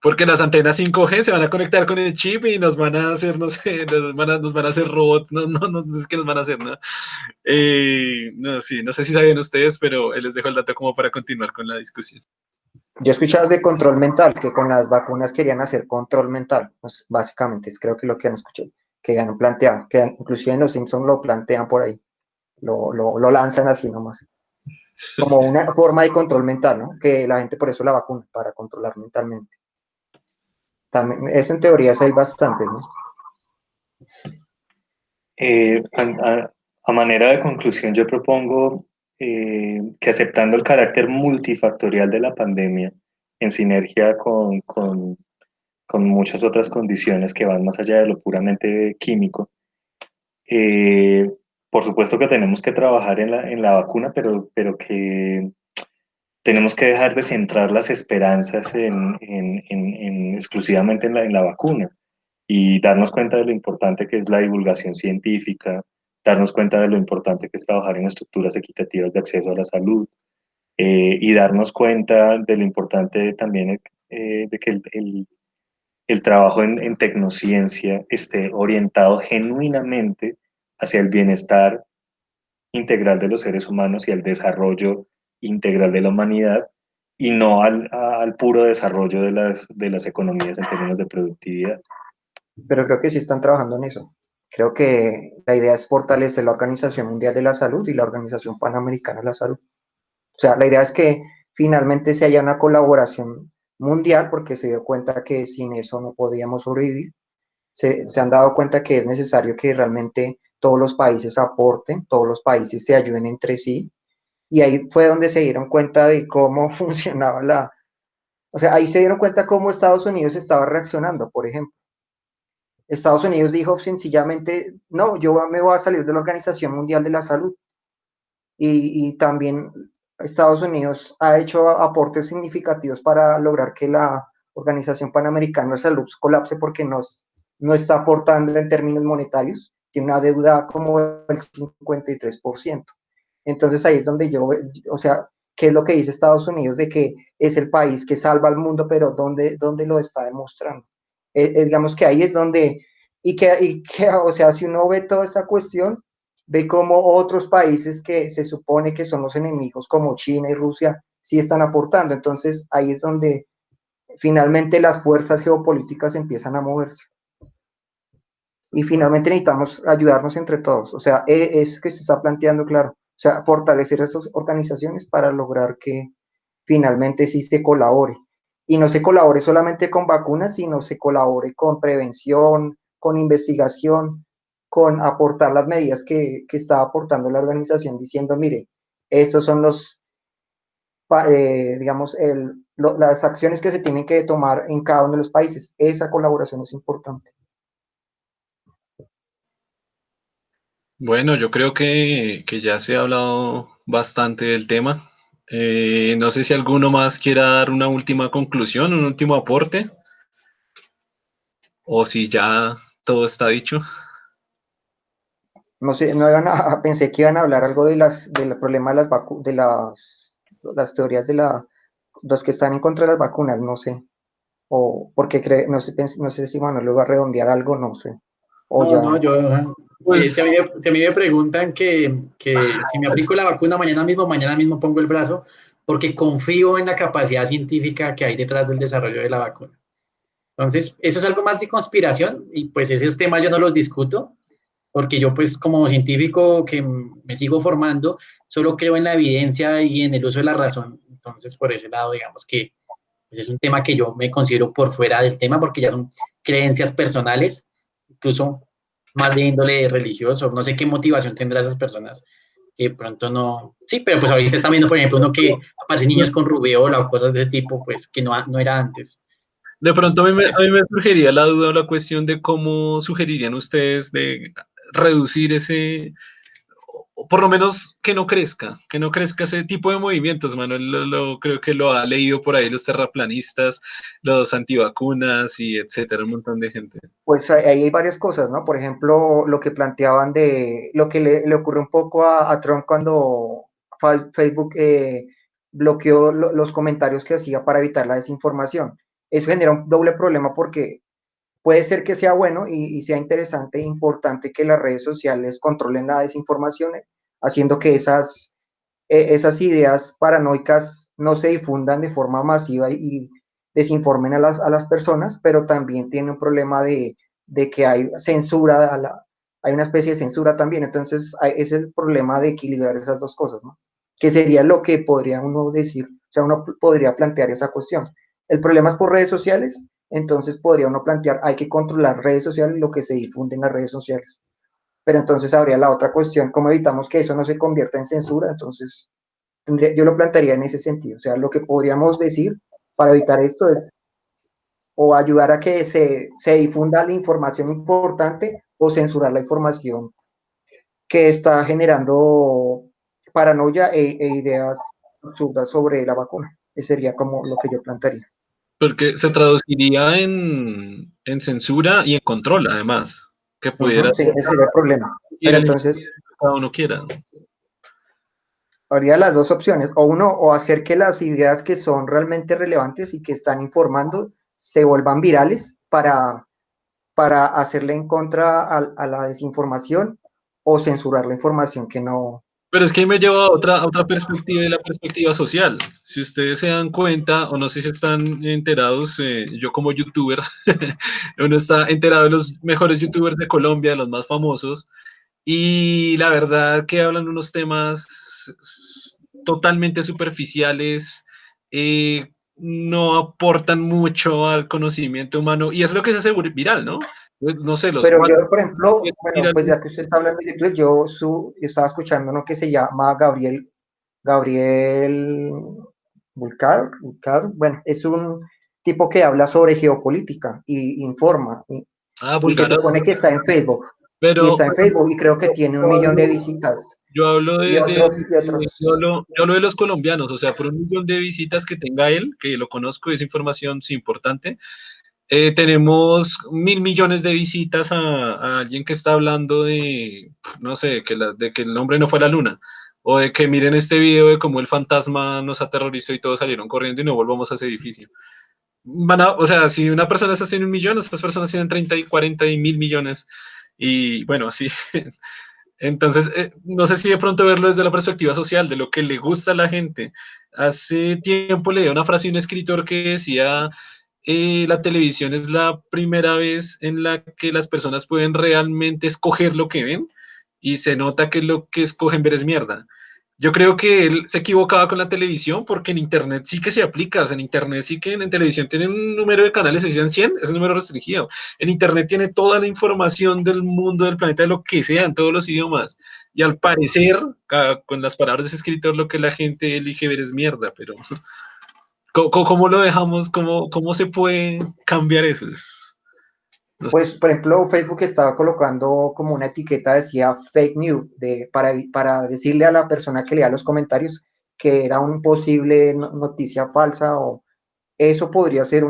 Porque las antenas 5G se van a conectar con el chip y nos van a hacer, no sé, nos van a hacer robots, no sé qué nos van a hacer, ¿no? No, sí, no sé si sabían ustedes, pero les dejo el dato como para continuar con la discusión. Yo he escuchado de control mental, que con las vacunas querían hacer control mental, pues básicamente, es creo que lo que han escuchado, que han planteado, que inclusive en los Simpsons lo plantean por ahí, lo lanzan así nomás, como una forma de control mental, ¿no? Que la gente por eso la vacuna, para controlar mentalmente. También, eso en teoría hay bastantes, ¿no? Eh, a manera de conclusión, yo propongo que aceptando el carácter multifactorial de la pandemia, en sinergia con muchas otras condiciones que van más allá de lo puramente químico, eh, por supuesto que tenemos que trabajar en la vacuna, pero que tenemos que dejar de centrar las esperanzas exclusivamente en la vacuna y darnos cuenta de lo importante que es la divulgación científica, darnos cuenta de lo importante que es trabajar en estructuras equitativas de acceso a la salud y darnos cuenta de lo importante también de que el trabajo en tecnociencia esté orientado genuinamente hacia el bienestar integral de los seres humanos y al desarrollo integral de la humanidad y no al puro desarrollo de las economías en términos de productividad. Pero creo que sí están trabajando en eso. Creo que la idea es fortalecer la Organización Mundial de la Salud y la Organización Panamericana de la Salud. O sea, la idea es que finalmente se haya una colaboración mundial porque se dio cuenta que sin eso no podíamos sobrevivir. Se han dado cuenta que es necesario que realmente todos los países aporten, todos los países se ayuden entre sí y ahí fue donde se dieron cuenta de cómo funcionaba o sea, ahí se dieron cuenta cómo Estados Unidos estaba reaccionando, por ejemplo. Estados Unidos dijo sencillamente, no, yo me voy a salir de la Organización Mundial de la Salud. Y también Estados Unidos ha hecho aportes significativos para lograr que la Organización Panamericana de Salud colapse porque no está aportando en términos monetarios, tiene una deuda como el 53%. Entonces ahí es donde o sea, ¿qué es lo que dice Estados Unidos de que es el país que salva al mundo, pero dónde lo está demostrando? Digamos que ahí es donde, o sea, si uno ve toda esta cuestión, ve cómo otros países que se supone que son los enemigos, como China y Rusia, sí están aportando. Entonces ahí es donde finalmente las fuerzas geopolíticas empiezan a moverse. Y finalmente necesitamos ayudarnos entre todos. O sea, eso que se está planteando, claro. O sea, fortalecer esas organizaciones para lograr que finalmente sí se colabore. Y no se colabore solamente con vacunas, sino se colabore con prevención, con investigación, con aportar las medidas que está aportando la organización diciendo, mire, estos son digamos, las acciones que se tienen que tomar en cada uno de los países. Esa colaboración es importante. Bueno, yo creo que ya se ha hablado bastante del tema. No sé si alguno más quiera dar una última conclusión, un último aporte, o si ya todo está dicho. No sé, no pensé que iban a hablar algo del problema de las teorías los que están en contra de las vacunas, no sé. O porque no sé si Manuel lo va a redondear algo, no sé. O No, ya. no, Pues, si a mí me preguntan que si me aplico la vacuna mañana mismo pongo el brazo, porque confío en la capacidad científica que hay detrás del desarrollo de la vacuna. Entonces, eso es algo más de conspiración y pues esos temas yo no los discuto, porque yo pues como científico que me sigo formando, solo creo en la evidencia y en el uso de la razón. Entonces, por ese lado, digamos que pues, es un tema que yo me considero por fuera del tema, porque ya son creencias personales, incluso más de índole religioso. No sé qué motivación tendrá esas personas que de pronto no... Sí, pero pues ahorita están viendo, por ejemplo, uno que aparecen niños con rubeola o cosas de ese tipo, pues que no era antes. de pronto Entonces, por a eso. mí me surgiría la duda o la cuestión de cómo sugerirían ustedes de reducir ese, o por lo menos que no crezca ese tipo de movimientos, Manuel, creo que lo ha leído por ahí los terraplanistas, los antivacunas y etcétera, un montón de gente. Pues ahí hay varias cosas, ¿no? Por ejemplo, lo que planteaban de lo que le ocurrió un poco a Trump cuando Facebook bloqueó los comentarios que hacía para evitar la desinformación. Eso genera un doble problema porque puede ser que sea bueno y sea interesante e importante que las redes sociales controlen la desinformación, haciendo que esas ideas paranoicas no se difundan de forma masiva y desinformen a las personas, pero también tiene un problema de que hay censura, hay una especie de censura también. Entonces, es el problema de equilibrar esas dos cosas, ¿no? Que sería lo que podría uno decir, o sea, uno podría plantear esa cuestión. El problema es por redes sociales, entonces podría uno plantear, hay que controlar redes sociales, lo que se difunde en las redes sociales. Pero entonces habría la otra cuestión, ¿cómo evitamos que eso no se convierta en censura? Entonces, yo lo plantearía en ese sentido. O sea, lo que podríamos decir para evitar esto es o ayudar a que se difunda la información importante o censurar la información que está generando paranoia ideas absurdas sobre la vacuna. Ese sería como lo que yo plantearía. Porque se traduciría en censura y en control, además, que pudiera Sí, ese sería el problema. ir Pero en entonces, que cada uno quiera. habría las dos opciones, o hacer que las ideas que son realmente relevantes y que están informando se vuelvan virales para hacerle en contra a la desinformación o censurar la información que no. Pero es que ahí me lleva a otra perspectiva y la perspectiva social. Si ustedes se dan cuenta, o no sé si están enterados, yo como youtuber, uno está enterado de los mejores youtubers de Colombia, de los más famosos, y la verdad que hablan unos temas totalmente superficiales, no aportan mucho al conocimiento humano, y es lo que se hace viral, ¿no? No sé, los Pero cuatro yo, por ejemplo, bueno, pues virales. ya que usted está hablando de YouTube, yo estaba escuchando uno que se llama Gabriel, Gabriel bueno, es un tipo que habla sobre geopolítica y informa, y se Bulgaro, supone que está en Facebook, pero y creo que tiene 1 millón de visitas, yo hablo y otros. yo hablo de los colombianos, o sea, por 1 millón de visitas que tenga él, que lo conozco, esa información es importante. Tenemos 1.000 millones de visitas a alguien que está hablando de, no sé, de que el hombre no fue a la luna, o de que miren este video de cómo el fantasma nos aterrorizó y todos salieron corriendo y no volvamos a ese edificio. O sea, si una persona está haciendo 1 millón, estas personas tienen 30 y 40 y 1.000 millones. Y bueno, así. Entonces, no sé si de pronto verlo desde la perspectiva social, de lo que le gusta a la gente. Hace tiempo leí una frase de un escritor que decía, la televisión es la primera vez en la que las personas pueden realmente escoger lo que ven y se nota que lo que escogen ver es mierda. Yo creo que él se equivocaba con la televisión porque en Internet sí que se aplica, o sea, en Internet sí que en televisión tienen un número de canales, se decían 100, es un número restringido. En Internet tiene toda la información del mundo, del planeta, de lo que sea, en todos los idiomas. Y al parecer, con las palabras de ese escritor, lo que la gente elige ver es mierda, pero ¿cómo lo dejamos? ¿Cómo se puede cambiar eso? Pues, por ejemplo, Facebook estaba colocando como una etiqueta, decía fake news, para decirle a la persona que lea los comentarios que era un posible noticia falsa, o eso podría ser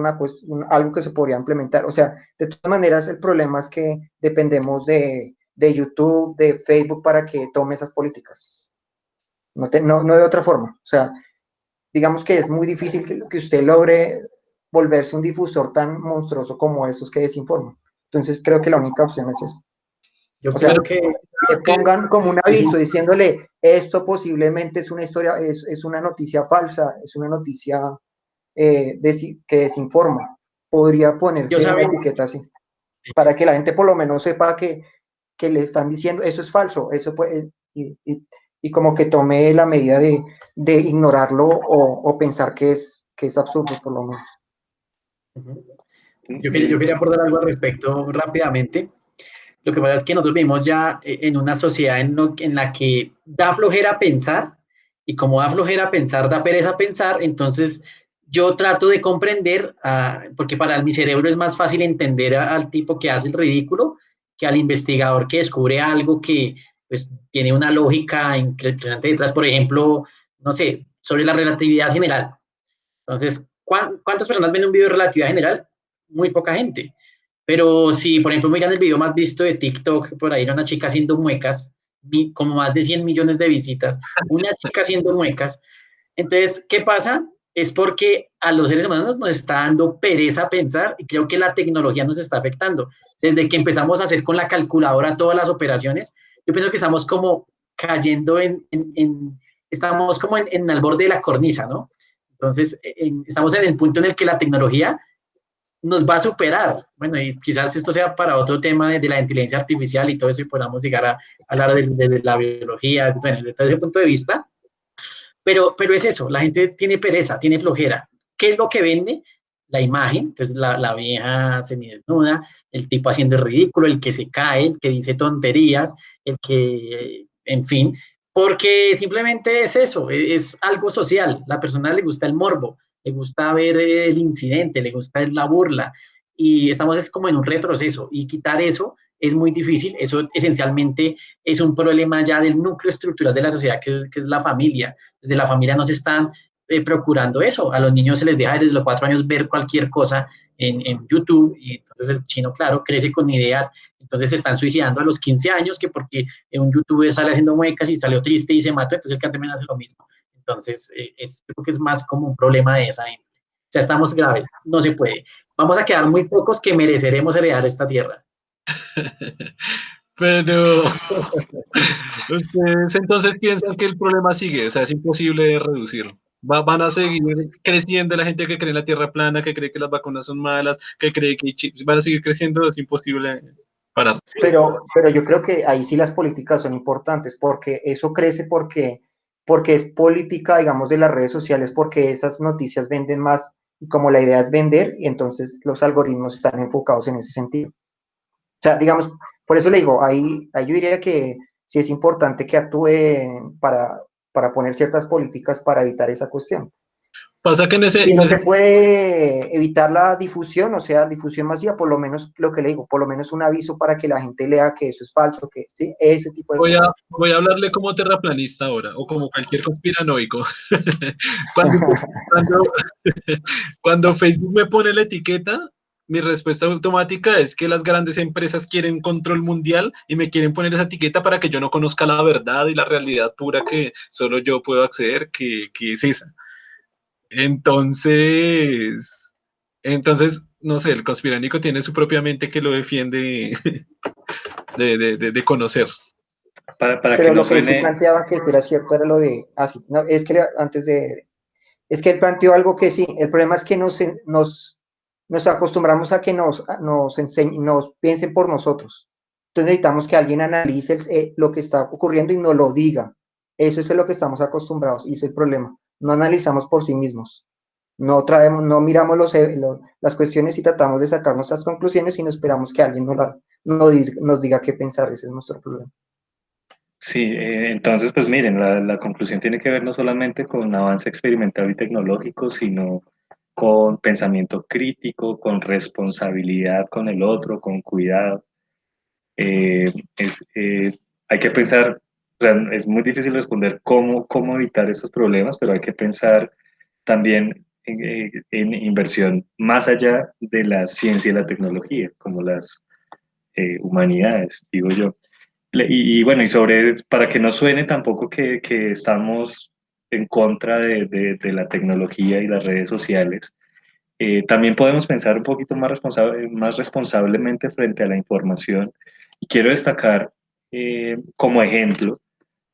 algo que se podría implementar. O sea, de todas maneras, el problema es que dependemos de YouTube, de Facebook, para que tome esas políticas. No de otra forma. O sea, digamos que es muy difícil que usted logre volverse un difusor tan monstruoso como esos que desinforman. Entonces creo que la única opción es esa. Yo O sea, creo que que pongan como un aviso diciéndole, esto posiblemente es una historia, es una noticia falsa, es una noticia que desinforma. Podría yo ponerse una sabía, etiqueta así, para que la gente por lo menos sepa que le están diciendo, eso es falso, eso puede, y como que tome la medida de ignorarlo, o pensar que es absurdo, por lo menos. yo quería aportar algo al respecto rápidamente. Lo que pasa es que nosotros vivimos ya en una sociedad en la que da flojera pensar, y como da flojera pensar, da pereza pensar. Entonces yo trato de comprender, porque para mi cerebro es más fácil entender al tipo que hace el ridículo que al investigador que descubre algo que pues tiene una lógica impresionante detrás. Por ejemplo, no sé, sobre la relatividad general. Entonces, ¿cuántas personas ven un video de relatividad general? Muy poca gente. Pero si, por ejemplo, miran el video más visto de TikTok, por ahí era una chica haciendo muecas, como más de 100 millones de visitas, una chica haciendo muecas. Entonces, ¿qué pasa? Es porque a los seres humanos nos está dando pereza pensar, y creo que la tecnología nos está afectando. Desde que empezamos a hacer con la calculadora todas las operaciones, yo pienso que estamos como cayendo estamos como en el borde de la cornisa, ¿no? Entonces, estamos en el punto en el que la tecnología nos va a superar. Bueno, y quizás esto sea para otro tema de la inteligencia artificial y todo eso, y podamos llegar a hablar de la biología, bueno, desde ese punto de vista. Pero es eso, la gente tiene pereza, tiene flojera. ¿Qué es lo que vende? La imagen. Entonces la vieja semidesnuda, el tipo haciendo el ridículo, el que se cae, el que dice tonterías, el que, en fin, porque simplemente es eso, es algo social. La persona le gusta el morbo, le gusta ver el incidente, le gusta la burla, y estamos es como en un retroceso, y quitar eso es muy difícil. Eso esencialmente es un problema ya del núcleo estructural de la sociedad, que es la familia. Desde la familia no se están procurando eso. A los niños se les deja desde los 4 años ver cualquier cosa en YouTube, y entonces el chino, claro, crece con ideas. Entonces se están suicidando a los 15 años, que porque un youtuber sale haciendo muecas y salió triste y se mató, entonces el que también hace lo mismo. Entonces, creo que es más como un problema de esa índole. O sea, estamos graves, no se puede. Vamos a quedar muy pocos que mereceremos heredar esta tierra. Pero ustedes entonces piensan que el problema sigue, o sea, es imposible de reducir. Van a seguir creciendo la gente que cree en la tierra plana, que cree que las vacunas son malas, que cree que van a seguir creciendo, es imposible parar. Pero yo creo que ahí sí las políticas son importantes, porque eso crece porque es política, digamos, de las redes sociales, porque esas noticias venden más, y como la idea es vender, y entonces los algoritmos están enfocados en ese sentido. O sea, digamos, por eso le digo, ahí yo diría que sí es importante que actúe para para poner ciertas políticas para evitar esa cuestión. Pasa que Si no se puede evitar la difusión, o sea, difusión masiva, por lo menos lo que le digo, por lo menos un aviso para que la gente lea que eso es falso, que sí, ese tipo de cosas. Voy a hablarle como terraplanista ahora, o como cualquier conspiranoico. Cuando, cuando, cuando Facebook me pone la etiqueta, mi respuesta automática es que las grandes empresas quieren control mundial y me quieren poner esa etiqueta para que yo no conozca la verdad y la realidad pura que solo yo puedo acceder, que es esa. Entonces, no sé, el conspiranoico tiene su propia mente que lo defiende de conocer. Para que Pero no lo que sí suene, planteaba que era cierto era lo de, así, no, es que es que él planteó algo que sí, el problema es que nos acostumbramos a que nos enseñen, nos piensen por nosotros. Entonces necesitamos que alguien analice lo que está ocurriendo y nos lo diga. Eso es lo que estamos acostumbrados y ese es el problema. No analizamos por sí mismos. No miramos las cuestiones y tratamos de sacar nuestras conclusiones y no esperamos que alguien nos diga qué pensar. Ese es nuestro problema. sí, entonces pues miren, la conclusión tiene que ver no solamente con avance experimental y tecnológico, sino con pensamiento crítico, con responsabilidad con el otro, con cuidado. Eh, es, eh, hay que pensar, o sea, es muy difícil responder cómo evitar estos problemas, pero hay que pensar también en inversión más allá de la ciencia y la tecnología, como las humanidades, digo yo. Y bueno, para que no suene tampoco que estamos en contra de la tecnología y las redes sociales, también podemos pensar un poquito más responsablemente frente a la información. Y quiero destacar como ejemplo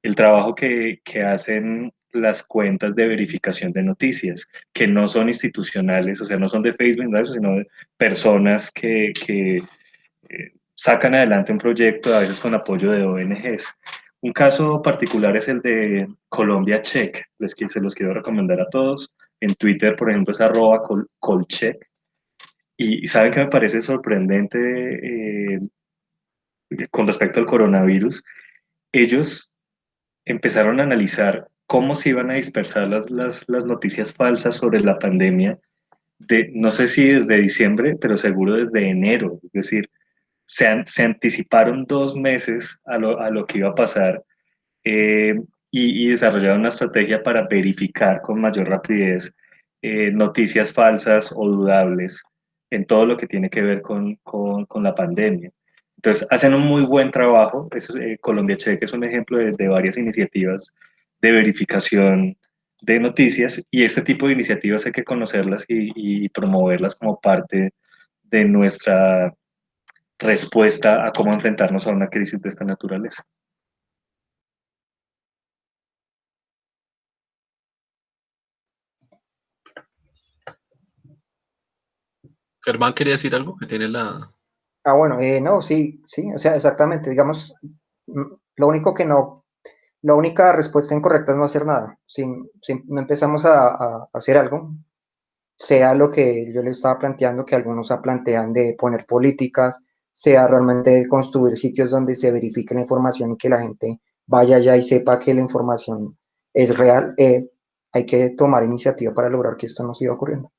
el trabajo que hacen las cuentas de verificación de noticias, que no son institucionales, o sea, no son de Facebook, ¿no? Sino de personas que sacan adelante un proyecto, a veces con apoyo de ONGs. Un caso particular es el de Colombia Check, se los quiero recomendar a todos. En Twitter, por ejemplo, es @colcheck. Y saben que me parece sorprendente con respecto al coronavirus. Ellos empezaron a analizar cómo se iban a dispersar las noticias falsas sobre la pandemia, no sé si desde diciembre, pero seguro desde enero. Es decir, se anticiparon 2 meses a lo que iba a pasar, eh, y desarrollaron una estrategia para verificar con mayor rapidez noticias falsas o dudables en todo lo que tiene que ver con la pandemia. Entonces, hacen un muy buen trabajo. Colombia Check es un ejemplo de varias iniciativas de verificación de noticias, y este tipo de iniciativas hay que conocerlas y promoverlas como parte de nuestra respuesta a cómo enfrentarnos a una crisis de esta naturaleza. Germán quería decir algo, que tiene la... Bueno, no, sí, sí, o sea, exactamente, digamos, lo único que no, la única respuesta incorrecta es no hacer nada. Si no empezamos a hacer algo, sea lo que yo le estaba planteando, que algunos plantean de poner políticas, sea realmente de construir sitios donde se verifique la información y que la gente vaya allá y sepa que la información es real, hay que tomar iniciativa para lograr que esto no siga ocurriendo.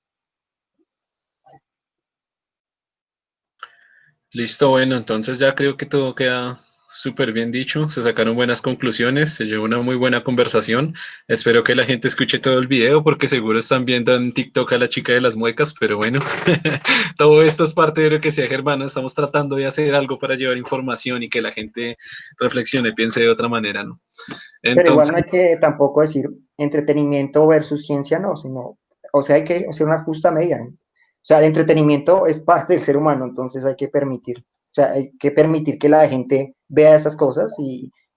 Listo, bueno, entonces ya creo que todo queda súper bien dicho, se sacaron buenas conclusiones, se llevó una muy buena conversación. Espero que la gente escuche todo el video porque seguro están viendo en TikTok a la chica de las muecas, pero bueno, todo esto es parte de lo que sea Germán, estamos tratando de hacer algo para llevar información y que la gente reflexione, piense de otra manera, ¿no? Pero igual Entonces, no hay que tampoco decir entretenimiento versus ciencia, no, sino, o sea, hay que hacer una justa medida. O sea, el entretenimiento es parte del ser humano, entonces o sea, hay que permitir que la gente vea esas cosas,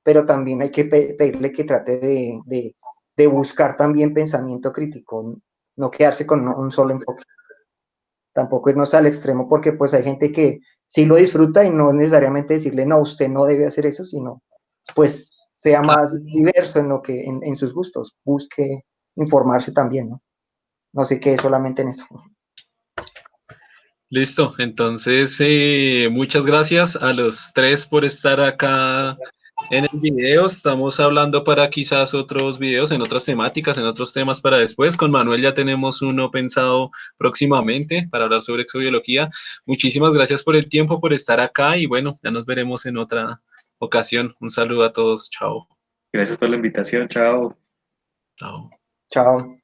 pero también hay que pedirle que trate de buscar también pensamiento crítico, no quedarse con un solo enfoque. Tampoco irnos al extremo porque pues hay gente que sí lo disfruta y no necesariamente decirle, no, usted no debe hacer eso, sino pues sea más diverso en en sus gustos, busque informarse también, ¿no? No se quede solamente en eso. listo, entonces muchas gracias a los tres por estar acá en el video. Estamos hablando para quizás otros videos en otras temáticas, en otros temas para después. Con Manuel ya tenemos uno pensado próximamente para hablar sobre exobiología. Muchísimas gracias por el tiempo, por estar acá y bueno, ya nos veremos en otra ocasión. Un saludo a todos. Chao. Gracias por la invitación, chao. Chao. Chao.